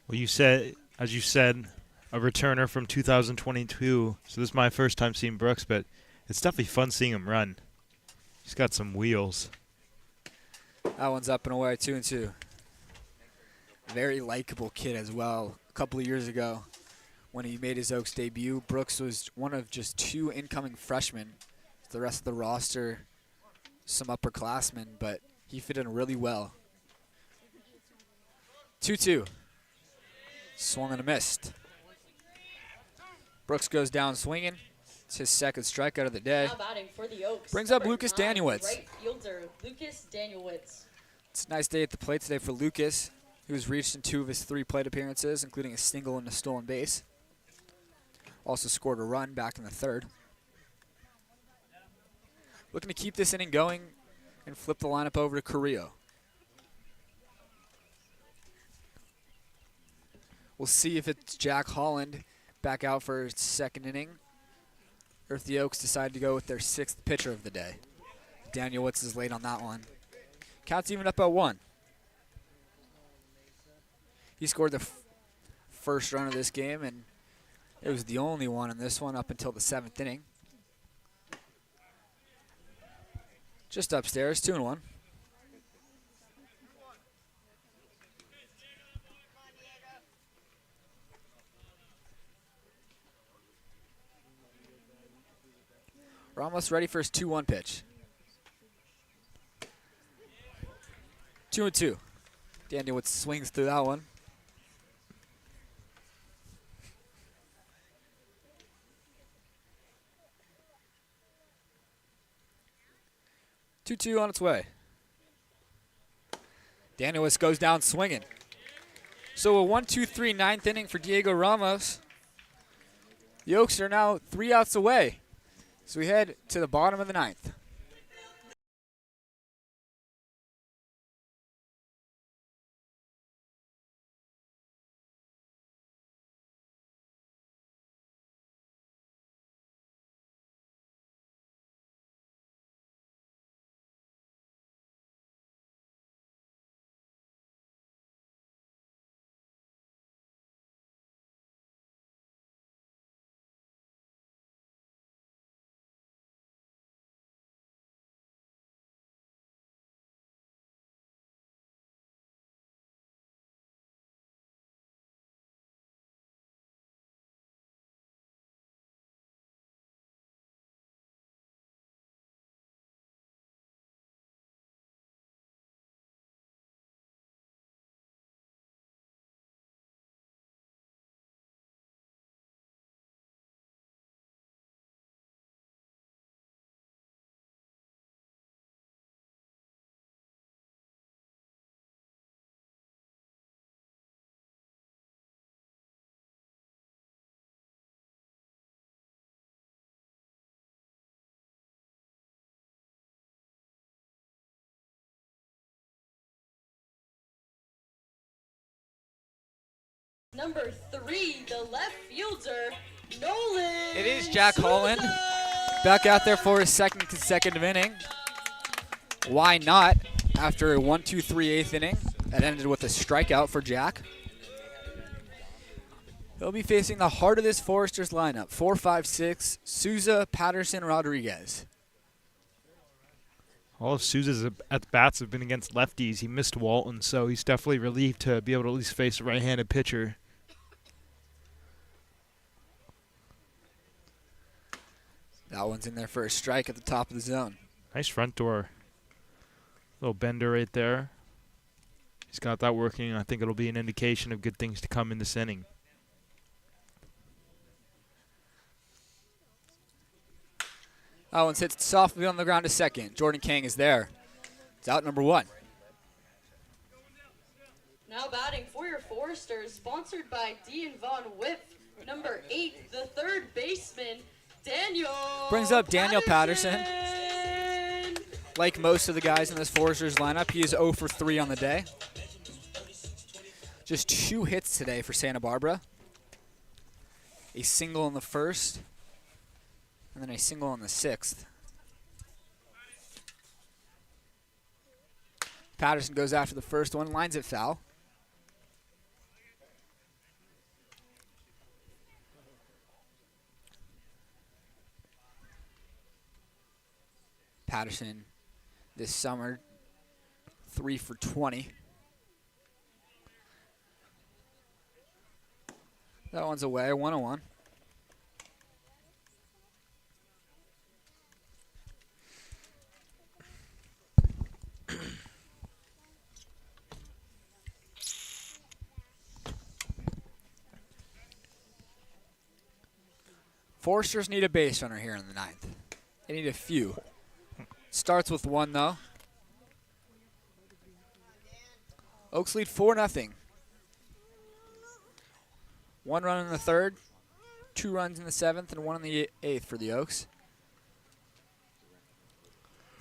Well, as you said, a returner from 2022. So this is my first time seeing Brooks, but it's definitely fun seeing him run. He's got some wheels. That one's up and away, 2-2. Very likable kid as well. A couple of years ago, when he made his Oaks debut, Brooks was one of just 2 incoming freshmen. The rest of the roster, some upperclassmen, but he fit in really well. 2-2. Swung and a missed. Brooks goes down swinging. It's his second strikeout of the day. Now batting for the Oaks. Brings up number Lucas 9, Danielewicz. Right fielder, Lucas Danielewicz. It's a nice day at the plate today for Lucas, who's reached in 2 of his 3 plate appearances, including a single and a stolen base. Also scored a run back in the 3rd. Looking to keep this inning going and flip the lineup over to Carrillo. We'll see if it's Jack Holland back out for his 2nd inning, or if the Oaks decide to go with their 6th pitcher of the day. Danielewicz is late on that one. Count's even up at 1. He scored the first run of this game, and it was the only one in this one up until the 7th inning. Just upstairs, 2-1. We're almost ready for his 2-1 pitch. 2-2. Danielewicz swings through that one. Two on its way. Danielewicz goes down swinging. So a 1-2-3 9th inning for Diego Ramos. The Oaks are now 3 outs away. So we head to the bottom of the 9th. number 3, the left fielder, Nolan. It is Jack Holland back out there for his second consecutive inning. Why not after a 1-2-3 inning that ended with a strikeout for Jack? He'll be facing the heart of this Foresters lineup, 4-5-6, Souza, Patterson, Rodriguez. All of Souza's at-bats have been against lefties. He missed Walton, so he's definitely relieved to be able to at least face a right-handed pitcher. That one's in there for a strike at the top of the zone. Nice front door. Little bender right there. He's got that working. I think it'll be an indication of good things to come in this inning. That one's hit softly on the ground to second. Jordan King is there. It's out number 1. Now batting for your Foresters, sponsored by D & Von Whip, number 8, the third baseman, Daniel. Brings up Daniel Patterson. Like most of the guys in this Foresters lineup, he is 0 for 3 on the day. Just 2 hits today for Santa Barbara. A single in the first, and then a single in the 6th. Patterson goes after the first one, lines it foul. Patterson this summer, 3 for 20. That one's away, 1-1. Foresters need a base runner here in the 9th. They need a few. Starts with 1, though. Oaks lead 4-0. 1 run in the 3rd, 2 runs in the 7th, and 1 in the 8th for the Oaks.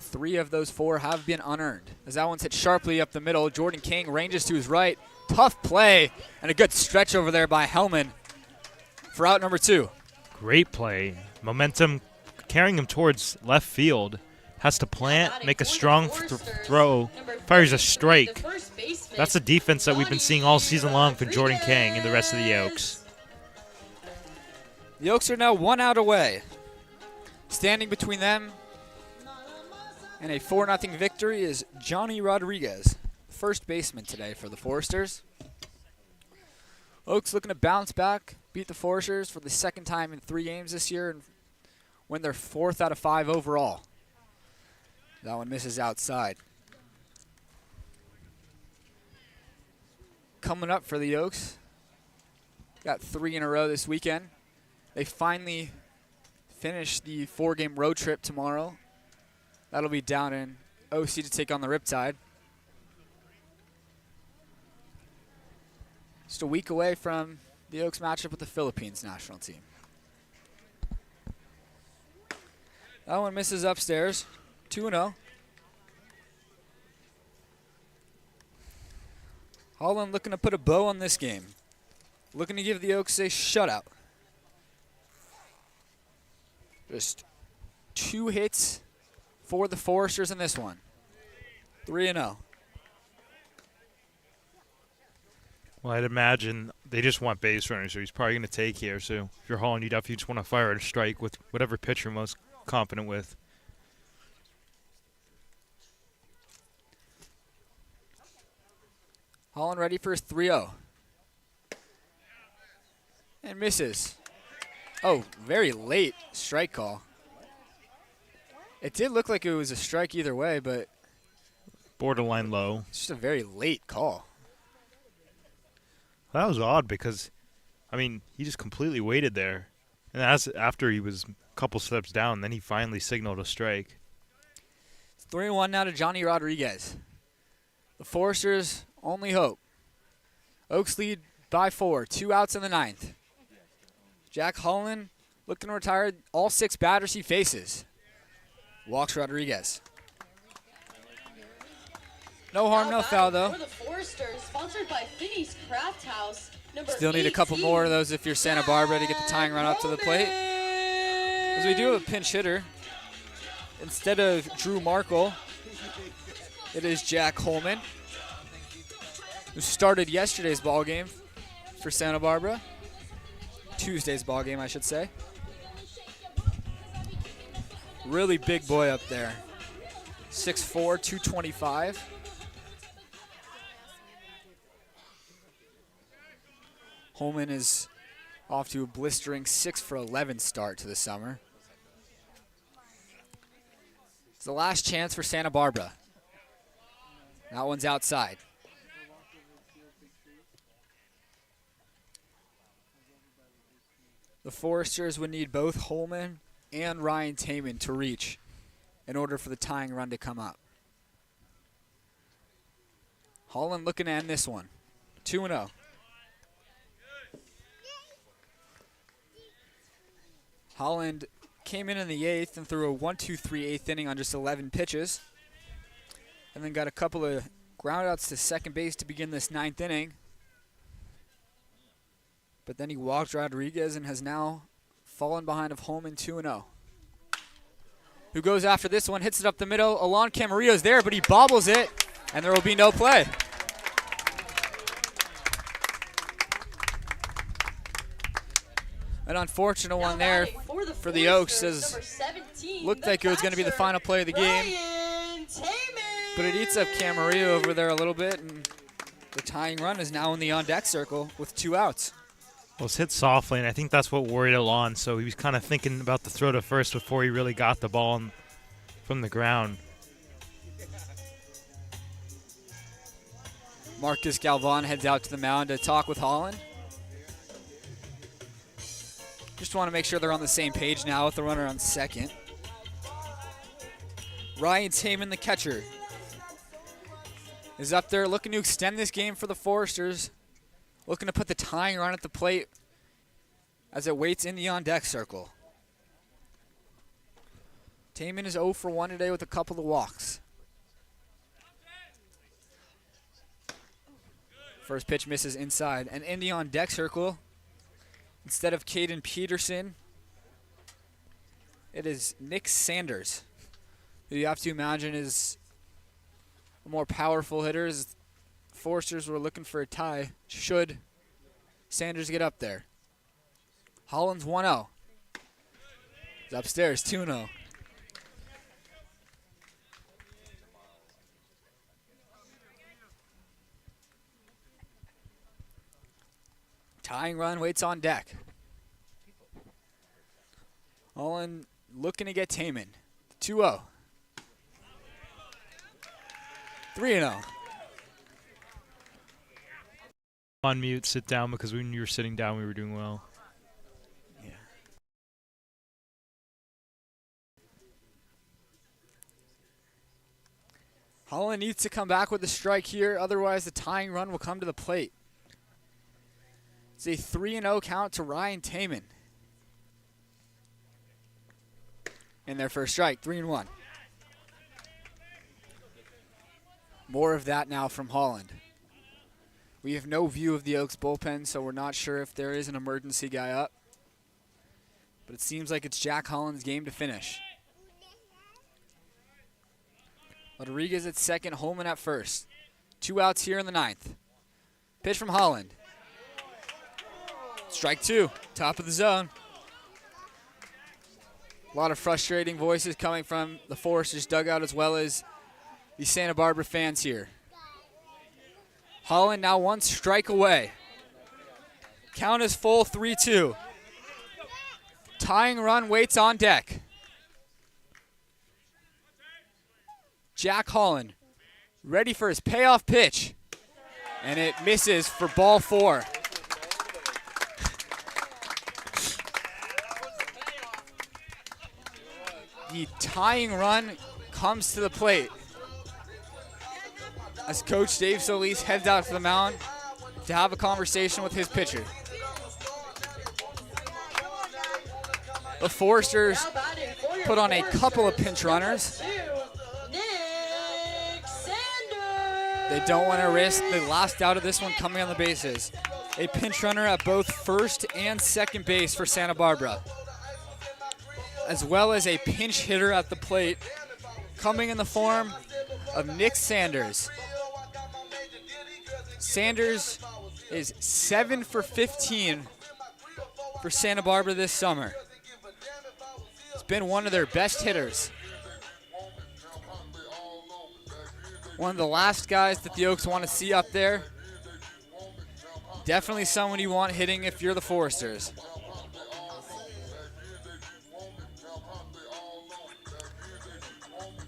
3 of those 4 have been unearned. As that one's hit sharply up the middle, Jordan King ranges to his right. Tough play, and a good stretch over there by Hellman for out number 2. Great play. Momentum carrying him towards left field. Has to plant, make a strong throw, fires a strike. That's the defense that we've been seeing all season long for Jordan King and the rest of the Oaks. The Oaks are now 1 out away. Standing between them and a 4-0 victory is Johnny Rodriguez, first baseman today for the Foresters. Oaks looking to bounce back, beat the Foresters for the 2nd time in 3 games this year, and win their 4th out of 5 overall. That one misses outside. Coming up for the Oaks, got 3 in a row this weekend. They finally finish the 4-game road trip tomorrow. That'll be down in OC to take on the Riptide. Just a week away from the Oaks matchup with the Philippines national team. That one misses upstairs. 2-0. Holland looking to put a bow on this game. Looking to give the Oaks a shutout. Just 2 hits for the Foresters in this one. 3-0. Well, I'd imagine they just want base runners, so he's probably going to take here. So if you're Holland, you definitely just want to fire a strike with whatever pitch you're most confident with. Holland ready for his 3-0. And misses. Oh, very late strike call. It did look like it was a strike either way, but Borderline low. it's just a very late call. That was odd because, I mean, he just completely waited there. And after he was a couple steps down, then he finally signaled a strike. It's 3-1 now to Johnny Rodriguez. The Foresters' only hope. Oaks lead by 4. 2 outs in the 9th. Jack Holland looking to retire all 6 batters he faces. Walks Rodriguez. No harm, no foul, though. For the Foresters, sponsored by Finney's Craft House, number Still need a couple 18, more of those if you're Santa Barbara to get the tying run up to the plate. As we do have a pinch hitter. Instead of Drew Markle, it is Jack Holman, who started yesterday's ball game for Santa Barbara. Tuesday's ball game, I should say. Really big boy up there. 6'4", 225. Holman is off to a blistering 6 for 11 start to the summer. It's the last chance for Santa Barbara. That one's outside. The Foresters would need both Holman and Ryan Taman to reach in order for the tying run to come up. Holland looking to end this one. 2-0. Holland came in the 8th and threw a 1-2-3 8th inning on just 11 pitches. And then got a couple of groundouts to second base to begin this 9th inning. But then he walked Rodriguez and has now fallen behind of Holman 2-0. Who goes after this one, hits it up the middle. Alon Camarillo's there, but he bobbles it, and there will be no play. An unfortunate one there for the Oaks, as looked like it was going to be the final play of the game. But it eats up Camarillo over there a little bit, and the tying run is now in the on-deck circle with 2 outs. Well, it's hit softly, and I think that's what worried Alon. So he was kind of thinking about the throw to first before he really got the ball from the ground. Marcus Galvan heads out to the mound to talk with Holland. Just want to make sure they're on the same page now with the runner on second. Ryan Taman, the catcher, is up there looking to extend this game for the Foresters. Looking to put the tying run at the plate as it waits in the on-deck circle. Taman is 0 for 1 today with a couple of walks. First pitch misses inside. And in the on-deck circle, instead of Caden Peterson, it is Nick Sanders, who you have to imagine is a more powerful hitter. As Foresters were looking for a tie should Sanders get up there. Holland's 1-0. He's upstairs, 2-0. Tying run waits on deck. Holland looking to get Taman. 2-0. 3-0. On mute, sit down, because when you were sitting down, we were doing well. Yeah. Holland needs to come back with a strike here, otherwise the tying run will come to the plate. It's a 3-0 count to Ryan Taman. And their first strike, 3-1. More of that now from Holland. We have no view of the Oaks bullpen, so we're not sure if there is an emergency guy up. But it seems like it's Jack Holland's game to finish. Rodriguez at second, Holman at first. 2 outs here in the 9th. Pitch from Holland. Strike 2, top of the zone. A lot of frustrating voices coming from the Foresters dugout as well as the Santa Barbara fans here. Holland now 1 strike away. Count is full, 3-2. Tying run waits on deck. Jack Holland ready for his payoff pitch. And it misses for ball 4. The tying run comes to the plate as Coach Dave Solis heads out to the mound to have a conversation with his pitcher. The Foresters put on a couple of pinch runners. They don't want to risk the last out of this one coming on the bases. a pinch runner at both first and second base for Santa Barbara, as well as a pinch hitter at the plate, coming in the form of Nick Sanders. Sanders is 7 for 15 for Santa Barbara this summer. He's been one of their best hitters. One of the last guys that the Oaks want to see up there. Definitely someone you want hitting if you're the Foresters.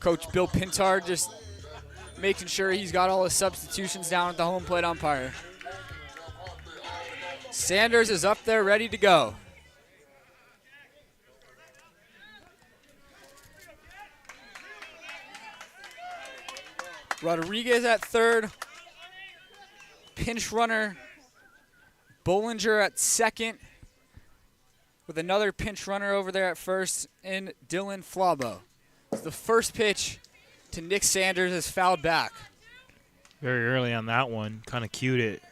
Coach Bill Pintard just making sure he's got all his substitutions down at the home plate umpire. Sanders is up there ready to go. Rodriguez at third. Pinch runner Bollinger at second, with another pinch runner over there at first in Dylan Flabo. The first pitch to Nick Sanders is fouled back. Very early on that one, kind of cued it.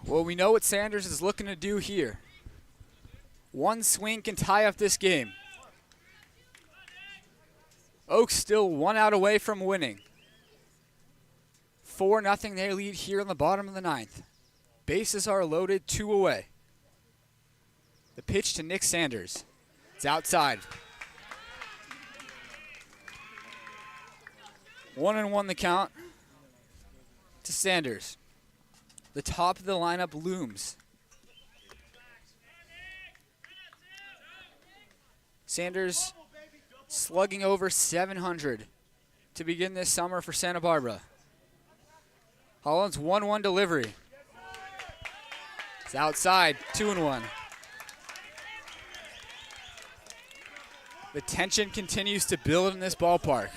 Well, we know what Sanders is looking to do here. One swing can tie up this game. Oaks still 1 out away from winning. 4-0 they lead here in the bottom of the ninth. Bases are loaded, 2 away. The pitch to Nick Sanders. It's outside. 1-1 the count to Sanders. The top of the lineup looms. Sanders slugging over 700 to begin this summer for Santa Barbara. Holland's 1-1 delivery. It's outside, 2-1. The tension continues to build in this ballpark.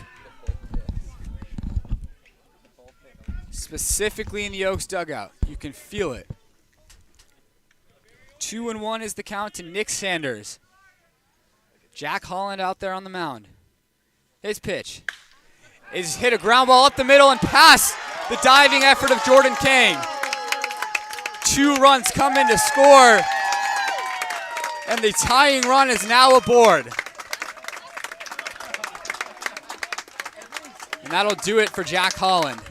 Specifically in the Oaks dugout. You can feel it. 2-1 is the count to Nick Sanders. Jack Holland out there on the mound. His pitch is hit a ground ball up the middle and past the diving effort of Jordan Kane. 2 runs come in to score, and the tying run is now aboard. And that'll do it for Jack Holland.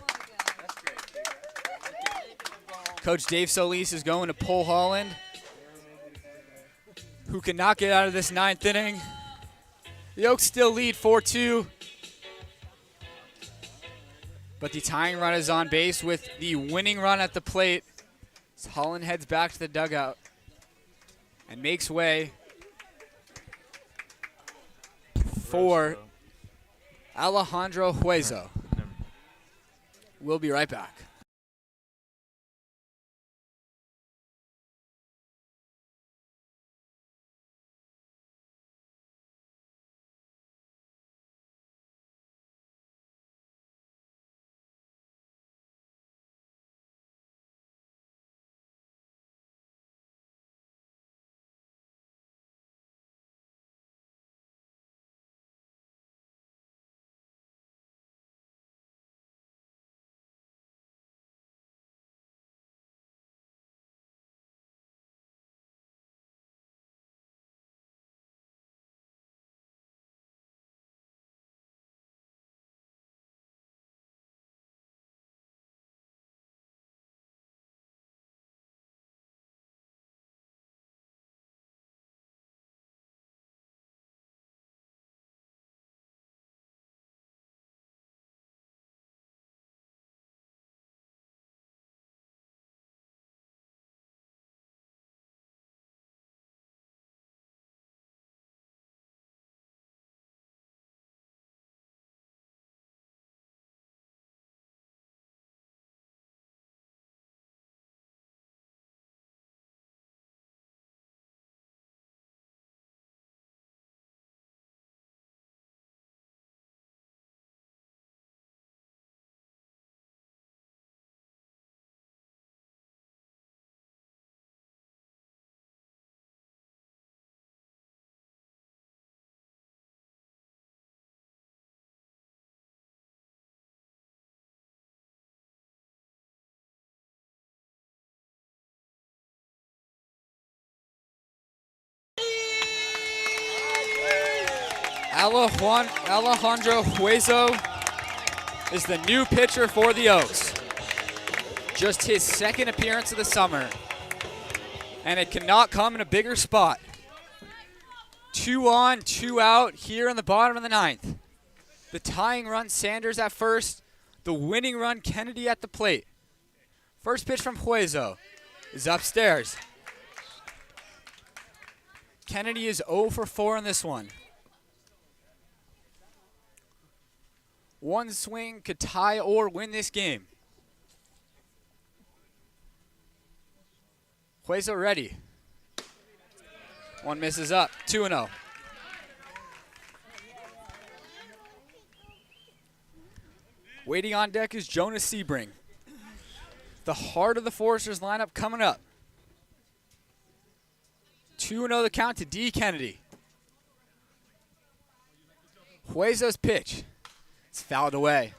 Coach Dave Solis is going to pull Holland, who cannot get out of this 9th inning. The Oaks still lead 4-2. But the tying run is on base with the winning run at the plate. So Holland heads back to the dugout and makes way for Alejandro Hueso. We'll be right back. Alejandro Hueso is the new pitcher for the Oaks. Just his second appearance of the summer. And it cannot come in a bigger spot. 2 on, 2 out here in the bottom of the ninth. The tying run, Sanders at first. The winning run, Kennedy at the plate. First pitch from Hueso is upstairs. Kennedy is 0 for 4 in this one. One swing could tie or win this game. Hueso ready. One misses up, 2-0. Waiting on deck is Jonas Sebring. The heart of the Foresters lineup coming up. 2-0 the count to D. Kennedy. Hueso's pitch. It's fouled away.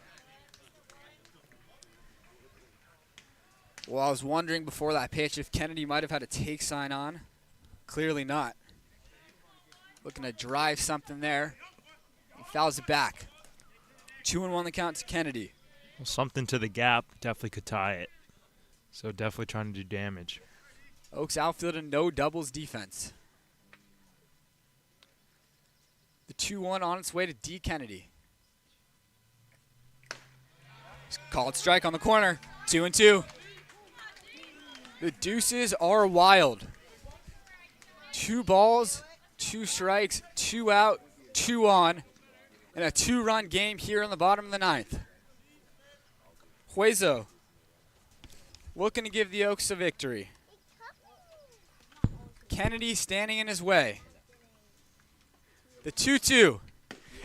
Well, I was wondering before that pitch if Kennedy might have had a take sign on. Clearly not. Looking to drive something there. He fouls it back. 2-1 the count to Kennedy. Well, something to the gap definitely could tie it. So definitely trying to do damage. Oaks outfield and no doubles defense. The 2-1 on its way to D. Kennedy. Called strike on the corner. 2-2. The deuces are wild. 2 balls, 2 strikes, 2 out, 2 on, and a 2-run game here in the bottom of the ninth. Hueso looking to give the Oaks a victory. Kennedy standing in his way. The 2-2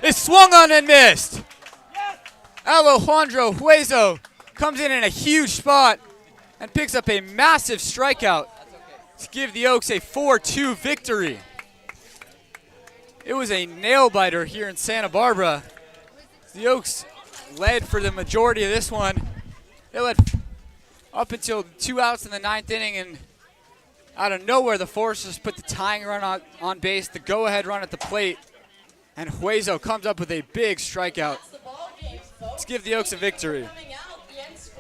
is swung on and missed. Alejandro Hueso comes in a huge spot and picks up a massive strikeout to give the Oaks a 4-2 victory. It was a nail-biter here in Santa Barbara. The Oaks led for the majority of this one. They led up until 2 outs in the 9th inning, and out of nowhere, the Foresters put the tying run on base, the go-ahead run at the plate, and Hueso comes up with a big strikeout to give the Oaks a victory.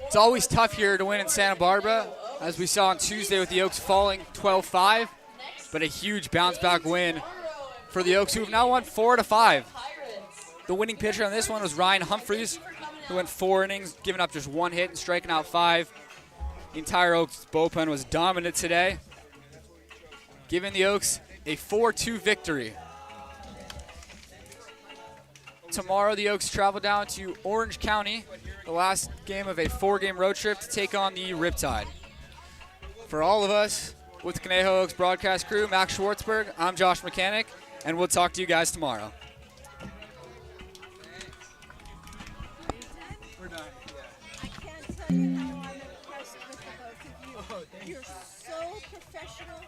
It's always tough here to win in Santa Barbara, as we saw on Tuesday with the Oaks falling 12-5, but a huge bounce-back win for the Oaks, who have now won 4 out of 5. The winning pitcher on this one was Ryan Humphreys, who went 4 innings, giving up just 1 hit and striking out 5. The entire Oaks bullpen was dominant today, giving the Oaks a 4-2 victory. Tomorrow, the Oaks travel down to Orange County, the last game of a 4-game road trip to take on the Riptide. For all of us with the Conejo Oaks broadcast crew, Max Schwartzberg, I'm Josh Mechanick, and we'll talk to you guys tomorrow. I can't tell you how I'm impressed with the both of you. You're so professional.